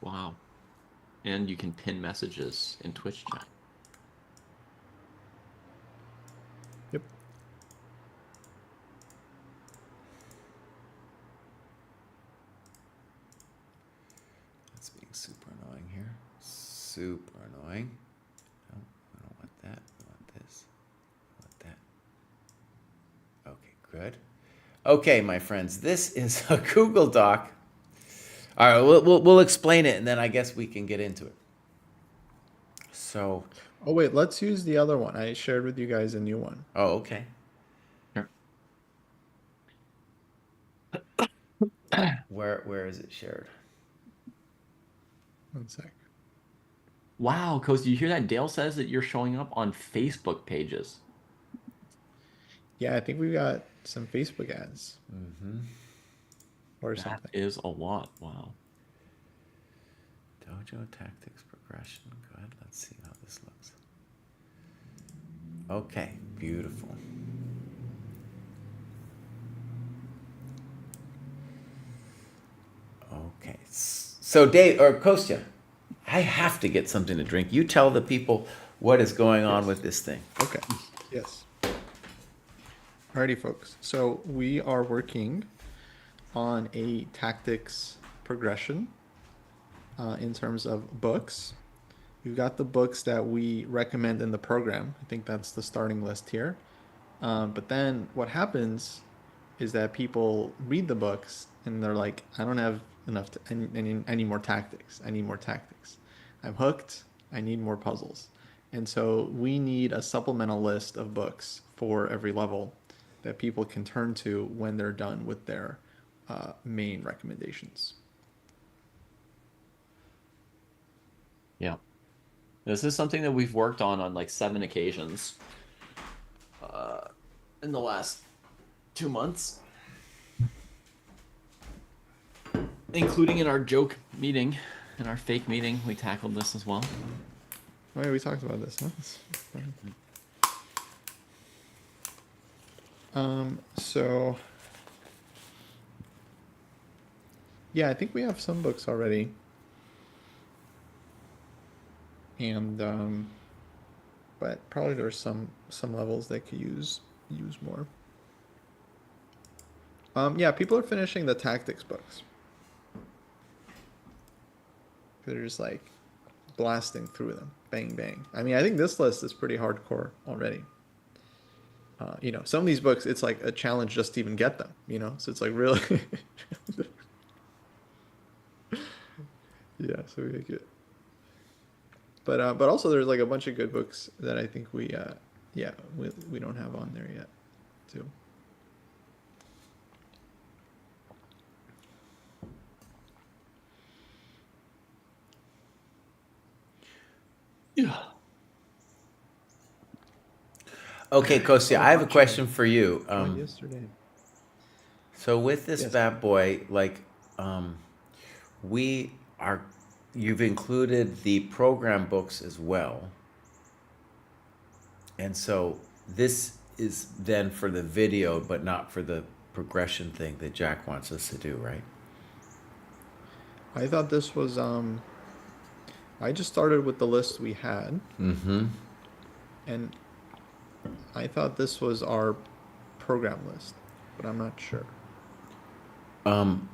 B: Wow. And you can pin messages in Twitch chat.
D: Yep.
C: that's being super annoying here. Super annoying. No, I don't want that. I want this. I want that. Okay, good. Okay, my friends, this is a Google Doc. All right, we'll explain it, and then I guess we can get into it. So,
D: Oh wait, let's use the other one. I shared with you guys a new one.
C: oh, okay.
B: Sure.
C: Where is it shared?
D: One sec.
B: Wow, Kostya, you hear that? Dale says that you're showing up on Facebook pages.
D: Yeah, I think we got some Facebook ads. Or
B: That
D: something.
B: is a lot. Wow.
C: Dojo tactics progression. Good. Let's see how this looks. Okay, beautiful. Okay, so Dave or Kostya, I have to get something to drink. You tell the people what is going on with this thing.
D: Okay. Yes. Alrighty, folks. So we are working on a tactics progression in terms of books. We've got the books that we recommend in the program. I think that's the starting list here. But then what happens is that people read the books and they're like, I don't have enough to any more tactics. I need more tactics. I'm hooked. I need more puzzles. And so we need a supplemental list of books for every level that people can turn to when they're done with their main recommendations.
B: Yeah. This is something that we've worked on like 7 occasions in the last 2 months. Including in our joke meeting, in our fake meeting, we tackled this as well.
D: Oh yeah, we talked about this, huh? So yeah, I think we have some books already. And but probably there's some levels that could use more. Yeah, people are finishing the tactics books. They're just like blasting through them, bang bang. I mean, I think this list is pretty hardcore already. You know, some of these books, it's like a challenge just to even get them. You know, so it's like really. Yeah, so we make it. But also there's like a bunch of good books that I think we don't have on there yet, too.
E: Yeah.
C: Okay, Kostya, I have a question for you.
D: Joined yesterday.
C: So with this
D: Yes.
C: bad boy, like, we are, you've included the program books as well. And so this is then for the video, but not for the progression thing that Jack wants us to do, right?
D: I thought this was I just started with the list we had,
C: Mm-hmm.
D: and I thought this was our program list, but I'm not sure.
C: Um,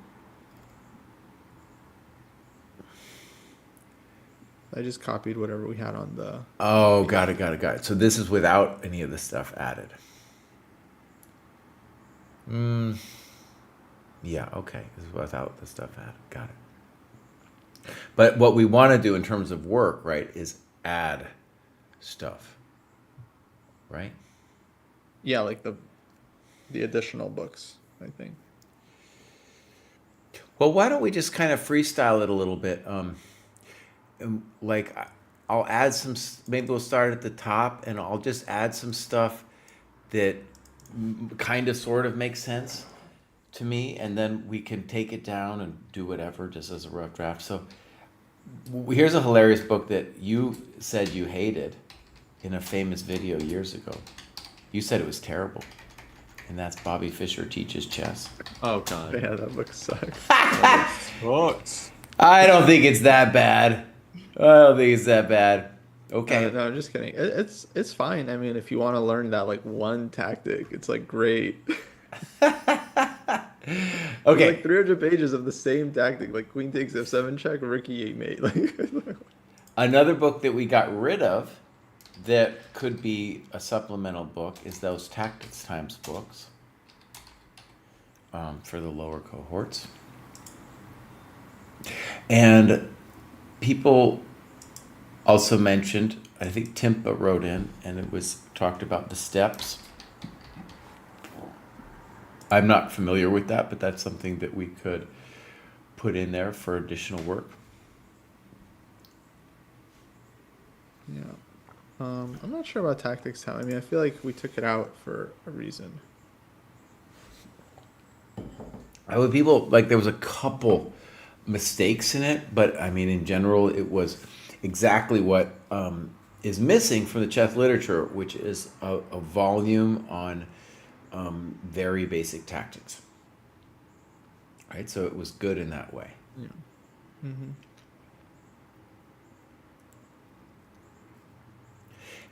D: I just copied whatever we had on the.
C: oh, got it. So this is without any of the stuff added. Yeah, okay. This is without the stuff added. Got it. But what we want to do in terms of work, right, is add stuff. Right?
D: Yeah, like the additional books, I think.
C: Well, why don't we just kind of freestyle it a little bit? Like, I'll add some, maybe we'll start at the top and I'll just add some stuff that kind of sort of makes sense to me, and then we can take it down and do whatever just as a rough draft. So here's a hilarious book that you said you hated in a famous video years ago. You said it was terrible. And that's Bobby Fischer Teaches Chess.
E: Oh god.
D: Yeah, that book sucks.
E: Sucks.
C: I don't think it's that bad. Okay.
D: No, I'm just kidding. It's fine. I mean, if you want to learn that like one tactic, it's like great.
C: Okay.
D: Like 300 pages of the same tactic, like queen takes f7 check, Ricky 8 mate. Like,
C: Another book that we got rid of that could be a supplemental book is those Tactics Times books for the lower cohorts. And people also mentioned, I think Timpa wrote in, and it was talked about the steps. I'm not familiar with that, but that's something that we could put in there for additional work.
D: yeah. I'm not sure about tactics time. I mean, I feel like we took it out for a reason.
C: I would people like there was a couple mistakes in it, but I mean in general it was exactly what is missing from the chess literature, which is a volume on very basic tactics. Right, so it was good in that way.
D: Yeah. Mm-hmm.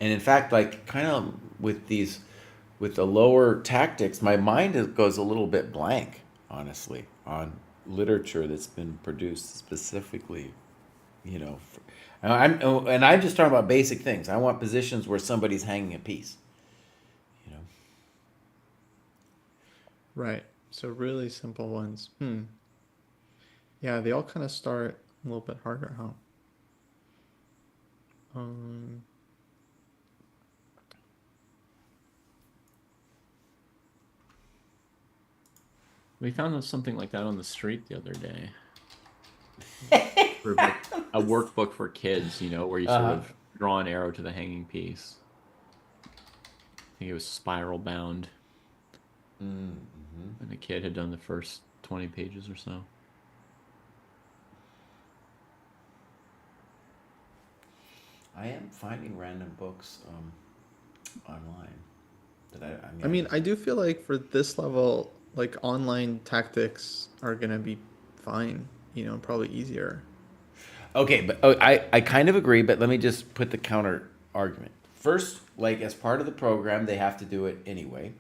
C: And in fact, like kind of with the lower tactics, my mind goes a little bit blank, honestly, on literature that's been produced specifically, and I'm just talking about basic things. I want positions where somebody's hanging a piece,
D: Right. So really simple ones. Yeah, they all kind of start a little bit harder, huh?
E: We found something like that on the street the other day. A workbook for kids, where you sort of draw an arrow to the hanging piece. I think it was spiral bound.
C: Mm-hmm.
E: And the kid had done the first 20 pages or so.
C: I am finding random books online that
D: I mean, I do feel like for this level, like online tactics are gonna be fine, probably easier.
C: Okay, but I kind of agree, but let me just put the counter argument. First, like as part of the program, they have to do it anyway.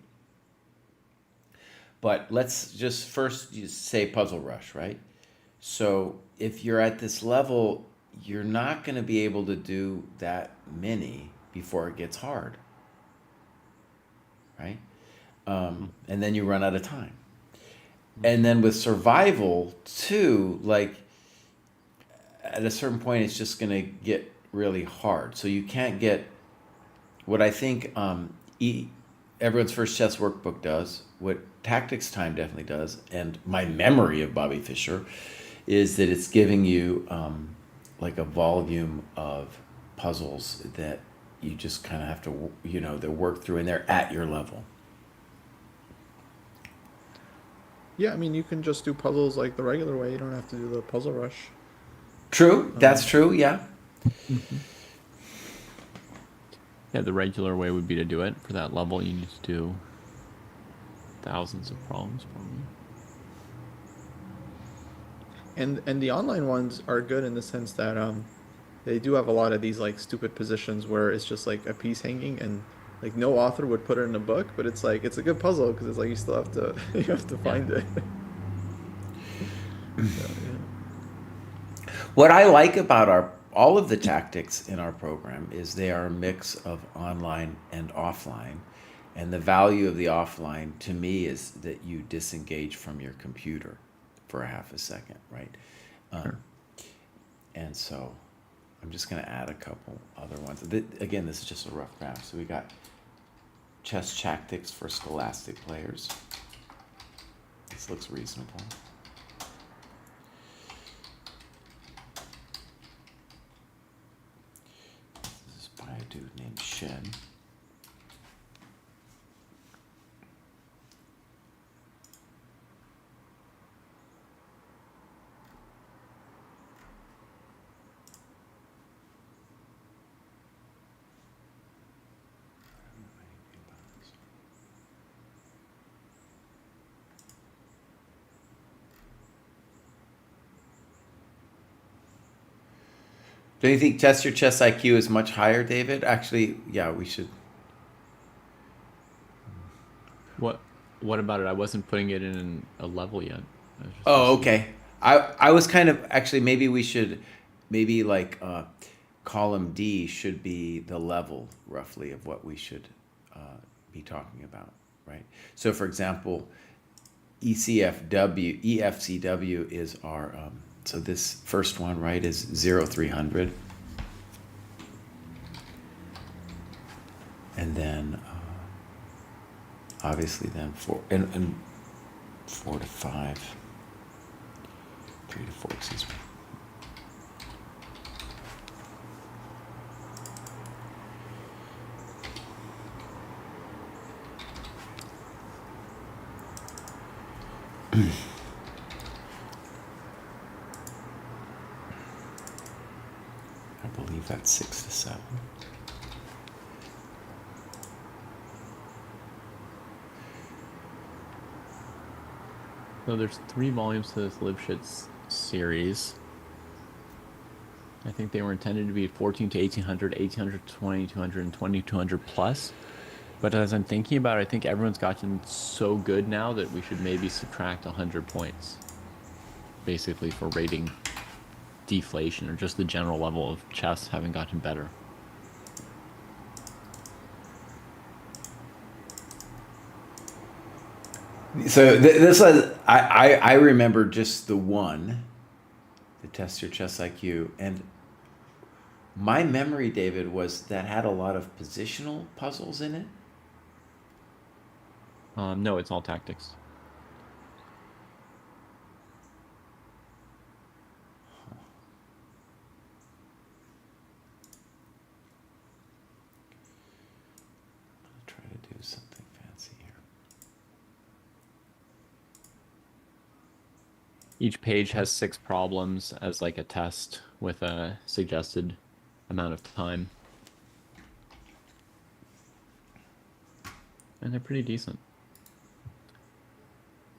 C: But let's just first say Puzzle Rush, right? So if you're at this level, you're not going to be able to do that many before it gets hard, right? And then you run out of time. And then with survival too, like at a certain point, it's just going to get really hard. So you can't get what I think everyone's first chess workbook does, what Tactics Time definitely does, and my memory of Bobby Fischer is that it's giving you like a volume of puzzles that you just kind of have to, they work through, and they're at your level.
D: Yeah, I mean, you can just do puzzles like the regular way. You don't have to do the puzzle rush.
C: True, that's true, yeah.
B: Yeah, the regular way would be to do it. For that level, you need to do thousands of problems probably.
D: And the online ones are good in the sense that they do have a lot of these like stupid positions where it's just like a piece hanging, and like no author would put it in a book, but it's like it's a good puzzle because it's like you still have to you have to find it. So, yeah.
C: What I like about all of the tactics in our program is they are a mix of online and offline. And the value of the offline to me is that you disengage from your computer for a half a second, right?
B: Sure.
C: And so I'm just going to add a couple other ones. Again, this is just a rough draft. So we got chess tactics for scholastic players. This looks reasonable. This is by a dude named Shen. Do you think test your chess IQ is much higher, David? Actually, yeah, we should.
B: What about it? I wasn't putting it in a level yet.
C: Oh, okay. I was kind of actually maybe we should like column D should be the level roughly of what we should be talking about, right? So for example, EFCW is our so this first one, right, is 0300. And then obviously then 4 and 4 to 5. 3 to 4, excuse me. I believe that's 6 to 7.
B: So there's 3 volumes to this Lipschitz series. I think they were intended to be 14 to 1800, 1800 to 2200, and 2200 plus. But as I'm thinking about it, I think everyone's gotten so good now that we should maybe subtract 100 points. Basically for rating deflation or just the general level of chess having gotten better.
C: So this was I remember just the one, the test your chess IQ, and my memory, David, was that had a lot of positional puzzles in it.
B: No, it's all tactics.
C: I'm gonna try to do something fancy here.
B: Each page has 6 problems as like a test with a suggested amount of time. And they're pretty decent.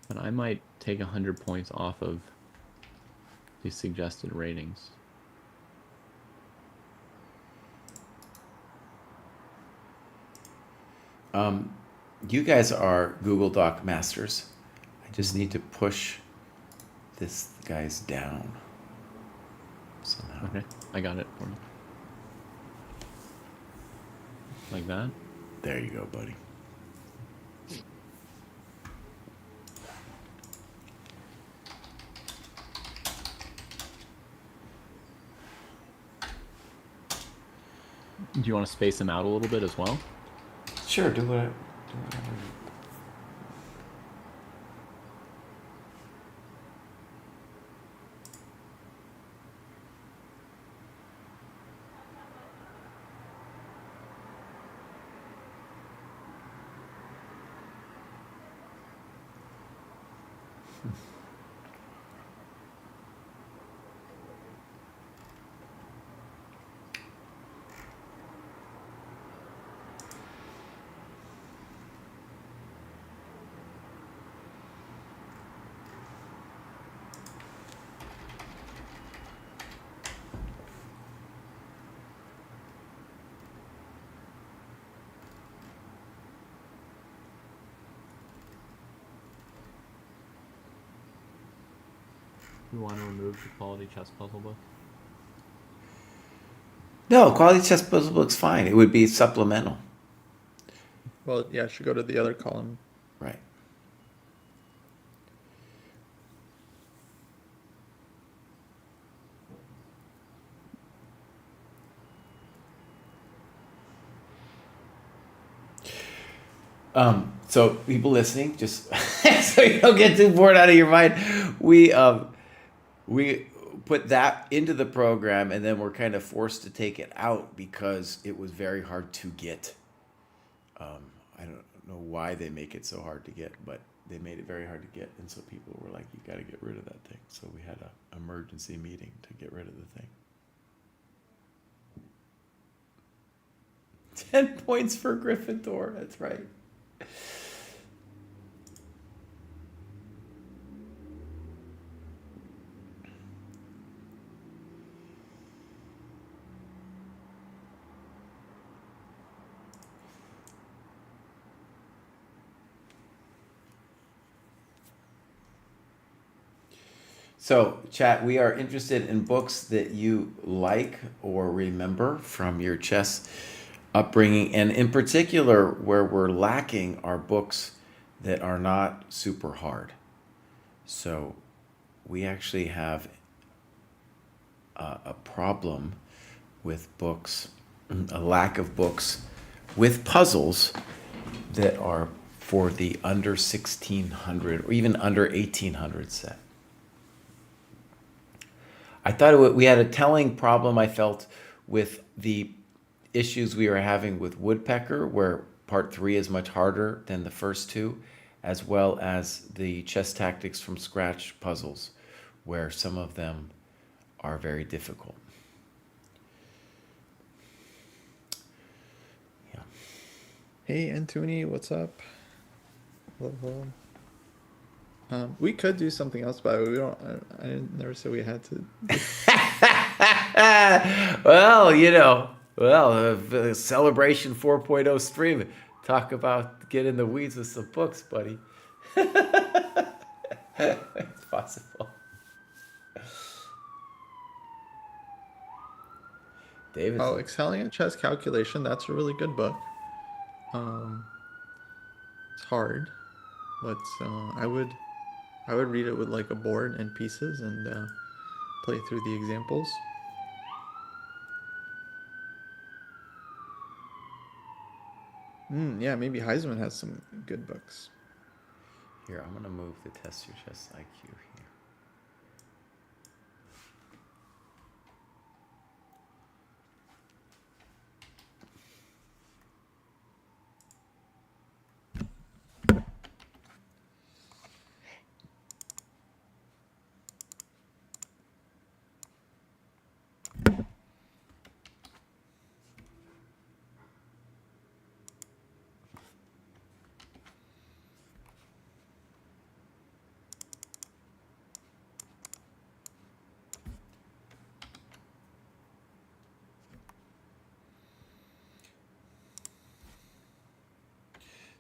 B: But I might take 100 points off of these suggested ratings.
C: You guys are Google Doc masters. I just need to push this guy's down. Somehow.
B: Okay, I got it for you. Like that?
C: There you go, buddy.
B: Do you want to space them out a little bit as well?
C: Sure, do whatever.
B: You want to remove the quality chess puzzle book?
C: No, quality chess puzzle book's fine. It would be supplemental.
D: Well, yeah, it should go to the other column.
C: Right. So people listening, just so you don't get too bored out of your mind, we put that into the program, and then we're kind of forced to take it out because it was very hard to get. I don't know why they make it so hard to get, but they made it very hard to get, and so people were like, "You got to get rid of that thing." So we had an emergency meeting to get rid of the thing. 10 points for Gryffindor. That's right. So, chat, we are interested in books that you like or remember from your chess upbringing, and in particular, where we're lacking are books that are not super hard. So, we actually have a problem with books, a lack of books with puzzles that are for the under 1600 or even under 1800 set. I thought we had a telling problem, I felt, with the issues we were having with Woodpecker, where part 3 is much harder than the first 2, as well as the chess tactics from scratch puzzles, where some of them are very difficult. Yeah.
D: Hey, Antoni, what's up? Hello, hello. We could do something else, but we don't. I never said we had to.
C: Well, the Celebration 4.0 stream. Talk about get in the weeds with some books, buddy. It's possible. David.
D: Oh, Excelling at Chess Calculation. That's a really good book. It's hard, but I would read it with like a board and pieces and play through the examples. Yeah, maybe Heisman has some good books.
C: Here, I'm going to move the test your chess IQ here.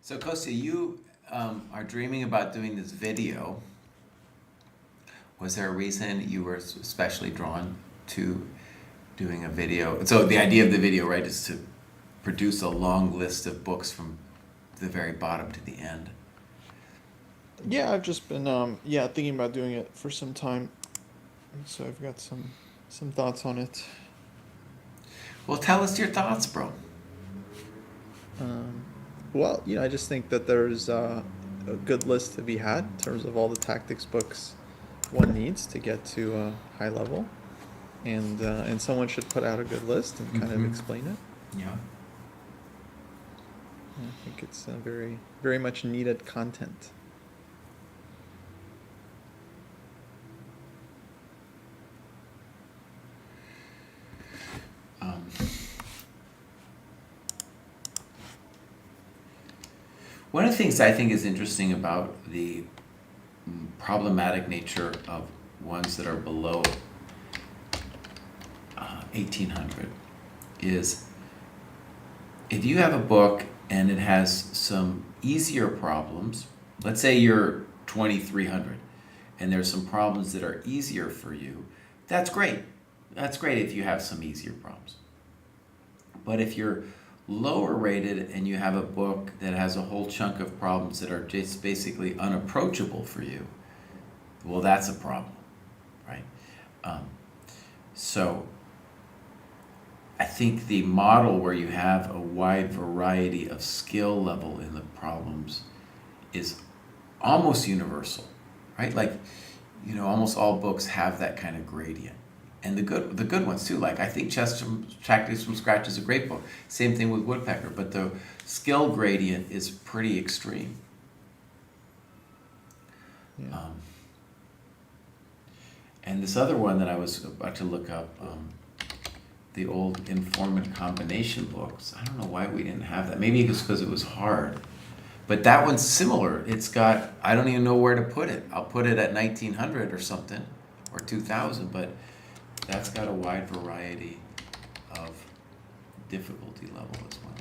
C: So, Kosta, you are dreaming about doing this video. Was there a reason you were especially drawn to doing a video? So the idea of the video, right, is to produce a long list of books from the very bottom to the end.
D: Yeah, I've just been thinking about doing it for some time, so I've got some thoughts on it.
C: Well, tell us your thoughts, bro.
D: Well, I just think that there's a good list to be had in terms of all the tactics books one needs to get to a high level, and someone should put out a good list and kind of explain it.
C: Yeah.
D: I think it's very, very much needed content.
C: One of the things I think is interesting about the problematic nature of ones that are below 1800 is if you have a book and it has some easier problems, let's say you're 2300 and there's some problems that are easier for you, that's great. That's great if you have some easier problems. But if you're lower rated and you have a book that has a whole chunk of problems that are just basically unapproachable for you, well, that's a problem, right? So I think the model where you have a wide variety of skill level in the problems is almost universal, right? Like, you know, almost all books have that kind of gradient. And the good ones too. Like I think Tactics from Scratch is a great book. Same thing with Woodpecker, but the skill gradient is pretty extreme.
D: Yeah.
C: And this other one that I was about to look up, the old informant combination books. I don't know why we didn't have that. Maybe it's because it was hard. But that one's similar. It's got, I don't even know where to put it. I'll put it at 1900 or something, or 2000, but that's got a wide variety of difficulty level as well.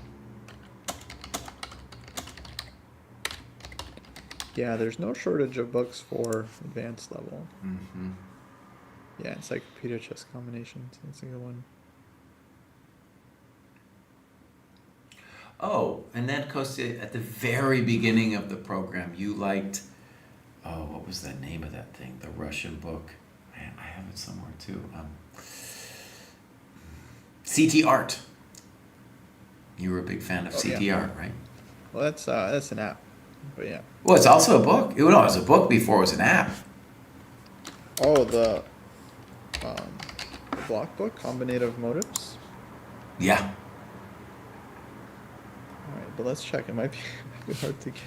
D: Yeah, there's no shortage of books for advanced level.
C: Mm-hmm.
D: Yeah, Encyclopedia Chess Combinations. That's a good one.
C: Oh, and then Kostya, at the very beginning of the program, you liked, oh, what was the name of that thing? The Russian book. Man, I have it somewhere too. CT Art. You were a big fan of CT
D: yeah.
C: Art, right?
D: Well, that's an app, but yeah.
C: Well, it's also a book. It was a book before it was an app.
D: Oh, the block book, Combinative Motives.
C: Yeah.
D: All right, but let's check. It might be hard to get.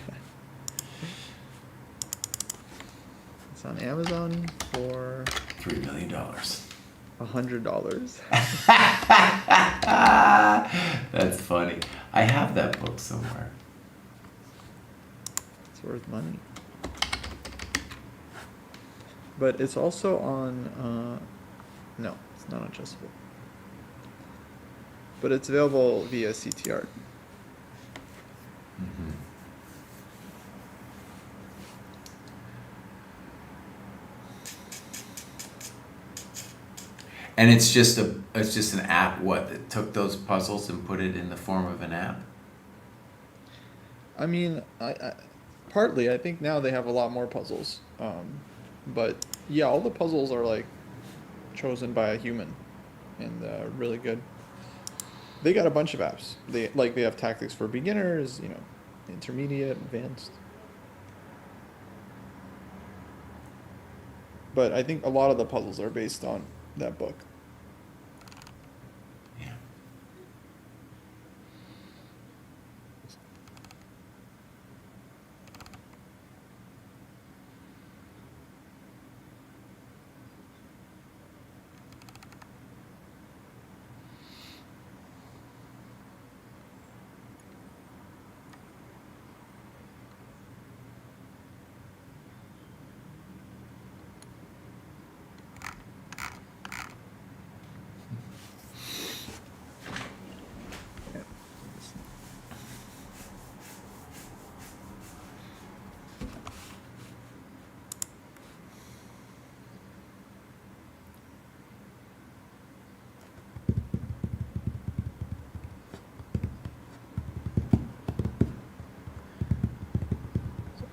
D: It's on Amazon for
C: $3 million.
D: $100.
C: That's funny. I have that book somewhere.
D: It's worth money. But it's also on, no, it's not on Chessable. But it's available via CTR.
C: Mm-hmm. And it's just an app, what, that took those puzzles and put it in the form of an app?
D: I mean, I partly, I think now they have a lot more puzzles. But yeah, all the puzzles are like chosen by a human and really good. They got a bunch of apps. They have tactics for beginners, you know, intermediate, advanced. But I think a lot of the puzzles are based on that book.
C: Yeah.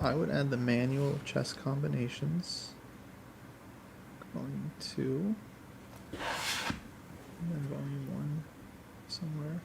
D: I would add the manual of chess combinations. Volume 2. And then volume 1 somewhere.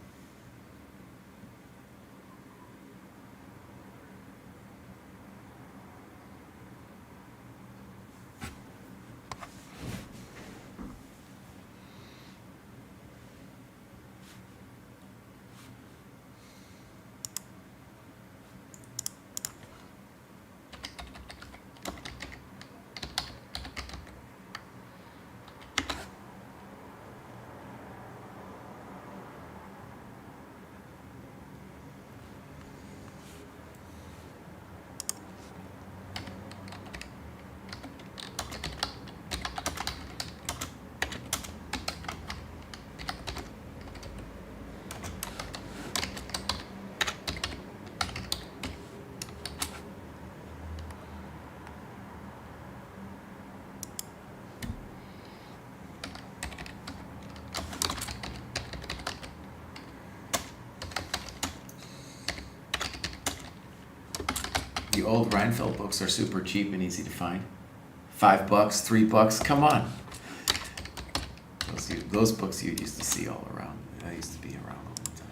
C: The old Reinfeldt books are super cheap and easy to find. $5, $3, come on. Those books you used to see all around. I used to be around all the time.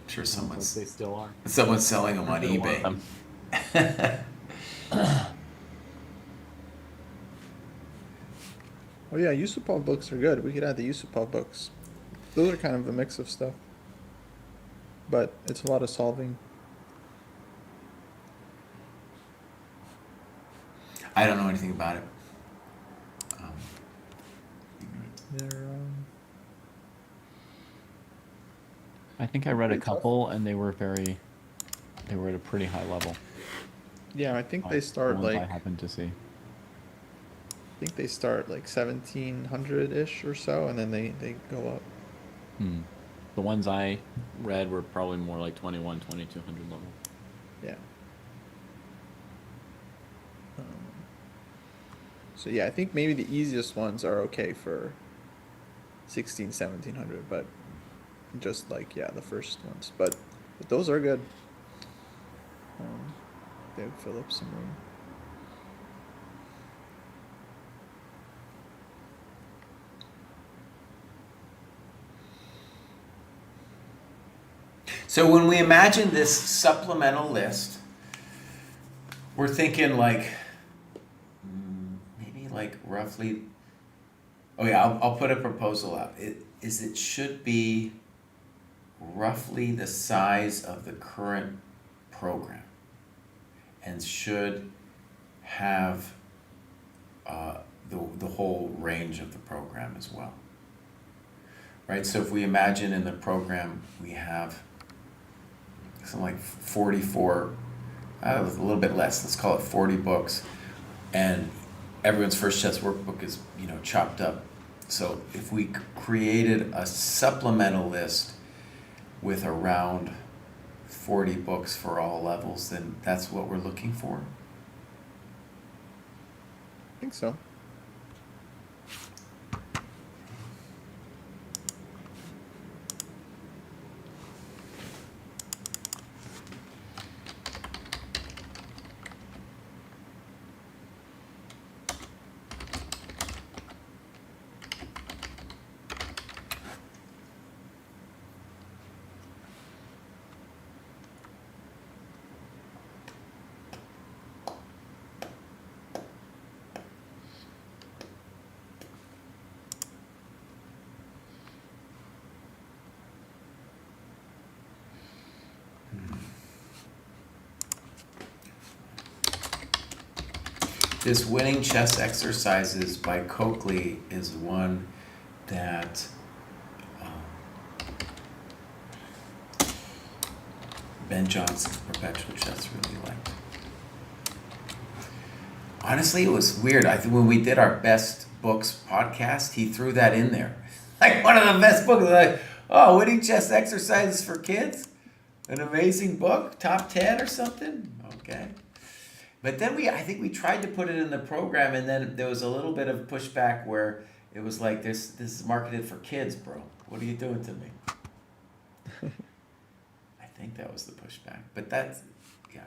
C: I'm sure
B: They still are.
C: someone's selling them on
B: Still want
C: eBay.
B: them.
D: Oh yeah, Yusupov books are good. We could add the Yusupov books. Those are kind of a mix of stuff. But it's a lot of solving.
C: I don't know anything about it.
D: They're
B: I think I read a
D: Pretty tough.
B: couple, and they were at a pretty high level.
D: yeah, I think they
B: The
D: start
B: ones I
D: like
B: happened to see.
D: 1700-ish or so, and then they go up.
B: The ones I read were probably more like 2200 level.
D: Yeah. So yeah, I think maybe the easiest ones are okay for 1700, but just like the first ones. But those are good. They would fill up some room.
C: So when we imagine this supplemental list, we're thinking like maybe like roughly. Oh yeah, I'll put a proposal out. It should be roughly the size of the current program, and should have the whole range of the program as well. Right. So if we imagine in the program we have something like 44, a little bit less, let's call it 40 books, and everyone's first chess workbook is chopped up. So if we created a supplemental list with around 40 books for all levels, then that's what we're looking for.
D: I think so.
C: This winning chess exercises by Coakley is one that Ben Johnson's Perpetual Chess really liked. Honestly, it was weird. I think when we did our best books podcast, he threw that in there. Like one of the best books. Like, oh, winning chess exercises for kids? An amazing book? Top 10 or something? Okay. But then I think we tried to put it in the program, and then there was a little bit of pushback where it was like, this is marketed for kids, bro. What are you doing to me? I think that was the pushback. But that's, yeah.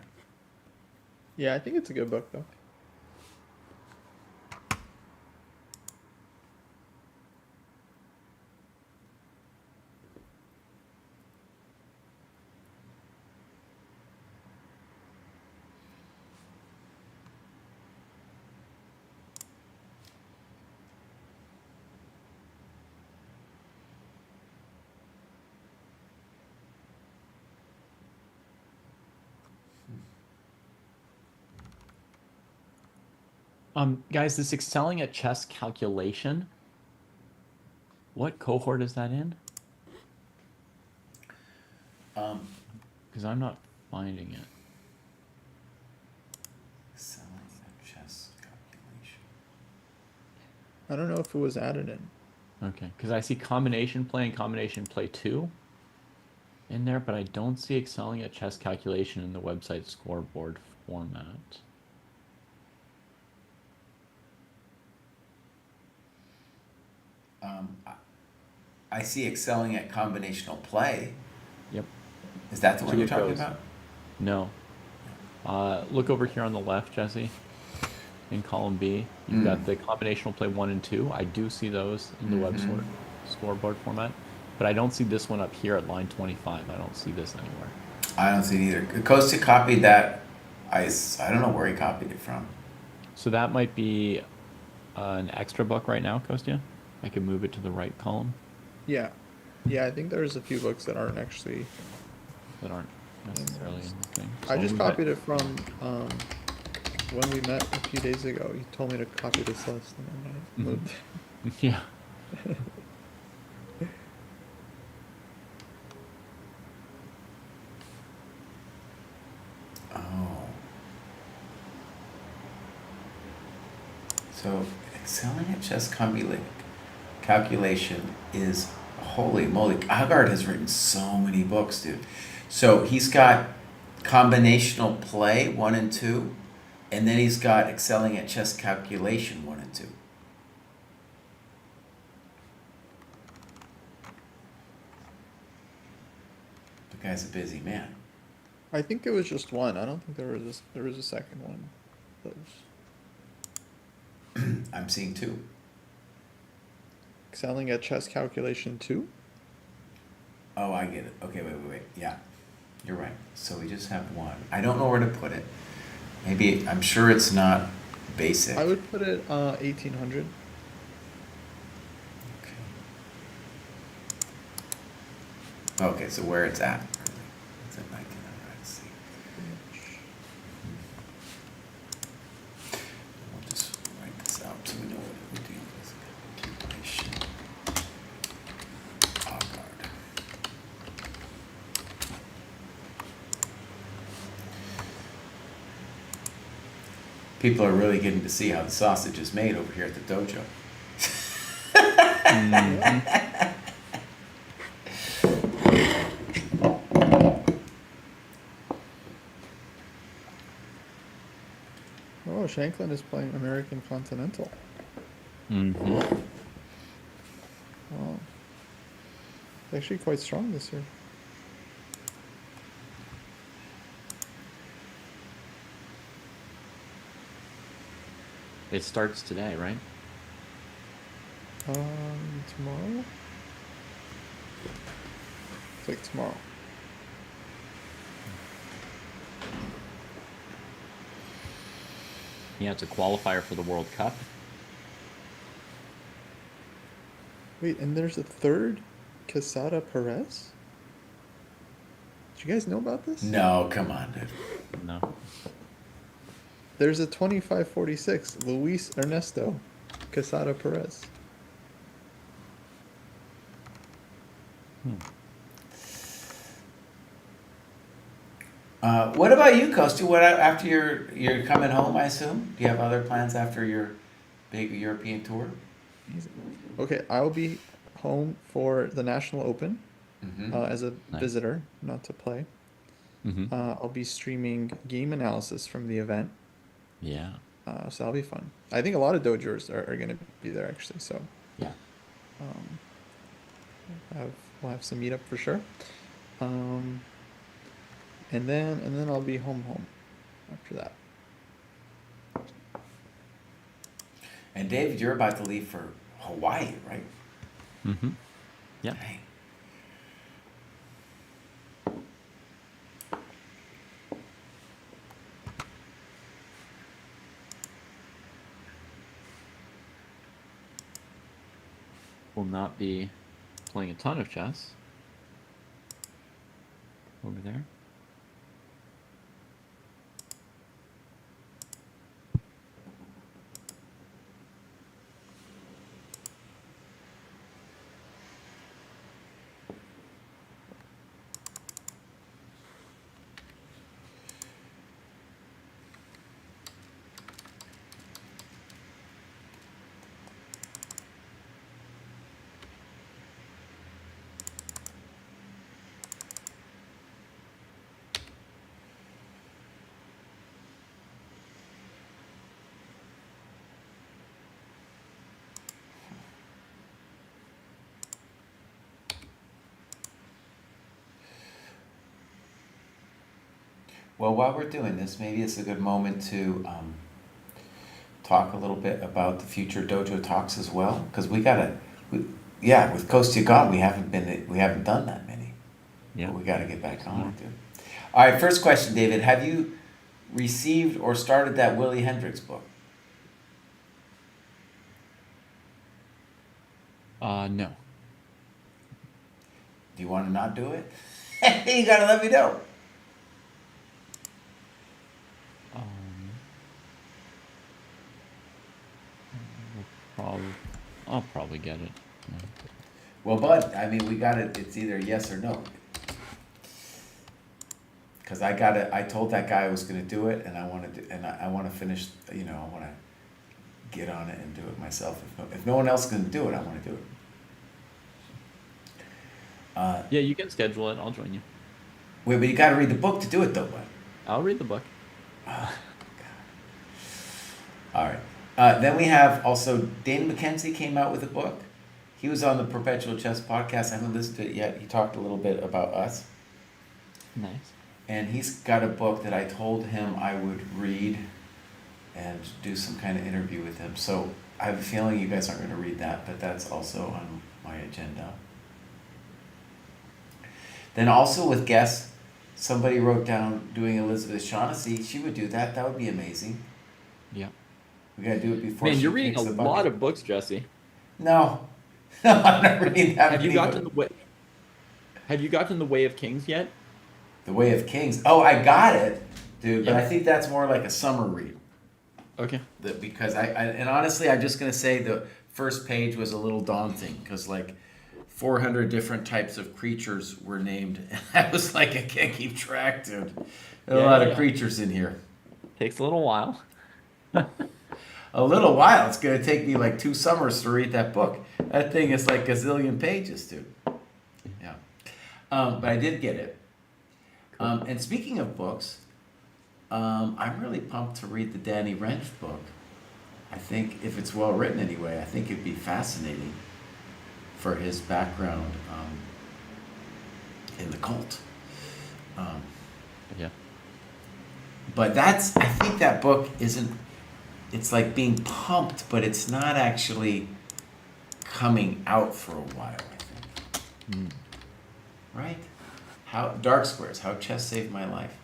D: Yeah, I think it's a good book though.
B: Guys, this excelling at chess calculation, what cohort is that in? Because I'm not finding it.
C: Selling a chess calculation.
D: I don't know if it was added in.
B: Okay, because I see combination play and combination play 2 in there, but I don't see excelling at chess calculation in the website scoreboard format.
C: I see excelling at combinational play.
B: Yep.
C: Is that the one
B: Two
C: you're talking
B: of those.
C: about?
B: No. Look over here on the left, Jesse. In column B, you've got the combinational play 1 and 2. I do see those in the web scoreboard format, but I don't see this one up here at line 25. I don't see this anywhere.
C: I don't see it either. Costa copied that. I don't know where he copied it from.
B: So that might be an extra book right now, Kostya. I could move it to the right column.
D: Yeah. Yeah, I think there's a few books that aren't actually...
B: That aren't necessarily in the thing.
D: I just copied it from when we met a few days ago. He told me to copy this list, and then I moved.
B: Yeah.
C: Oh. So excelling at chess calculation is, holy moly. Agard has written so many books, dude. So he's got combinational play 1 and 2, and then he's got excelling at chess calculation 1 and 2. The guy's a busy man.
D: I think it was just one. I don't think there was a second one. That was
C: I'm seeing 2.
D: excelling at chess calculation 2.
C: Oh, I get it. Okay, wait. Yeah, you're right. So we just have 1. I don't know where to put it. Maybe, I'm sure it's not basic.
D: I would put it 1800.
C: Okay, so where it's at. It's at 1900. Let's see. We'll just write this out so we know what we're doing with calculation. Agard. People are really getting to see how the sausage is made over here at the dojo.
D: Oh, Shanklin is playing American Continental.
B: Mm-hmm.
D: Wow. It's actually quite strong this year.
B: It starts today, right?
D: Tomorrow? It's like tomorrow.
B: Yeah, it's a qualifier for the World Cup.
D: Wait, and there's a third Quesada Perez? Did you guys know about this?
C: No, come on, dude.
B: No.
D: There's a 2546, Luis Ernesto Quesada Perez.
C: What about you, Costa? What after you're coming home? I assume. Do you have other plans after your big European tour?
D: Okay, I'll be home for the National Open as a
B: Nice.
D: visitor, not to play.
B: Mm-hmm.
D: I'll be streaming game analysis from the event,
B: Yeah.
D: so that'll be fun. I think a lot of dojers are going to be there actually, so
B: Yeah.
D: we'll have some meetup for sure. And then I'll be home after that.
C: And David, you're about to leave for Hawaii, right?
B: Mm-hmm. Yeah.
C: Dang.
B: Will not be playing a ton of chess. Over there.
C: Well, while we're doing this, maybe it's a good moment to talk a little bit about the future dojo talks as well, because yeah, with Coast to God, we haven't done that many.
B: Yeah.
C: But we got to get back on it, dude. All right, first question, David. Have you received or started that Willie Hendricks book?
B: No.
C: Do you want to not do it? You got to let me know.
B: I'll probably get it. Yeah.
C: Well, bud, I mean, we got it. It's either yes or no. Because I told that guy I was going to do it, and I want to finish. I want to get on it and do it myself. If no one else is going to do it, I want to do it.
B: Yeah, you can schedule it. I'll join you.
C: Wait, but you got to read the book to do it, though, bud.
B: I'll read the book.
C: Oh, God. All right. Then we have also Dana McKenzie came out with a book. He was on the Perpetual Chess podcast. I haven't listened to it yet. He talked a little bit about us.
B: Nice.
C: And he's got a book that I told him I would read and do some kind of interview with him. So I have a feeling you guys aren't going to read that, but that's also on my agenda. Then also with guests, somebody wrote down doing Elizabeth Shaughnessy. She would do that. That would be amazing.
B: Yeah.
C: We got to do it before.
B: Man,
C: she
B: you're reading
C: kicks
B: a
C: the
B: lot
C: bucket.
B: of books, Jesse.
C: No. No, I'm not reading that
B: Have you
C: many
B: gotten
C: books.
B: Have you gotten the Way of Kings yet?
C: The Way of Kings. Oh, I got it, dude. But
B: Yeah.
C: I think that's more like a summer read.
B: Okay.
C: Because and honestly, I'm just gonna say the first page was a little daunting because like 400 different types of creatures were named. And I was like, I can't keep track, dude. There's a lot of creatures in here.
B: Takes a little while.
C: A little while. It's gonna take me like 2 summers to read that book. That thing is like a zillion pages, dude. Yeah. But I did get it. And speaking of books, I'm really pumped to read the Danny Wrench book. I think if it's well written anyway, I think it'd be fascinating for his background in the cult.
B: Yeah.
C: But I think that book isn't, it's like being pumped, but it's not actually coming out for a while, I think. Right? Dark Squares, How Chess Saved My Life.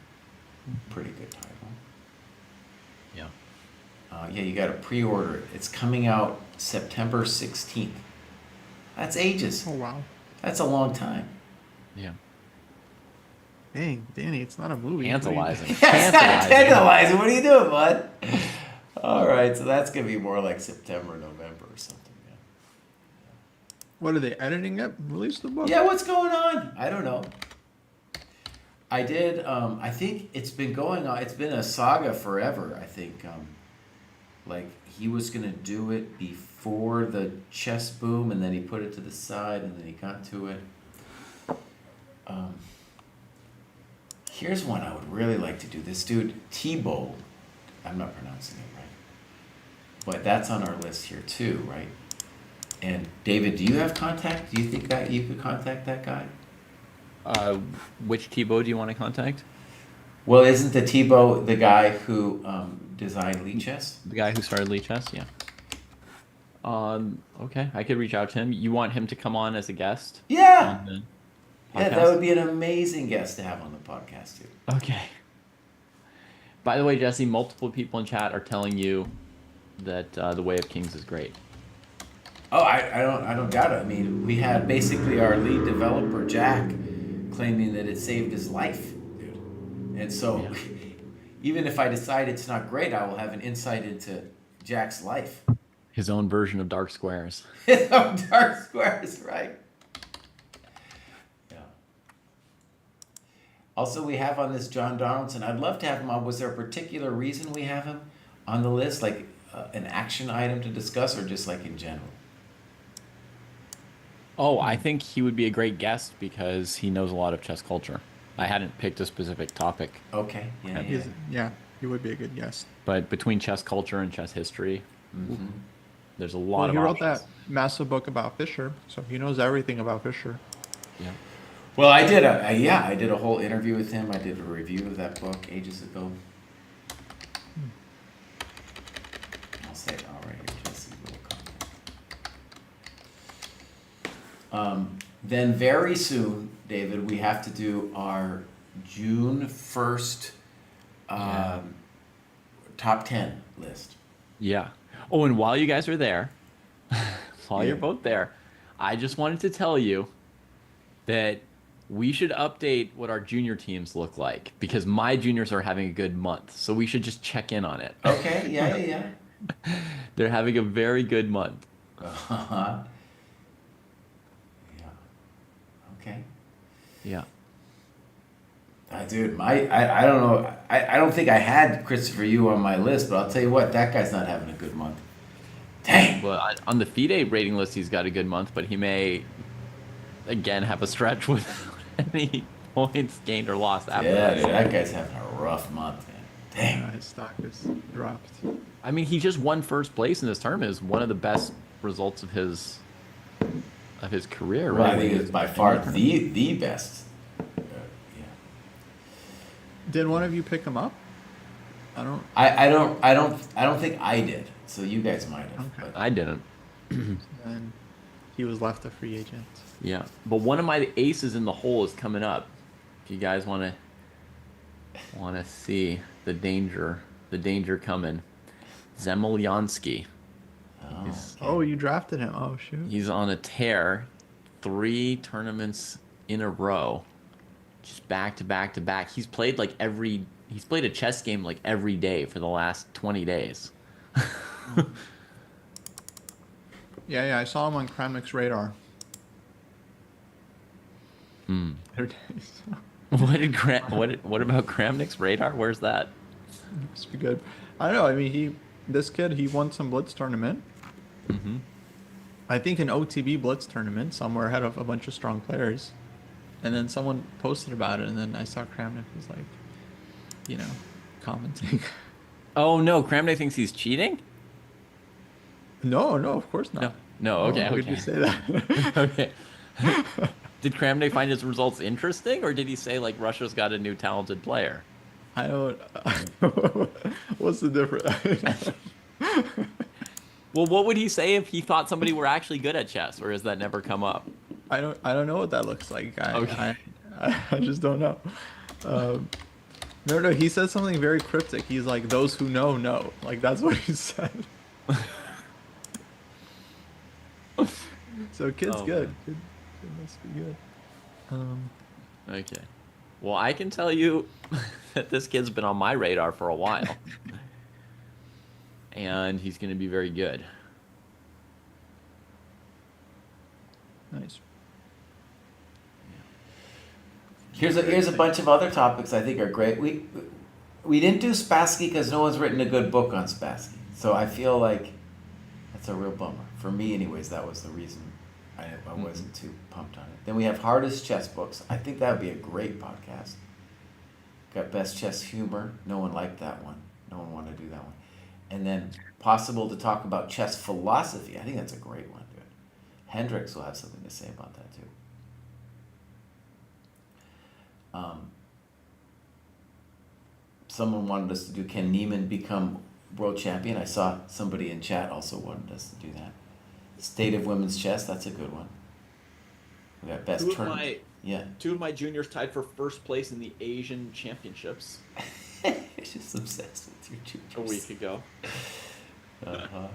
C: Pretty good title.
B: Yeah.
C: Yeah, you got to pre-order it. It's coming out September 16th. That's ages.
D: Oh wow.
C: That's a long time.
B: Yeah.
D: Dang, Danny, it's not a movie.
B: Tantalizing.
C: That's not tantalizing. What are you doing, bud? All right, so that's going to be more like September, November or something. Yeah.
D: What are they editing it? Release the book?
C: Yeah, what's going on? I don't know. I did, I think it's been going on, it's been a saga forever, I think. Like, he was going to do it before the chess boom, and then he put it to the side, and then he got to it. Here's one I would really like to do. This dude, Thibault, I'm not pronouncing it right, but that's on our list here too, right? And David, do you have contact? Do you think that you could contact that guy?
B: Which Thibault do you want to contact?
C: Well, isn't the Thibault the guy who designed Lee Chess?
B: The guy who started Lee Chess, yeah. Okay, I could reach out to him. You want him to come on as a guest?
C: Yeah.
B: On the
C: Yeah, that
B: podcast?
C: would be an amazing guest to have on the podcast too.
B: Okay. By the way, Jesse, multiple people in chat are telling you that The Way of Kings is great.
C: Oh, I don't doubt it. I mean, we had basically our lead developer Jack claiming that it saved his life, dude. And so,
B: Yeah.
C: even if I decide it's not great, I will have an insight into Jack's life.
B: His own version of Dark Squares.
C: Dark Squares, right? Yeah. Also, we have on this John Donaldson. I'd love to have him on. Was there a particular reason we have him on the list, like an action item to discuss, or just like in general?
B: Oh, I think he would be a great guest because he knows a lot of chess culture. I hadn't picked a specific topic,
C: Okay. Yeah.
D: Yeah, he would be a good guest.
B: but between chess culture and chess history,
C: Mm-hmm.
B: there's a lot
D: Well,
B: of
D: he wrote
B: options.
D: that massive book about Fischer, so he knows everything about Fischer.
B: Yeah.
C: Well, I did I did a whole interview with him. I did a review of that book ages ago. I'll say it all right here, just a little comment. Then very soon, David, we have to do our June 1st top 10 list.
B: Yeah. Oh, and while you guys are there, while you're
C: Yeah.
B: both there, I just wanted to tell you that we should update what our junior teams look like because my juniors are having a good month. So we should just check in on it.
C: Okay, yeah.
B: They're having a very good month.
C: Uh-huh. Yeah. Okay.
B: Yeah.
C: Dude, I don't know. I don't think I had Christopher Yu on my list, but I'll tell you what, that guy's not having a good month. Dang.
B: Well, on the FIDE rating list, he's got a good month, but he may again have a stretch without any points gained or lost after
C: Yeah,
B: that.
C: dude, that guy's having a rough month, man. Dang.
D: His stock is dropped.
B: I mean, he just won first place in this tournament. Is one of the best results of his career,
C: Well,
B: right?
C: I think it's by far the best. Yeah.
D: Did one of you pick him up? I don't.
C: I don't think I did. So you guys might have.
D: Okay.
C: But
B: I didn't.
D: And he was left a free agent.
B: Yeah, but one of my aces in the hole is coming up. If you guys want to see the danger coming, Zemlyansky.
C: oh,
B: He's-
D: Oh, you drafted him. Oh shoot.
B: He's on a tear, 3 tournaments in a row, just back to back to back. He's played a chess game like every day for the last 20 days.
D: Yeah. I saw him on Kramnik's radar.
B: Hmm.
D: Other days.
B: What about Kramnik's radar? Where's that?
D: Must be good. I don't know. I mean, this kid, he won some Blitz tournament.
B: Mm-hmm.
D: I think an OTB Blitz tournament somewhere ahead of a bunch of strong players. And then someone posted about it, and then I saw Kramnik was like, commenting.
B: Oh no, Kramnik thinks he's cheating?
D: No, of course not.
B: No, okay,
D: Why would
B: okay.
D: you say that?
B: Okay. Did Kramnik find his results interesting, or did he say like Russia's got a new talented player?
D: I don't. What's the difference?
B: Well, what would he say if he thought somebody were actually good at chess, or has that never come up?
D: I don't know what that looks like.
B: Okay.
D: I just don't know. No. He said something very cryptic. He's like, "Those who know." Like that's what he said. So kid's
B: Oh,
D: good.
B: man.
D: Kid must be good.
B: Okay. Well, I can tell you that this kid's been on my radar for a while. And he's going to be very good.
D: Nice.
C: here's a bunch of other topics I think are great. We didn't do Spassky because no one's written a good book on Spassky. So I feel like that's a real bummer. For me, anyways, that was the reason I wasn't too pumped on it. Then we have Hardest Chess Books. I think that would be a great podcast. Got Best Chess Humor. No one liked that one. No one wanted to do that one. And then possible to talk about chess philosophy. I think that's a great one, dude. Hendricks will have something to say about that too. Someone wanted us to do, can Neiman become world champion? I saw somebody in chat also wanted us to do that. State of women's chess, that's a good one. We got best tournament. Yeah.
B: 2 of my juniors tied for first place in the Asian Championships
C: It's just obsessed with your juniors.
B: a week ago.
C: Uh-huh.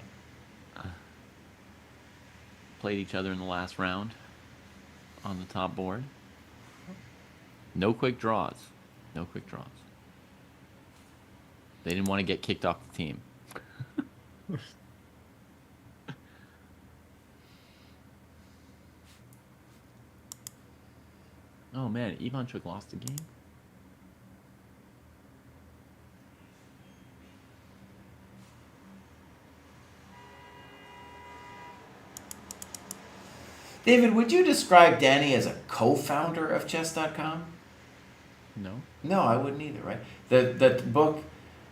B: Played each other in the last round on the top board. No quick draws. They didn't want to get kicked off the team. Oh man, Ivanchuk lost the game.
C: David, would you describe Danny as a co-founder of chess.com?
B: No.
C: No, I wouldn't either, right? The book,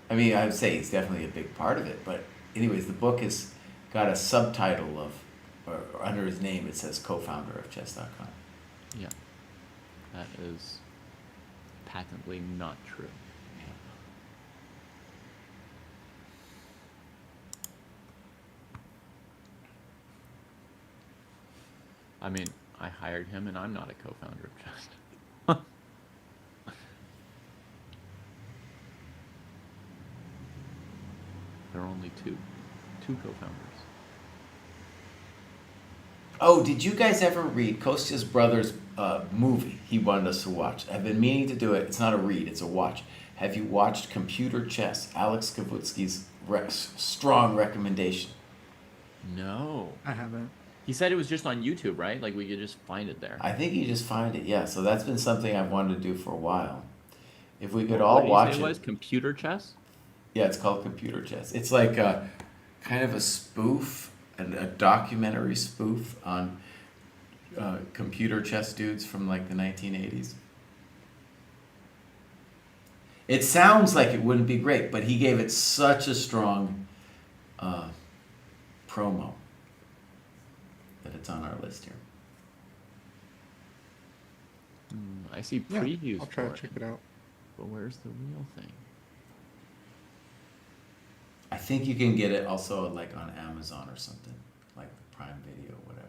C: I mean, I would say it's definitely a big part of it, but anyways, the book has got a subtitle of, or under his name, it says co-founder of chess.com.
B: Yeah. That is patently not true. I mean, I hired him, and I'm not a co-founder of Chest. There are only two co-founders.
C: Oh, did you guys ever read Kostya's brother's movie he wanted us to watch? I've been meaning to do it. It's not a read, it's a watch. Have you watched Computer Chess? Alex Kavutsky's strong recommendation.
B: No.
F: I haven't.
B: He said it was just on YouTube, right? Like we could just find it there.
C: I think you just find it, yeah. So that's been something I've wanted to do for a while. If we could all
B: What did you
C: watch
B: say
C: it.
B: it was Computer Chess?
C: Yeah, it's called Computer Chess. It's like a kind of a spoof, a documentary spoof on computer chess dudes from like the 1980s. It sounds like it wouldn't be great, but he gave it such a strong promo that it's on our list here.
B: I see
F: Yeah,
B: previews
F: I'll try
B: for
F: to check it out.
B: But where's the real thing?
C: I think you can get it also like on Amazon or something, like the Prime Video, whatever.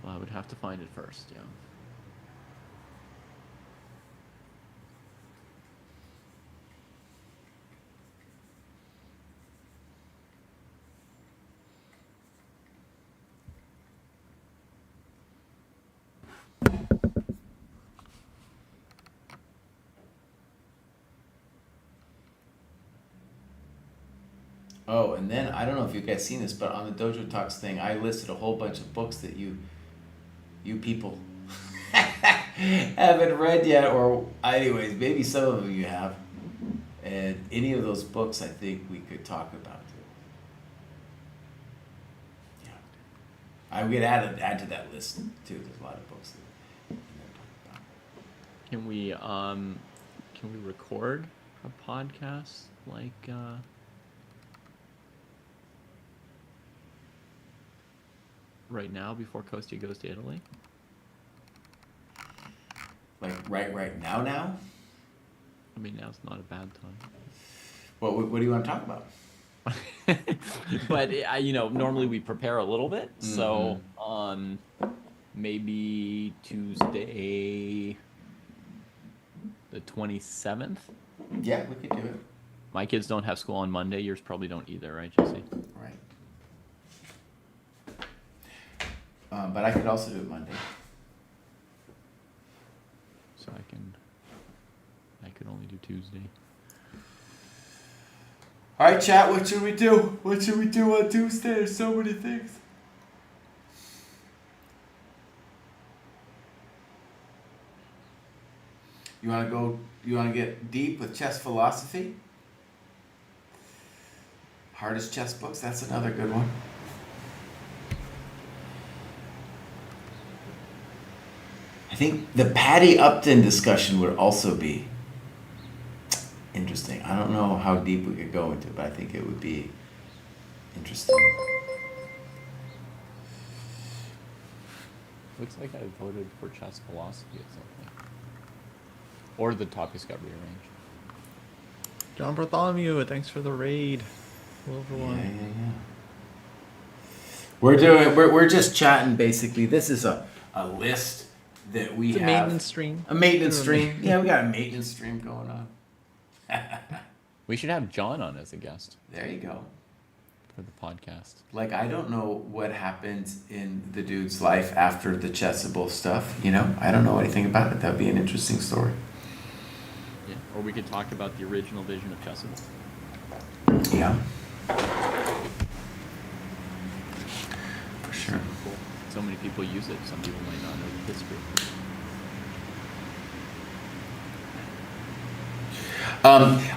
B: Well, I would have to find it first, yeah.
C: Oh, and then I don't know if you guys seen this, but on the Dojo Talks thing, I listed a whole bunch of books that you people haven't read yet, or anyways, maybe some of them you have. And any of those books, I think we could talk about too. Yeah, I would add to that list too. There's a lot of books that talk about.
B: Can we record a podcast like right now before Kostya goes to Italy?
C: Like right now?
B: I mean, now's not a bad time.
C: What do you want to talk about?
B: But normally we prepare a little bit, so maybe Tuesday the 27th.
C: Yeah, we could do it.
B: My kids don't have school on Monday. Yours probably don't either, right, Jesse?
C: Right. But I could also do it Monday.
B: So I could only do Tuesday.
C: All right, chat. What should we do? What should we do on Tuesday? There's so many things. You want to get deep with chess philosophy? Hardest chess books. That's another good one. I think the Patty Upton discussion would also be interesting. I don't know how deep we could go into it, but I think it would be interesting.
B: Looks like I voted for chess philosophy at some point. Or the topics got rearranged.
F: John Bartholomew, thanks for the raid. Hello, everyone.
C: Yeah. We're just chatting basically. This is a list that we
F: It's a
C: have.
F: maintenance stream.
C: A maintenance stream. Yeah, we got a maintenance stream going on.
B: We should have John on as a guest
C: There you go.
B: for the podcast.
C: Like, I don't know what happens in the dude's life after the Chessable stuff, you know? I don't know anything about it. That'd be an interesting story.
B: Yeah. Or we could talk about the original vision of Chessable.
C: Yeah. For sure.
B: Cool. So many people use it. Some people might not know the history.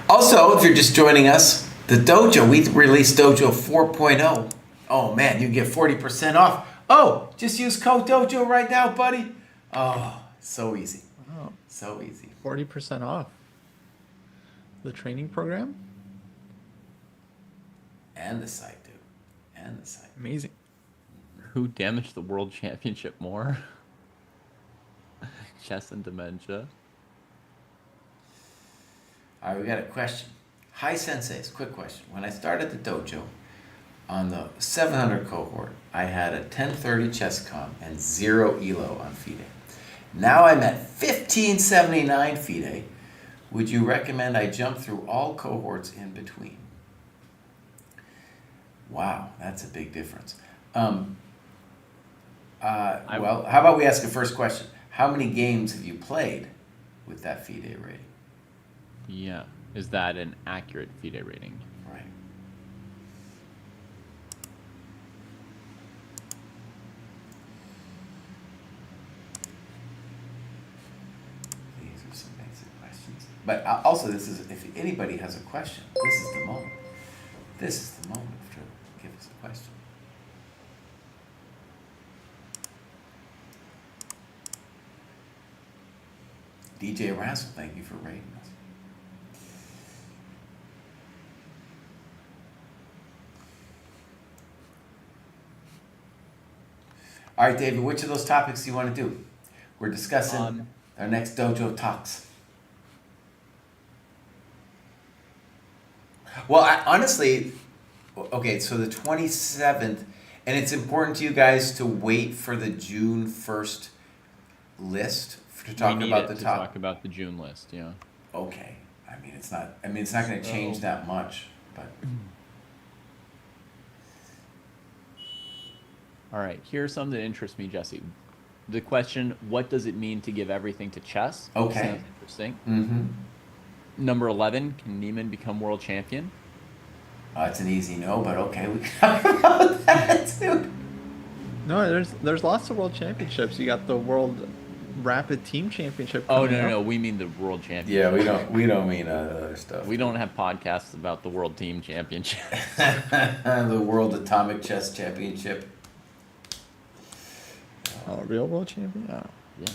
C: Also, if you're just joining us, the Dojo, we released Dojo 4.0. Oh man, you get 40% off. Oh, just use code Dojo right now, buddy. Oh, so easy.
F: Wow.
C: So easy.
F: 40% off. The training program?
C: And the site, dude. And the site.
F: Amazing.
B: Who damaged the world championship more? Chess and dementia.
C: All right, we got a question. Hi, senseis. Quick question. When I started the dojo on the 700 cohort, I had a 1030 chess com and 0 elo on FIDE. Now I'm at 1579 FIDE. Would you recommend I jump through all cohorts in between? Wow, that's a big difference. Well, how about we ask a first question? How many games have you played with that FIDE rating?
B: Yeah. Is that an accurate FIDE rating?
C: Right. These are some basic questions. But also, this is, if anybody has a question, this is the moment. This is the moment to give us a question. DJ Razzle, thank you for rating us. All right, David, which of those topics do you want to do? We're discussing our next dojo talks. Well, honestly, okay, so the 27th, and it's important to you guys to wait for the June 1st list to talk about the top.
B: Talk about the June list, yeah.
C: Okay. It's not going to change that much, but
B: All right, here's something that interests me, Jesse. The question, what does it mean to give everything to chess?
C: Okay.
B: Sounds interesting.
C: mm-hmm.
B: Number 11, can Neiman become world champion?
C: It's an easy no, but okay, we can talk about that too.
F: No, there's lots of world championships. You got the world rapid team championship.
B: Oh,
F: coming
B: no,
F: up.
B: we mean the world champion.
C: Yeah, we don't mean other stuff.
B: We don't have podcasts about the world team championship.
C: The World Atomic Chess Championship.
F: Oh, real world champion? Oh.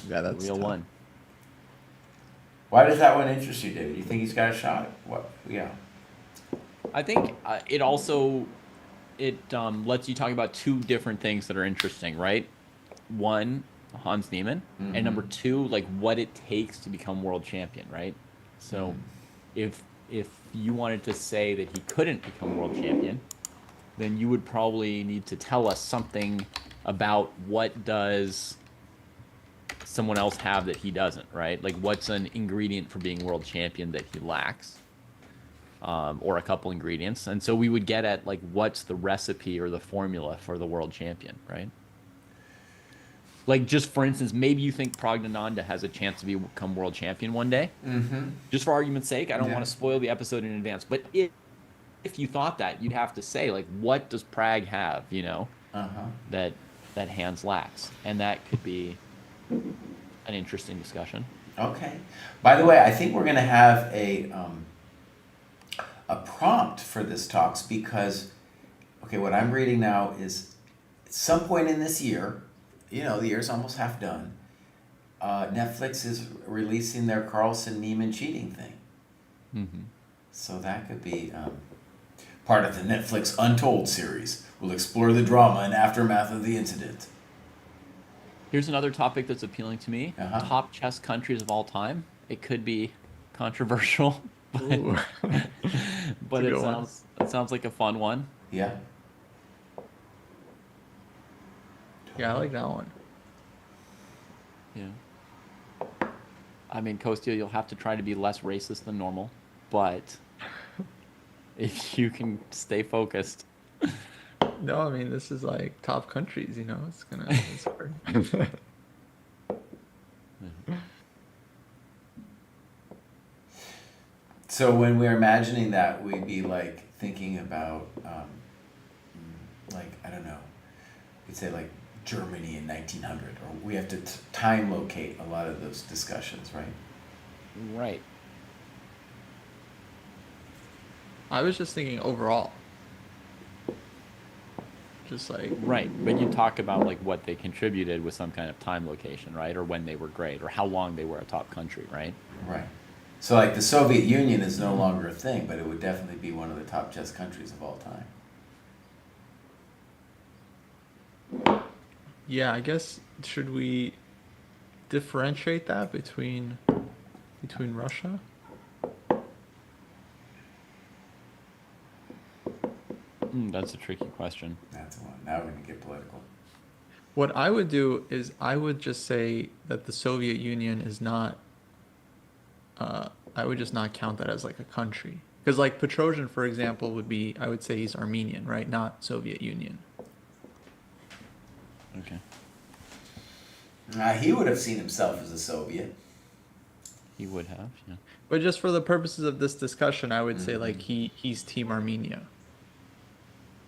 F: Yeah, that's
B: the real
F: tough.
B: one.
C: Why does that one interest you, David? You think he's got a shot? What? Yeah.
B: I think it also lets you talk about two different things that are interesting, right? One, Hans Niemann, and number two, like what it takes to become world champion, right? So, if you wanted to say that he couldn't become world champion, then you would probably need to tell us something about what does someone else have that he doesn't, right? Like what's an ingredient for being world champion that he lacks, or a couple ingredients. And so we would get at like what's the recipe or the formula for the world champion, right? Like just for instance, maybe you think Praggnanandhaa has a chance to become world champion one day.
C: Mm-hmm.
B: Just for argument's sake, I don't want to spoil the episode in advance, but if you thought that, you'd have to say like, what does Pragg have, that Hans lacks, and that could be an interesting discussion.
C: Okay. By the way, I think we're going to have a prompt for this talks because, okay, what I'm reading now is at some point in this year, the year's almost half done, Netflix is releasing their Carlsen Neiman cheating thing.
B: Mm-hmm.
C: So that could be part of the Netflix Untold series. We'll explore the drama and aftermath of the incident.
B: Here's another topic that's appealing to me. Top chess countries of all time. It could be controversial, but, but it sounds like a fun one.
C: Yeah.
F: Yeah, I like that one.
B: Yeah. I mean, Kostya, you'll have to try to be less racist than normal, but if you can stay focused.
F: No, I mean, this is like top countries, it's hard.
C: So when we're imagining that, we'd be like thinking about, I don't know, we'd say like Germany in 1900, or we have to time locate a lot of those discussions, right?
B: Right.
F: I was just thinking overall. Just like
B: Right, but you talk about like what they contributed with some kind of time location, right? Or when they were great, or how long they were a top country, right?
C: Right. So like the Soviet Union is no longer a thing, but it would definitely be one of the top chess countries of all time.
F: yeah, I guess should we differentiate that between Russia?
B: That's a tricky question.
C: That's one. Now we're gonna get political.
F: What I would do is I would just say that the Soviet Union is not. I would just not count that as like a country, because like Petrosian, for example, would be, I would say he's Armenian, right? Not Soviet Union.
B: Okay.
C: He would have seen himself as a Soviet.
B: He would have, yeah.
F: But just for the purposes of this discussion, I would say like he's Team Armenia,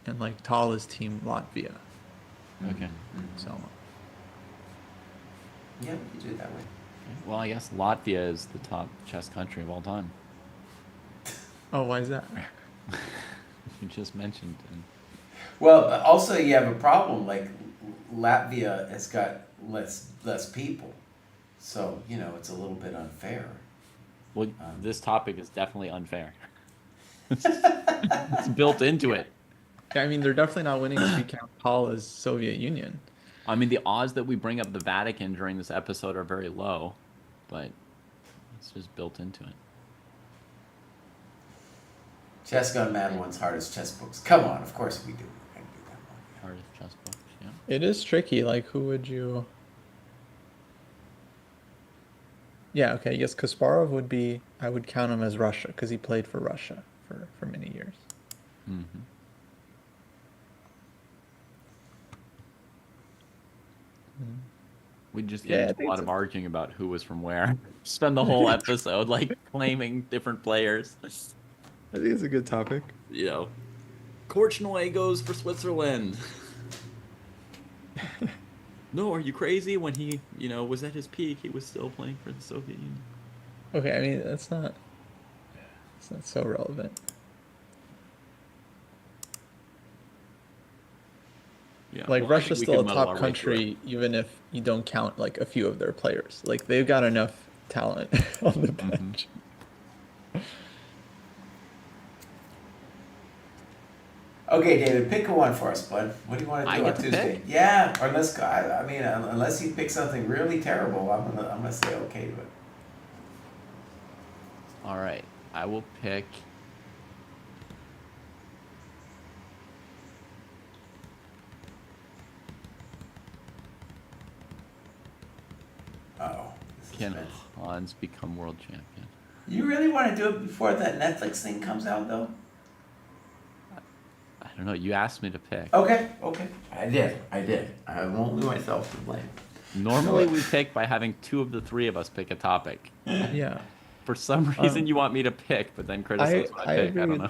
F: and like Tal is Team Latvia.
B: Okay.
F: So
C: Yeah, we could do it that way.
B: Well, I guess Latvia is the top chess country of all time.
F: oh, why is that?
B: You just mentioned.
C: Well, also you have a problem. Like Latvia has got less people, so you know it's a little bit unfair.
B: Well, this topic is definitely unfair. It's built into it.
F: I mean, they're definitely not winning if you count Tal as Soviet Union.
B: I mean, the odds that we bring up the Vatican during this episode are very low, but it's just built into it.
C: Chess Gone Mad one's hardest chess books. Come on, of course we do. I can do that one.
B: Hardest chess books, yeah.
F: It is tricky. Like, who would you? Yeah, okay. I guess Kasparov would be. I would count him as Russia because he played for Russia for many years.
B: Mm-hmm. We just get
F: Yeah, I
B: into a
F: think
B: lot
F: so.
B: of arguing about who was from where. Spend the whole episode like claiming different players.
F: I think it's a good topic.
B: You know, Korchnoi goes for Switzerland. No, are you crazy? When he, was at his peak, he was still playing for the Soviet Union.
F: Okay, I mean it's not so relevant.
B: Yeah,
F: Like
B: well, I
F: Russia's
B: think we
F: still a
B: can muddle
F: top
B: our way through it.
F: country, even if you don't count like a few of their players. Like they've got enough talent on the bench.
C: Okay, David, pick a one for us, bud. What do you want to
B: I
C: do
B: get
C: on
B: to
C: Tuesday?
B: pick?
C: Yeah, or let's go. I mean, unless you pick something really terrible, I'm gonna say okay to it.
B: All right, I will pick.
C: Uh-oh. This is
B: Can
C: bad.
B: Hans become world champion?
C: You really want to do it before that Netflix thing comes out, though?
B: I don't know. You asked me to pick.
C: Okay. I did. I won't leave myself to blame.
B: Normally we pick by having two of the three of us pick a topic.
F: Yeah.
B: For some reason you want me to pick, but then criticize what I pick.
F: agree
B: I don't
F: with-
B: know.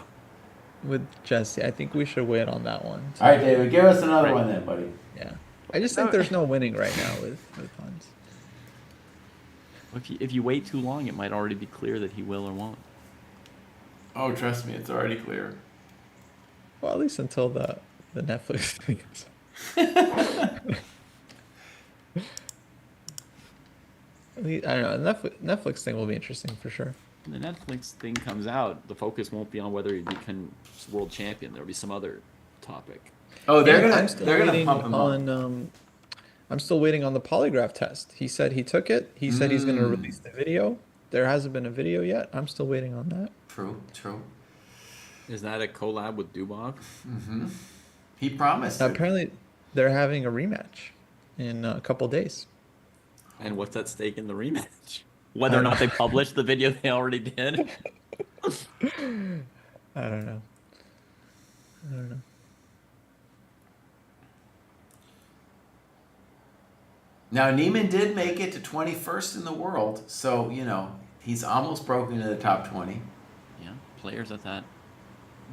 F: With Jesse, I think we should wait on that one.
C: All right, David, give us another
B: Right.
C: one then, buddy.
F: Yeah. I just think there's no winning right now with Hans.
B: If you wait too long, it might already be clear that he will or won't.
C: Oh, trust me, it's already clear.
F: Well, at least until the Netflix thing is. I don't know. Netflix thing will be interesting for sure.
B: When the Netflix thing comes out, the focus won't be on whether he becomes world champion. There'll be some other topic.
C: Oh,
F: I'm
C: they're
F: still
C: gonna
F: waiting
C: pump him up.
F: on. I'm still waiting on the polygraph test. He said he took it. He said he's going to release the video. There hasn't been a video yet. I'm still waiting on that.
C: True.
B: Is that a collab with Dubov?
C: He promised. it.
F: Apparently, they're having a rematch in a couple days.
B: And what's at stake in the rematch? Whether or not they publish the video they already did?
F: I don't know.
C: Now Neiman did make it to 21st in the world, so he's almost broken into the top 20.
B: Yeah, players at that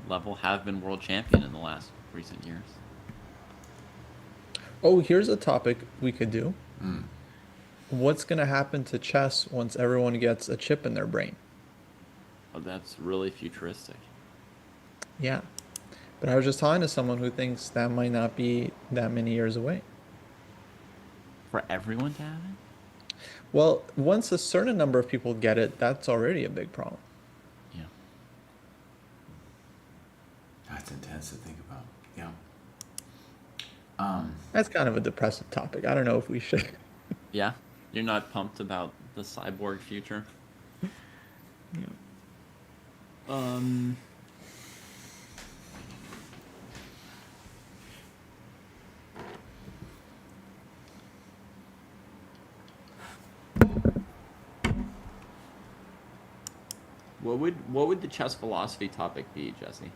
B: level have been world champion in the last recent years.
F: Oh, here's a topic we could do. What's going to happen to chess once everyone gets a chip in their brain?
B: Oh, that's really futuristic.
F: Yeah. But I was just talking to someone who thinks that might not be that many years away.
B: For everyone to have it?
F: Well, once a certain number of people get it, that's already a big problem.
B: Yeah.
C: That's intense to think about. Yeah.
F: That's kind of a depressive topic. I don't know if we should.
B: Yeah? You're not pumped about the cyborg future? Um... What would the chess philosophy topic be, Jesse?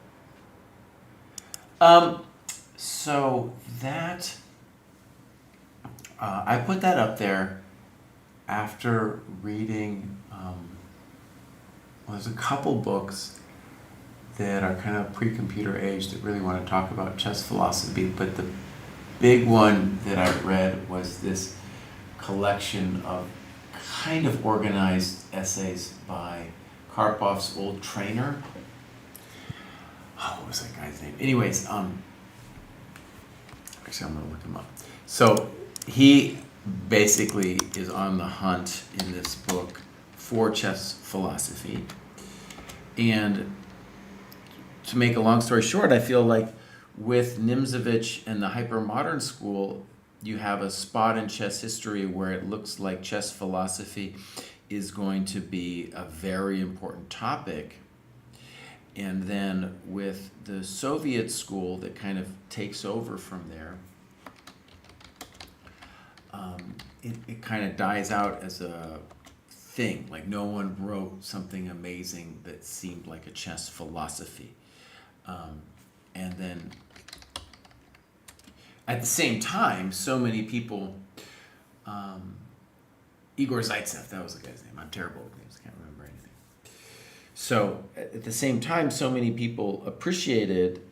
C: So that I put that up there after reading. Well, there's a couple books that are kind of pre-computer age that really want to talk about chess philosophy, but the big one that I read was this collection of kind of organized essays by Karpov's old trainer. Oh, what was that guy's name? Anyways, actually I'm gonna look him up. So he basically is on the hunt in this book for chess philosophy. And to make a long story short, I feel like with Nimzovich and the hypermodern school, you have a spot in chess history where it looks like chess philosophy is going to be a very important topic. And then with the Soviet school that kind of takes over from there, it kind of dies out as a thing. Like no one wrote something amazing that seemed like a chess philosophy. And then at the same time, so many people, Igor Zaitsev, that was the guy's name. I'm terrible with names, I can't remember anything. So at the same time, so many people appreciated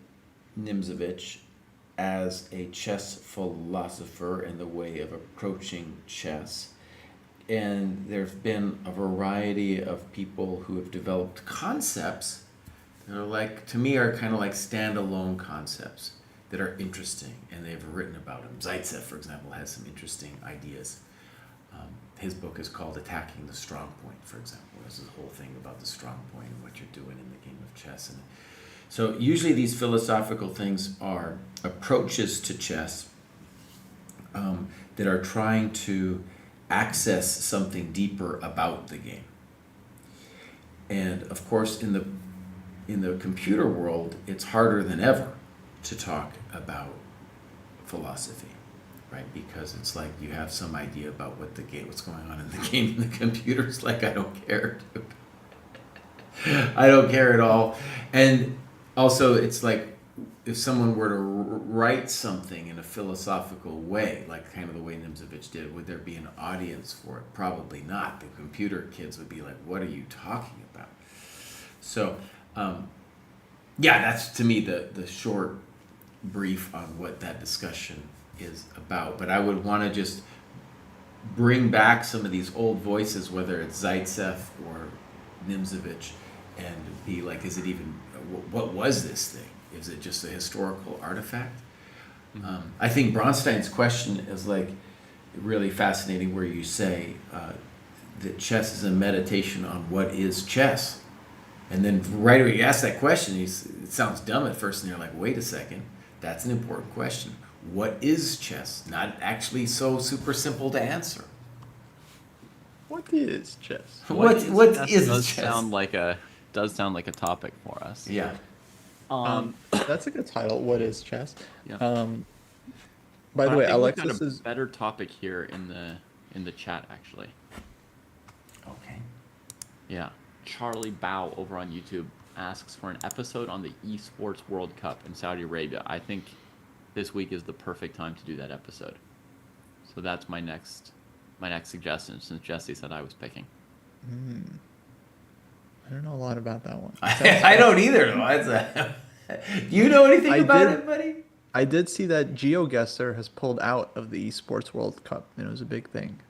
C: Nimzovich as a chess philosopher and the way of approaching chess. And there's been a variety of people who have developed concepts that are like, to me, are kind of like standalone concepts that are interesting, and they've written about them. Zaitsev, for example, has some interesting ideas. His book is called Attacking the Strong Point, for example. There's this whole thing about the strong point and what you're doing in the game of chess. And so usually these philosophical things are approaches to chess that are trying to access something deeper about the game. And of course, in the computer world, it's harder than ever to talk about philosophy, right? Because it's like you have some idea about what's going on in the game, and the computer's like, I don't care, dude. I don't care at all. And also, it's like if someone were to write something in a philosophical way, like kind of the way Nimzovich did, would there be an audience for it? Probably not. The computer kids would be like, what are you talking about? So, yeah, that's to me the short brief on what that discussion is about. But I would want to just bring back some of these old voices, whether it's Zaitsev or Nimzovich, and be like, is it even, what was this thing? Is it just a historical artifact? I think Bronstein's question is like really fascinating, where you say that chess is a meditation on what is chess. And then right when you ask that question, it sounds dumb at first, and you're like, wait a second, that's an important question. What is chess? Not actually so super simple to answer.
F: What is chess?
C: What is
B: does
C: chess?
B: sound like a topic for us.
C: Yeah.
F: That's a good title. What is chess?
B: Yeah.
F: By the
B: But
F: way,
B: I think we've
F: Alexis
B: got a
F: is.
B: better topic here in the chat, actually.
C: Okay.
B: Yeah. Charlie Bao over on YouTube asks for an episode on the Esports World Cup in Saudi Arabia. I think this week is the perfect time to do that episode. So that's my next suggestion, since Jesse said I was picking.
F: I don't know a lot about that one.
C: I don't either. Do you know anything about it, buddy?
F: I did see that GeoGuessr has pulled out of the Esports World Cup, and it was a big thing.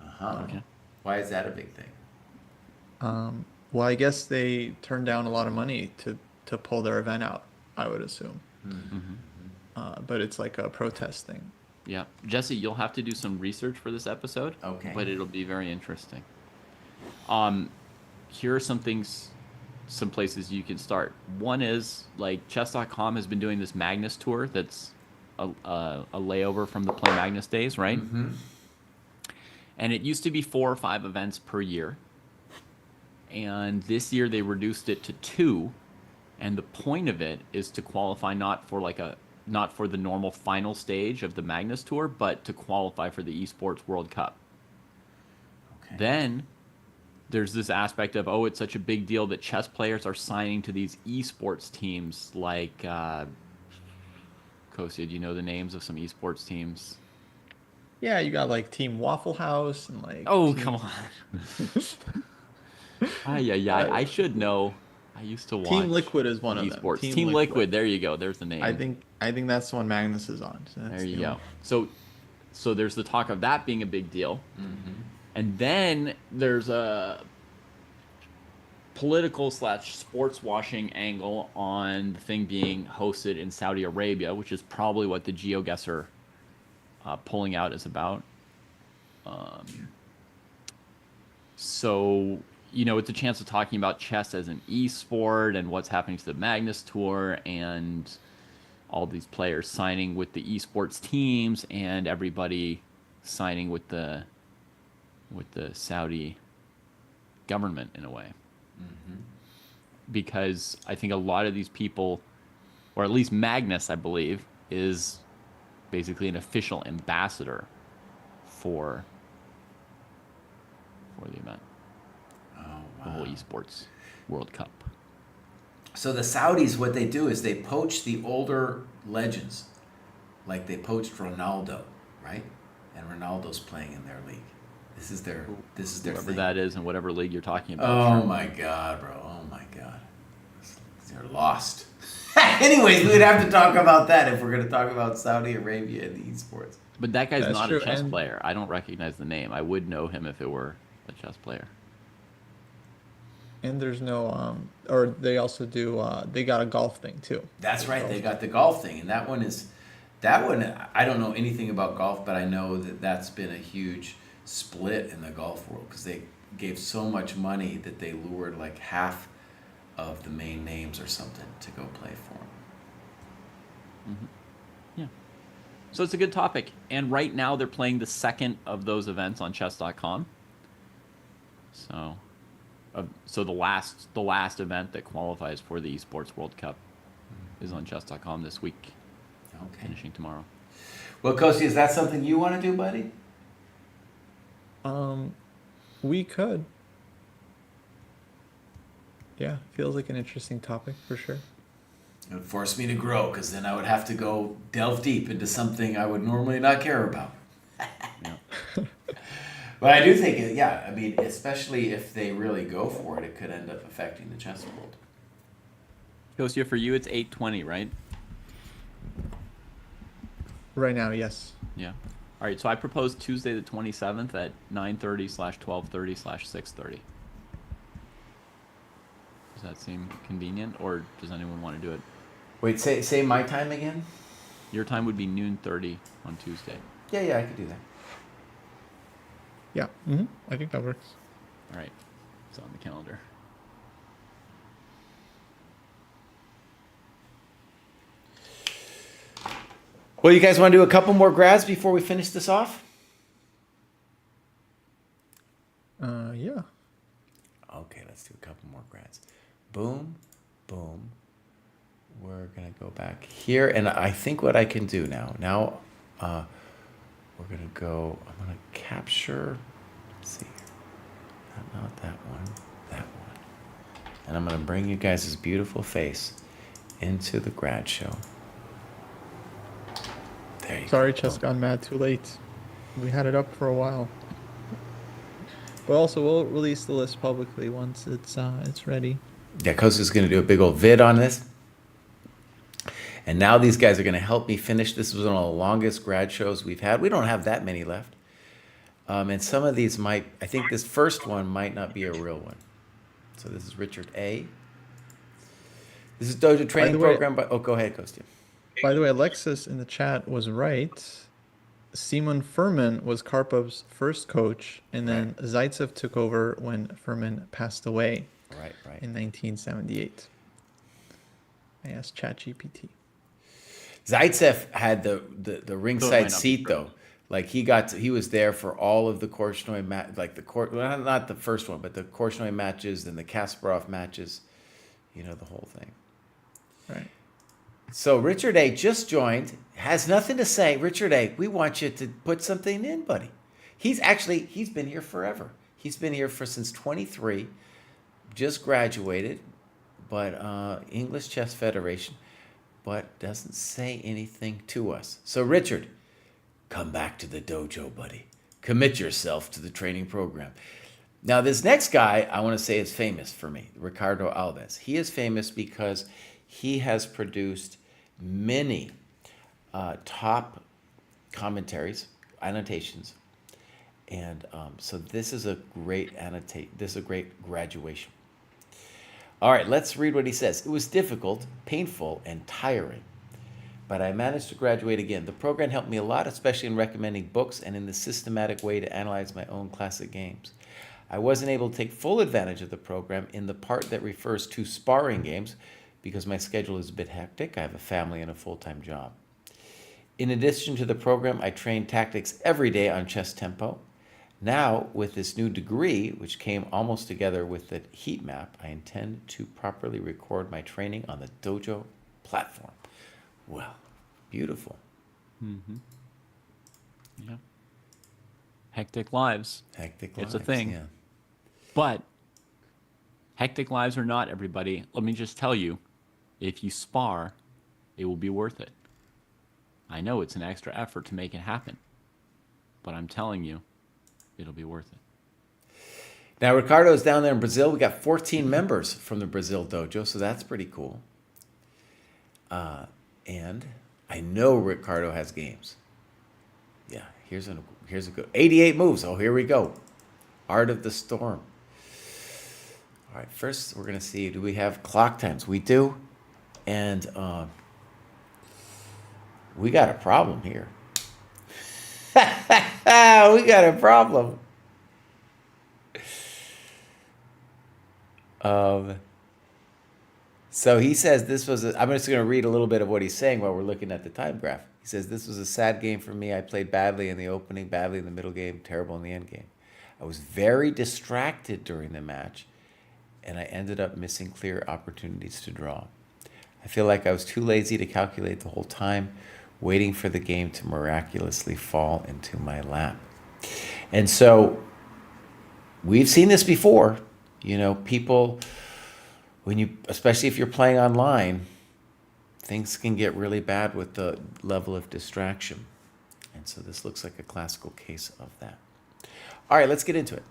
C: Uh-huh.
B: Okay.
C: Why is that a big thing?
F: Well, I guess they turned down a lot of money to to pull their event out, I would assume. But it's like a protest thing.
B: Yeah, Jesse, you'll have to do some research for this episode.
C: Okay.
B: But it'll be very interesting. Here are some things, some places you can start. One is like chess.com has been doing this Magnus tour that's a layover from the Play Magnus days, right? And it used to be 4 or 5 events per year. And this year they reduced it to 2. And the point of it is to qualify not for the normal final stage of the Magnus Tour, but to qualify for the Esports World Cup.
C: Okay.
B: Then there's this aspect of, it's such a big deal that chess players are signing to these esports teams like, Kosia, do you know the names of some esports teams?
F: Yeah, you got like Team Waffle House and like.
B: Oh,
F: Team-
B: come on. Yeah. I should know. I used to watch.
F: Team Liquid is one of them.
B: esports. Team Liquid. There you go. There's the name.
F: I think that's the one Magnus is on. So that's
B: There you
F: the
B: go.
F: one.
B: So there's the talk of that being a big deal. And then there's a political / sports washing angle on the thing being hosted in Saudi Arabia, which is probably what the GeoGuessr pulling out is about. So, it's a chance of talking about chess as an e-sport and what's happening to the Magnus Tour and all these players signing with the esports teams and everybody signing with the Saudi government in a way. Because I think a lot of these people, or at least Magnus, I believe, is basically an official ambassador for the event. The whole esports World Cup.
C: So the Saudis, what they do is they poach the older legends, like they poached Ronaldo, right? And Ronaldo's playing in their league. This is their
B: Whatever
C: thing.
B: that is and whatever league you're talking about.
C: Oh my God, bro! Oh my God, they're lost. Anyways, we would have to talk about that if we're going to talk about Saudi Arabia and the esports.
B: But that guy's
F: That's
B: not
F: true,
B: a chess
F: and-
B: player. I don't recognize the name. I would know him if it were a chess player.
F: And there's no or they also do they got a golf thing too.
C: That's right. They got the golf thing, and that one. I don't know anything about golf, but I know that that's been a huge split in the golf world because they gave so much money that they lured like half of the main names or something to go play for them.
B: Yeah. So it's a good topic. And right now they're playing the second of those events on chess.com. So the last event that qualifies for the Esports World Cup is on chess.com this week,
C: Okay.
B: finishing tomorrow.
C: Well, Kosi, is that something you want to do, buddy?
F: We could. Yeah, feels like an interesting topic for sure.
C: It would force me to grow because then I would have to go delve deep into something I would normally not care about.
B: Yeah.
C: But I do think, especially if they really go for it, it could end up affecting the chess world.
B: Kosia, for you it's 8:20, right?
F: Right now, yes.
B: Yeah. All right, so I propose Tuesday the 27th at 9:30/12:30/6:30. Does that seem convenient, or does anyone want to do it?
C: Wait, say my time again?
B: Your time would be noon 30 on Tuesday.
C: Yeah, I could do that.
F: Yeah. I think that works.
B: All right, it's on the calendar.
C: Well, you guys want to do a couple more grads before we finish this off?
F: Yeah.
C: Okay, let's do a couple more grads. Boom, boom. We're going to go back here. And I think what I can do now, we're going to go, I'm going to capture, let's see, not that one, that one. And I'm going to bring you guys' beautiful face into the grad show. There you
F: Sorry,
C: go.
F: chess gone mad too late. We had it up for a while. But also, we'll release the list publicly once it's ready.
C: Yeah, Kosa's going to do a big old vid on this. And now these guys are going to help me finish. This was one of the longest grad shows we've had. We don't have that many left. And some of these I think this first one might not be a real one. So this is Richard A. This is Dojo training
F: the way-
C: program, but go ahead, Kostya.
F: By the way, Alexis in the chat was right. Simon Furman was Karpov's first coach, and then Zaitsev took over when Furman passed away
C: Right.
F: in 1978. I asked ChatGPT.
C: Zaitsev had the ringside
B: not be
C: seat
B: true.
C: though. Like he was there for all of the Korchnoi not the first one, but the Korchnoi matches and the Kasparov matches, the whole thing.
F: Right.
C: So Richard A just joined, has nothing to say. Richard A, we want you to put something in, buddy. He's been here forever. He's been here since 23, just graduated, but English Chess Federation, but doesn't say anything to us. So Richard, come back to the dojo, buddy. Commit yourself to the training program. Now, this next guy, I want to say is famous for me, Ricardo Alves. He is famous because he has produced many top commentaries, annotations, and so this is a great graduation. All right, let's read what he says. It was difficult, painful, and tiring, but I managed to graduate again. The program helped me a lot, especially in recommending books and in the systematic way to analyze my own classic games. I wasn't able to take full advantage of the program in the part that refers to sparring games because my schedule is a bit hectic. I have a family and a full-time job. In addition to the program, I train tactics every day on chess tempo. Now, with this new degree, which came almost together with the heat map, I intend to properly record my training on the Dojo platform. Well, beautiful.
B: Yeah. Hectic lives.
C: Hectic
B: It's
C: lives,
B: a thing.
C: yeah.
B: But hectic lives or not, everybody, let me just tell you, if you spar, it will be worth it. I know it's an extra effort to make it happen, but I'm telling you, it'll be worth it.
C: Now, Ricardo's down there in Brazil. We got 14 members from the Brazil dojo, so that's pretty cool. And I know Ricardo has games. Yeah, here's a good 88 moves. Oh, here we go. Art of the Storm. All right, first we're gonna see, do we have clock times? We do, and we got a problem here. We got a problem. So he says this was, I'm just going to read a little bit of what he's saying while we're looking at the time graph. He says, this was a sad game for me. I played badly in the opening, badly in the middle game, terrible in the end game. I was very distracted during the match, and I ended up missing clear opportunities to draw. I feel like I was too lazy to calculate the whole time, waiting for the game to miraculously fall into my lap. And so we've seen this before. People, especially if you're playing online, things can get really bad with the level of distraction. And so this looks like a classical case of that. All right, let's get into it.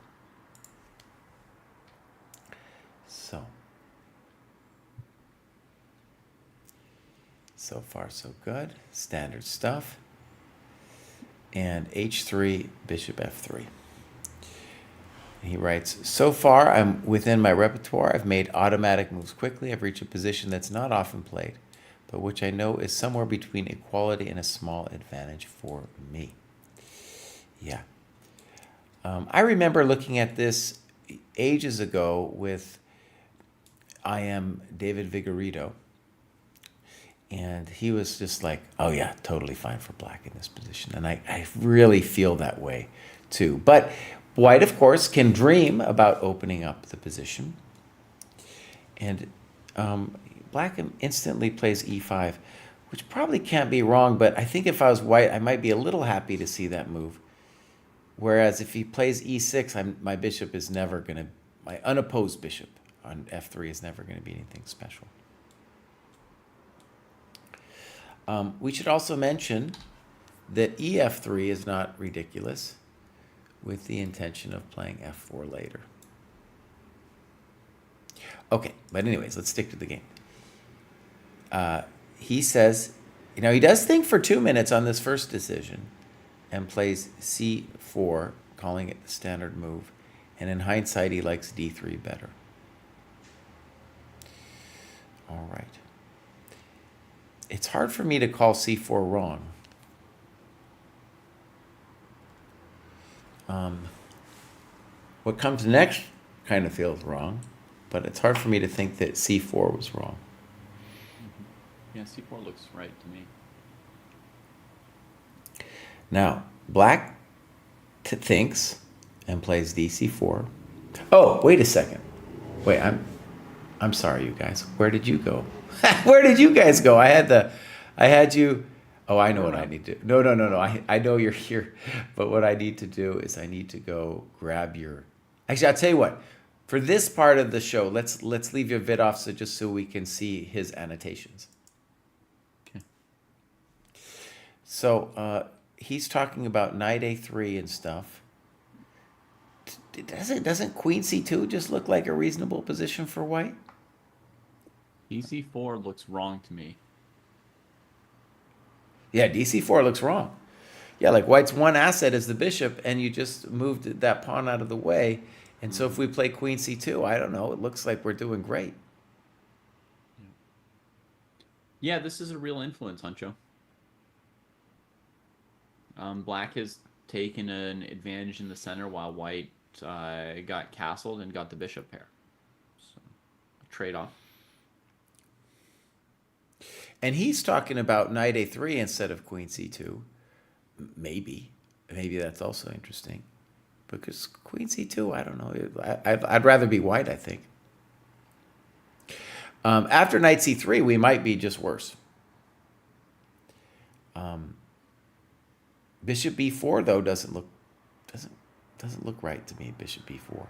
C: So far so good. Standard stuff. And h3, bishop f3. He writes, so far I'm within my repertoire. I've made automatic moves quickly. I've reached a position that's not often played, but which I know is somewhere between equality and a small advantage for me. Yeah. I remember looking at this ages ago with David Vigorito, and he was just like, oh yeah, totally fine for black in this position. And I really feel that way too. But white, of course, can dream about opening up the position. And black instantly plays e5, which probably can't be wrong, but I think if I was white, I might be a little happy to see that move. Whereas if he plays e6, my bishop is never going to, my unopposed bishop on f3 is never going to be anything special. We should also mention that ef3 is not ridiculous, with the intention of playing f4 later. Okay, but anyways, let's stick to the game. He says, he does think for 2 minutes on this first decision and plays c4, calling it the standard move. And in hindsight, he likes d3 better. All right. It's hard for me to call c4 wrong. What comes next kind of feels wrong, but it's hard for me to think that c4 was wrong.
B: Yeah, c4 looks right to me.
C: Now, black thinks and plays dc4. Oh, wait a second. Wait, I'm sorry, you guys. Where did you go? Where did you guys go? I had you. Oh, I know what I need to do. No. I know you're here, but what I need to do is I need to go grab your. Actually, I'll tell you what. For this part of the show, let's leave your vid off so we can see his annotations.
B: Okay.
C: So he's talking about knight a3 and stuff. Doesn't queen c2 just look like a reasonable position for white?
B: dc4 looks wrong to me.
C: Yeah, dc4 looks wrong. Yeah, like white's one asset is the bishop, and you just moved that pawn out of the way. And so if we play queen c2, I don't know, it looks like we're doing great.
B: Yeah, this is a real influence, Huncho. Black has taken an advantage in the center while white got castled and got the bishop pair. So, a trade-off.
C: And he's talking about knight a3 instead of queen c2. Maybe that's also interesting. Because queen c2, I don't know. I'd rather be white, I think. After knight c3, we might be just worse. Bishop b4 though doesn't look right to me. Bishop b4,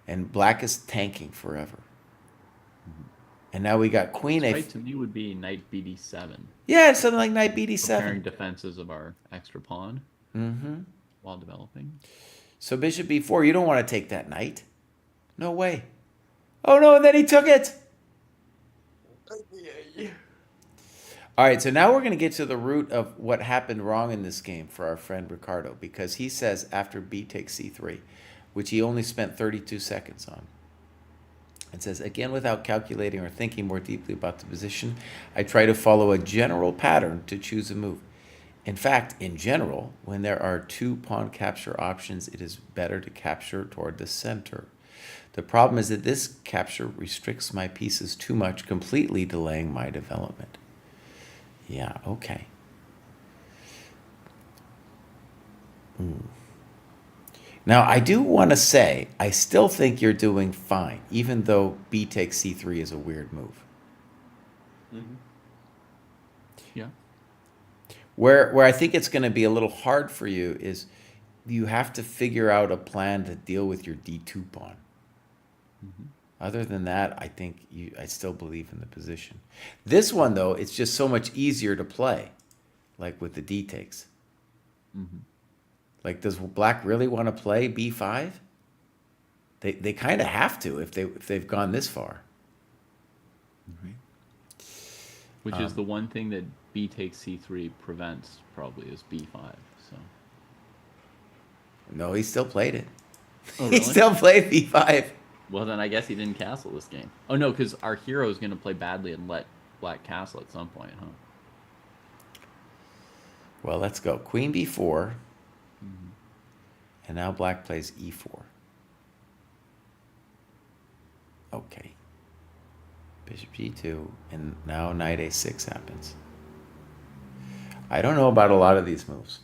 C: and black is tanking forever. And now we got queen a.
B: Right to me would be knight bd7.
C: Yeah, it's something like knight bd7.
B: Preparing defenses of our extra pawn while developing.
C: So bishop b4, you don't want to take that knight. No way. Oh no, and then he took it. All right, so now we're going to get to the root of what happened wrong in this game for our friend Ricardo, because he says after b takes c3, which he only spent 32 seconds on. It says, again, without calculating or thinking more deeply about the position, I try to follow a general pattern to choose a move. In fact, in general, when there are two pawn capture options, it is better to capture toward the center. The problem is that this capture restricts my pieces too much, completely delaying my development. Yeah, okay. Now, I do want to say, I still think you're doing fine, even though b takes c3 is a weird move.
B: Yeah.
C: Where I think it's going to be a little hard for you is you have to figure out a plan to deal with your d2 pawn. Other than that, I think I still believe in the position. This one, though, it's just so much easier to play, like with the d takes. Like, does black really want to play b5? They kind of have to if they've gone this far.
B: Which is the one thing that b takes c3 prevents, probably, is b5. So.
C: No, he still played it.
B: Oh,
C: He
B: really?
C: still played b5.
B: Well, then I guess he didn't castle this game. Oh, no, because our hero is going to play badly and let black castle at some point, huh?
C: Well, let's go. Queen b4. And now black plays e4. Okay. Bishop g2. And now knight a6 happens. I don't know about a lot of these moves.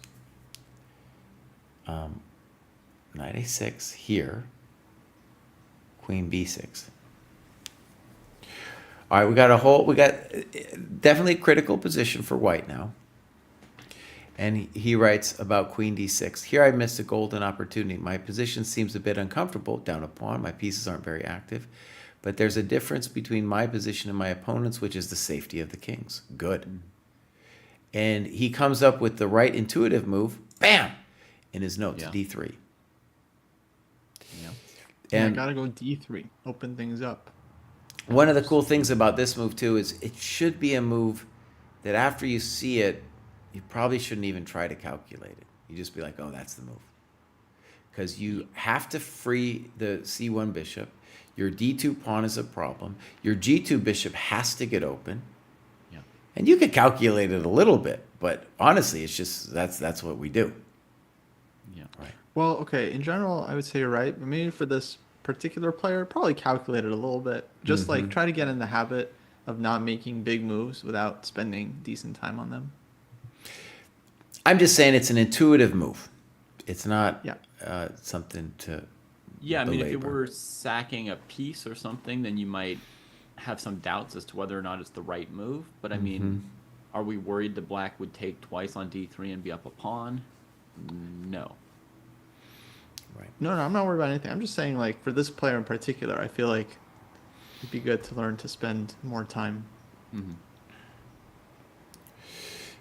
C: Knight a6 here. Queen b6. All right, we got definitely a critical position for white now. And he writes about queen d6. Here I missed a golden opportunity. My position seems a bit uncomfortable, down a pawn. My pieces aren't very active. But there's a difference between my position and my opponent's, which is the safety of the kings. Good. And he comes up with the right intuitive move, bam, in his notes, d3.
B: Yeah.
F: And I gotta go d3. Open things up.
C: One of the cool things about this move, too, is it should be a move that after you see it, you probably shouldn't even try to calculate it. You just be like, oh, that's the move. Because you have to free the c1 bishop. Your D2 pawn is a problem. Your G2 bishop has to get open.
B: Yeah.
C: And you could calculate it a little bit, but honestly, it's just that's what we do.
B: Yeah.
C: Right.
F: Well, okay, in general, I would say you're right, but maybe for this particular player, probably calculate it a little bit. Just like try to get in the habit of not making big moves without spending decent time on them.
C: I'm just saying it's an intuitive move. It's not
F: Yeah.
C: something to
B: Yeah, I mean, if you
C: belabor.
B: were sacking a piece or something, then you might have some doubts as to whether or not it's the right move. But I mean, are we worried that black would take twice on d3 and be up a pawn? No.
C: Right.
F: No, I'm not worried about anything. I'm just saying, like, for this player in particular, I feel like it'd be good to learn to spend more time.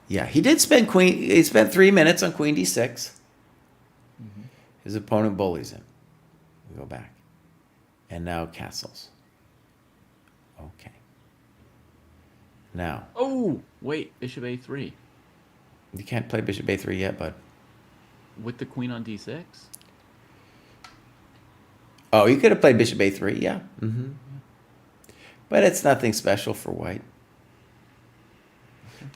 C: Yeah, he did spend queen. He spent 3 minutes on queen d6. His opponent bullies him. We go back, and now castles. Okay. Now
B: Oh, wait, bishop a3
C: you can't play bishop a3 yet, bud.
B: with the queen on d6.
C: Oh, you could have played bishop a3, yeah. But it's nothing special for white.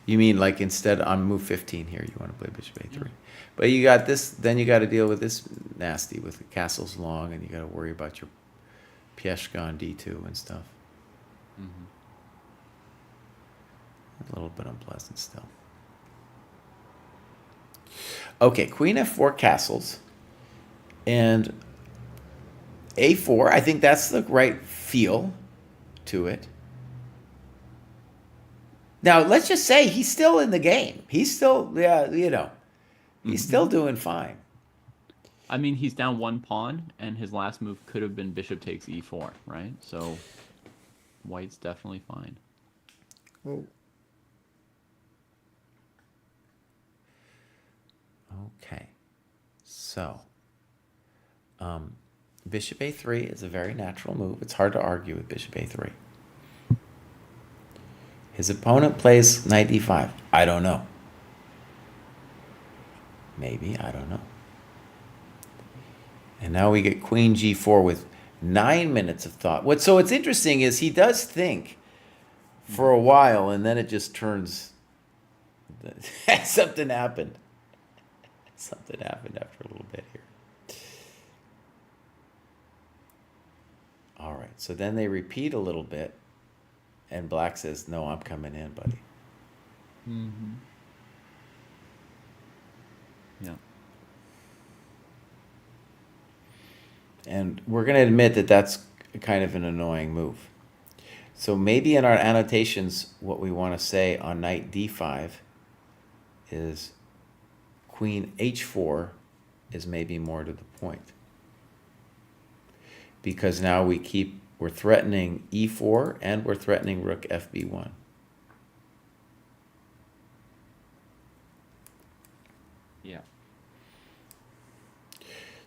C: You mean like instead on move 15 here, you want to play bishop a3. But you got this, then you got to deal with this nasty with the castle's long, and you got to worry about your Pieshka on d2 and stuff. A little bit unpleasant still. Okay, queen f4 castles. And a4, I think that's the right feel to it. Now, let's just say he's still in the game. He's still, he's still doing fine.
B: I mean, he's down one pawn, and his last move could have been bishop takes e4, right? So white's definitely fine.
F: Oh.
C: Okay. So, bishop a3 is a very natural move. It's hard to argue with bishop a3. His opponent plays knight d5. I don't know. Maybe, I don't know. And now we get queen g4 with 9 minutes of thought. So what's interesting is he does think for a while, and then it just turns. Something happened. Something happened after a little bit here. All right, so then they repeat a little bit, and black says, no, I'm coming in, buddy.
B: Yeah.
C: And we're going to admit that that's kind of an annoying move. So maybe in our annotations, what we want to say on knight d5 is queen h4 is maybe more to the point. Because now we're threatening e4 and we're threatening rook fb1.
B: Yeah.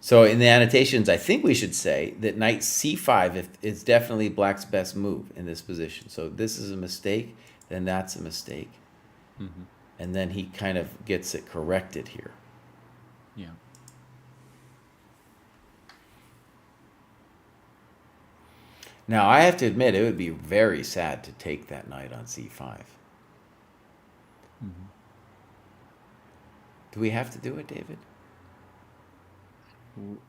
C: So in the annotations, I think we should say that knight c5 is definitely black's best move in this position. So this is a mistake, then that's a mistake. And then he kind of gets it corrected here.
B: Yeah.
C: Now, I have to admit, it would be very sad to take that knight on c5. Do we have to do it, David?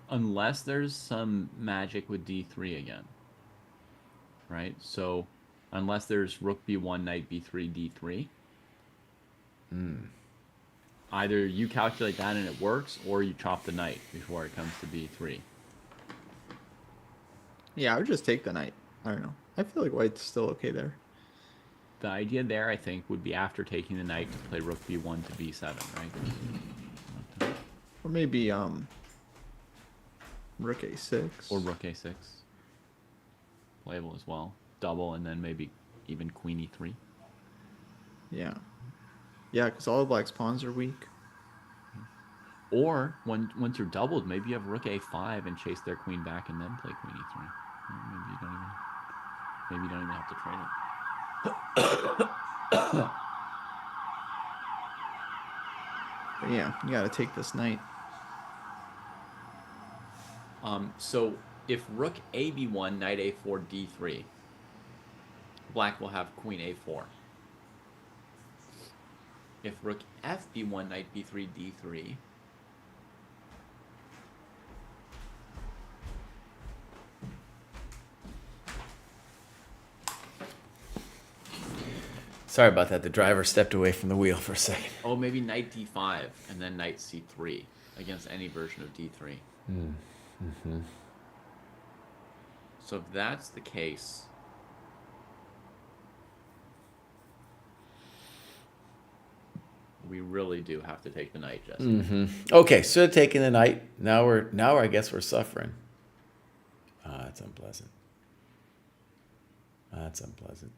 B: Unless there's some magic with d3 again. Right? So, unless there's rook b1, knight b3, d3. Either you calculate that and it works, or you chop the knight before it comes to b3.
F: Yeah, I would just take the knight. I don't know. I feel like white's still okay there.
B: The idea there, I think, would be after taking the knight to play rook b1 to b7, right?
F: Or maybe rook a6.
B: Or rook a6. Playable as well. Double, and then maybe even queen e3.
F: Yeah. Yeah, because all of black's pawns are weak.
B: Or, once you're doubled, maybe you have rook a5 and chase their queen back and then play queen e3. Maybe you don't even have to trade it.
F: But yeah, you gotta take this knight.
B: So If rook a b1, knight a4, d3, black will have queen a4. If rook f b1, knight b3, d3,
C: Sorry about that. The driver stepped away from the wheel for a second.
B: oh, maybe knight d5 and then knight c3 against any version of d3.
C: Mm-hmm.
B: So if that's the case, we really do have to take the knight, Jesse.
C: Mm-hmm. Okay, so taking the knight. Now I guess we're suffering. Ah, that's unpleasant. That's unpleasant.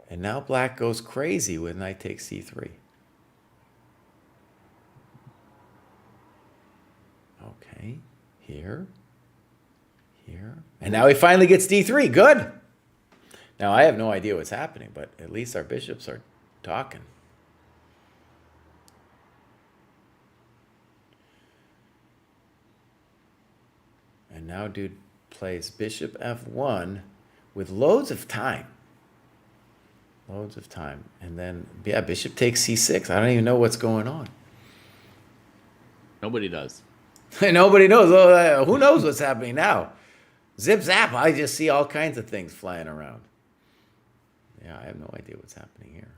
C: And now black goes crazy with knight takes c3. Okay, here. And now he finally gets d3. Good. Now I have no idea what's happening, but at least our bishops are talking. And now dude plays bishop f1 with loads of time. Loads of time. And then, yeah, bishop takes c6. I don't even know what's going on.
B: Nobody does.
C: Nobody knows. Oh, who knows what's happening now? Zip zap. I just see all kinds of things flying around. Yeah, I have no idea what's happening here.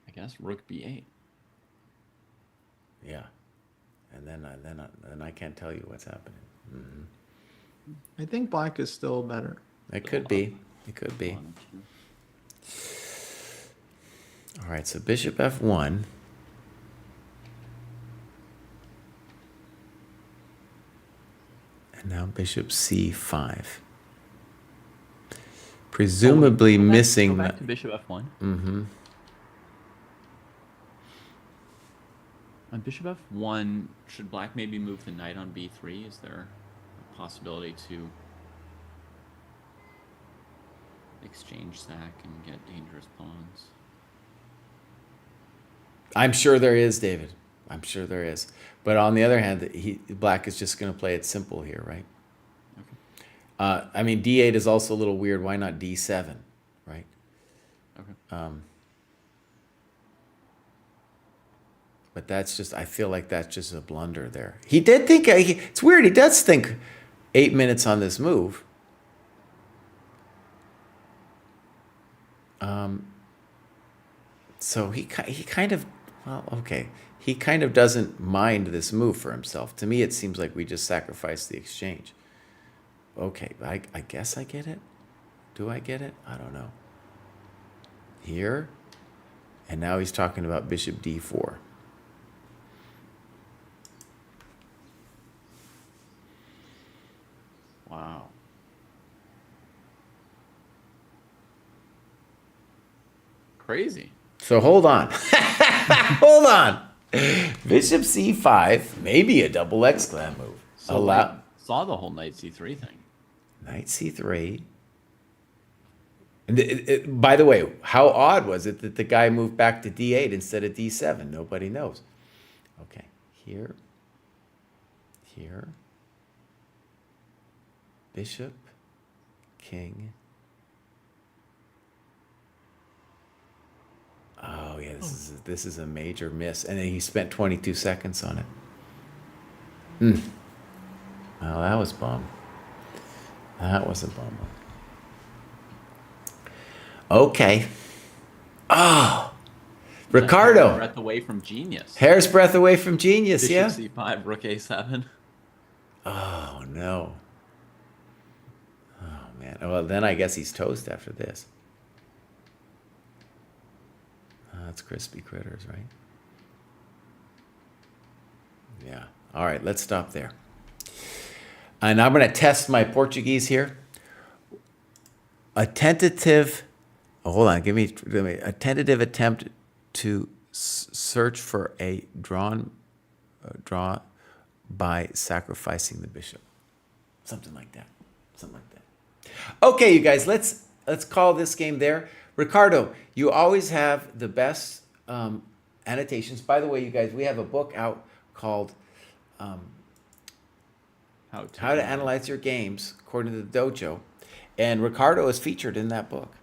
B: I guess rook b8.
C: Yeah. And then I can't tell you what's happening. Mm-hmm.
F: I think black is still better.
C: It could be. It could be. All right, so bishop f1. And now bishop c5. Presumably missing
B: Go back to bishop f1.
C: Mm-hmm.
B: On bishop f1, should black maybe move the knight on b3? Is there a possibility to exchange sack and get dangerous pawns?
C: I'm sure there is, David. I'm sure there is. But on the other hand, black is just going to play it simple here, right?
B: Okay.
C: I mean, d8 is also a little weird. Why not d7, right?
B: Okay.
C: But that's just, I feel like that's just a blunder there. He did think, it's weird, he does think 8 minutes on this move. So he kind of, well, okay. He kind of doesn't mind this move for himself. To me, it seems like we just sacrificed the exchange. Okay, I guess I get it. Do I get it? I don't know. Here. And now he's talking about bishop d4.
B: Wow. Crazy.
C: So hold on. Hold on. Bishop c5, maybe a double exclam move.
B: So I saw the whole knight c3 thing.
C: Knight c3. And by the way, how odd was it that the guy moved back to d8 instead of d7? Nobody knows. Okay, here. Bishop, king. Oh yeah, this is a major miss, and then he spent 22 seconds on it. Well, that was bum. That was a bummer. Okay. Oh, Ricardo.
B: Breath away from genius.
C: Hair's breadth away from genius.
B: Bishop
C: Yeah.
B: c5, rook a7.
C: Oh no. Oh man. Well, then I guess he's toast after this. That's crispy critters, right? Yeah. All right, let's stop there. And I'm going to test my Portuguese here. A tentative, hold on, give me a tentative attempt to search for a draw by sacrificing the bishop. Something like that. Okay, you guys, let's call this game there. Ricardo, you always have the best annotations. By the way, you guys, we have a book out called How to Analyze Your Games according to the Dojo. And Ricardo is featured in that book.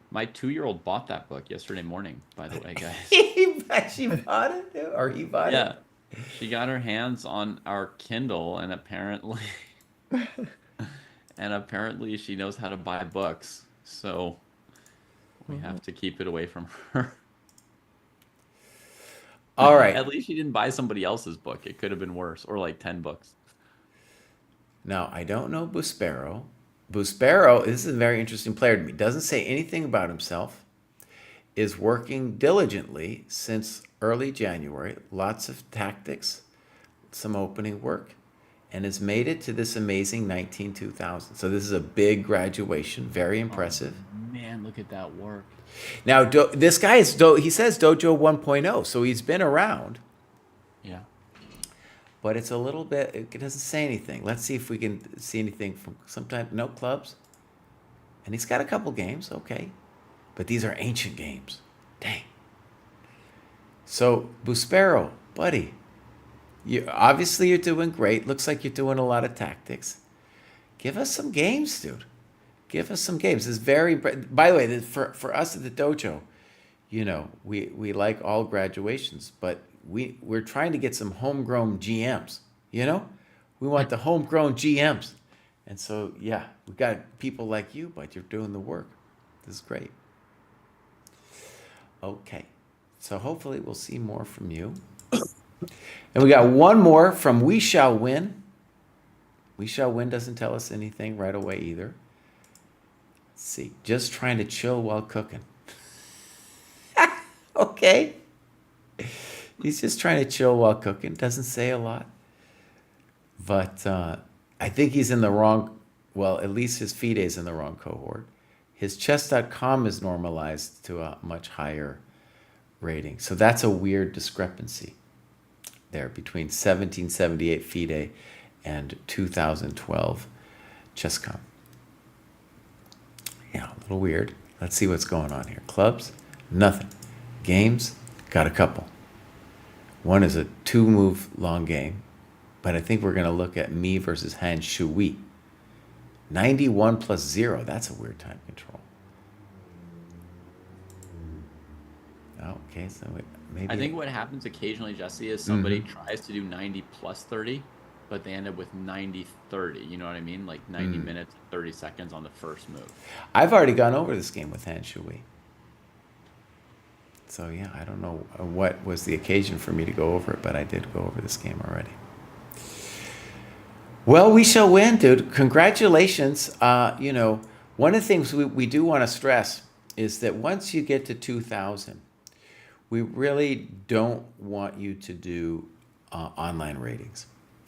B: My 2-year-old bought that book yesterday morning, by the way, guys.
C: She bought it? Or he bought
B: Yeah.
C: it?
B: She got her hands on our Kindle, and apparently she knows how to buy books. So we have to keep it away from her.
C: All right.
B: At least she didn't buy somebody else's book. It could have been worse, or like 10 books.
C: Now, I don't know Buspero. Buspero, this is a very interesting player to me. Doesn't say anything about himself. Is working diligently since early January. Lots of tactics, some opening work, and has made it to this amazing 19-2000. So this is a big graduation. Very impressive.
B: Oh, man, look at that work.
C: Now, this guy is, he says Dojo 1.0, so he's been around.
B: Yeah.
C: But it's a little bit, it doesn't say anything. Let's see if we can see anything from sometimes, no clubs. And he's got a couple games, okay. But these are ancient games. Dang. So, Buspero, buddy, obviously you're doing great. Looks like you're doing a lot of tactics. Give us some games, dude. Give us some games. It's very, by the way, for us at the Dojo, you know, we like all graduations, but we're trying to get some homegrown GMs, you know? We want the homegrown GMs. And so, yeah, we've got people like you, but you're doing the work. This is great. Okay. So hopefully we'll see more from you. And we got one more from We Shall Win. We Shall Win doesn't tell us anything right away either. Let's see. Just trying to chill while cooking. Okay. He's just trying to chill while cooking. Doesn't say a lot. But I think he's in the wrong, well, at least his FIDE is in the wrong cohort. His chess.com is normalized to a much higher rating. So that's a weird discrepancy there between 1778 FIDE and 2012 chess.com. Yeah, a little weird. Let's see what's going on here. Clubs, nothing. Games, got a couple. One is a 2-move long game, but I think we're going to look at me versus Han Shui. 91 plus 0. That's a weird time control. Okay, so maybe.
B: I think what happens occasionally, Jesse, is somebody tries to do 90 plus 30, but they end up with 90-30. You know what I mean? Like 90 minutes, 30 seconds on the first move.
C: I've already gone over this game with Han Shui. So yeah, I don't know what was the occasion for me to go over it, but I did go over this game already. Well, We Shall Win, dude. Congratulations. You know, one of the things we do want to stress is that once you get to 2000, we really don't want you to do online ratings.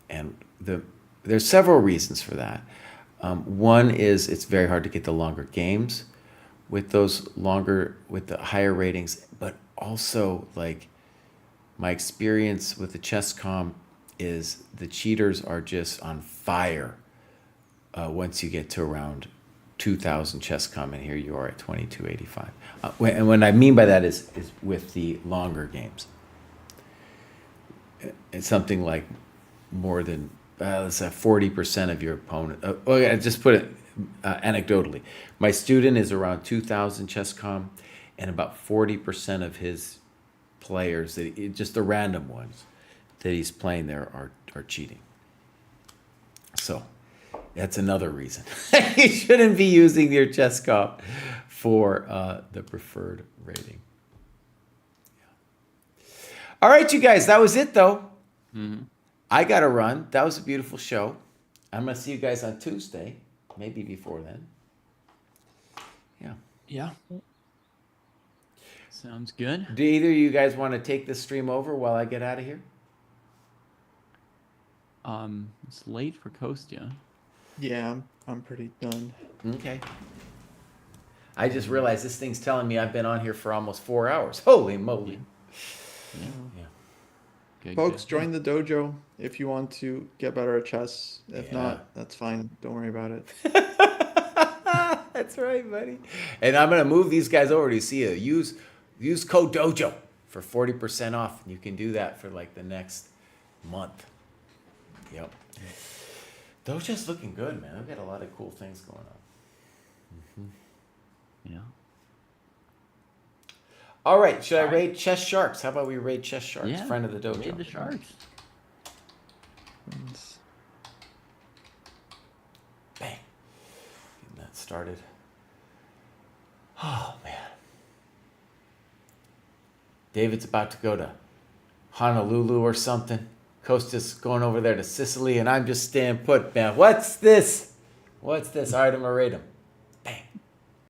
C: And there's several reasons for that. One is it's very hard to get the longer games with the higher ratings, but also, like, my experience with the chess.com is the cheaters are just on fire once you get to around 2000 chess.com, and here you are at 2285. And what I mean by that is with the longer games. It's something like more than, let's say 40% of your opponent. Okay, just put it anecdotally. My student is around 2000 chess.com, and about 40% of his players, just the random ones that he's playing there, are cheating. So that's another reason. You shouldn't be using your chess.com for the preferred rating. Yeah. All right, you guys, that was it, though. Mm-hmm. I got to run. That was a beautiful show. I'm going to see you guys on Tuesday, maybe before then. Yeah.
B: Yeah. Sounds good.
C: Do either of you guys want to take this stream over while I get out of here?
B: It's late for Kostya.
F: Yeah, I'm pretty done.
C: Okay. I just realized this thing's telling me I've been on here for almost 4 hours. Holy moly. Yeah.
B: Good,
F: Folks,
B: good.
F: join the dojo if you want to get better at chess. If
C: Yeah.
F: not, that's fine. Don't worry about it.
C: That's right, buddy. And I'm going to move these guys over to see you. Use code Dojo for 40% off. You can do that for like the next month. Yep. Dojo's looking good, man. They've got a lot of cool things going on.
B: Yeah.
C: All right, should I raid Chess Sharks? How about we raid Chess Sharks,
B: Yeah.
C: friend of the dojo?
B: Raid the Sharks.
C: Bang. Getting that started. Oh, man. David's about to go to Honolulu or something. Costa's going over there to Sicily, and I'm just staying put, man. What's this? What's this? All right, I'm going to raid him.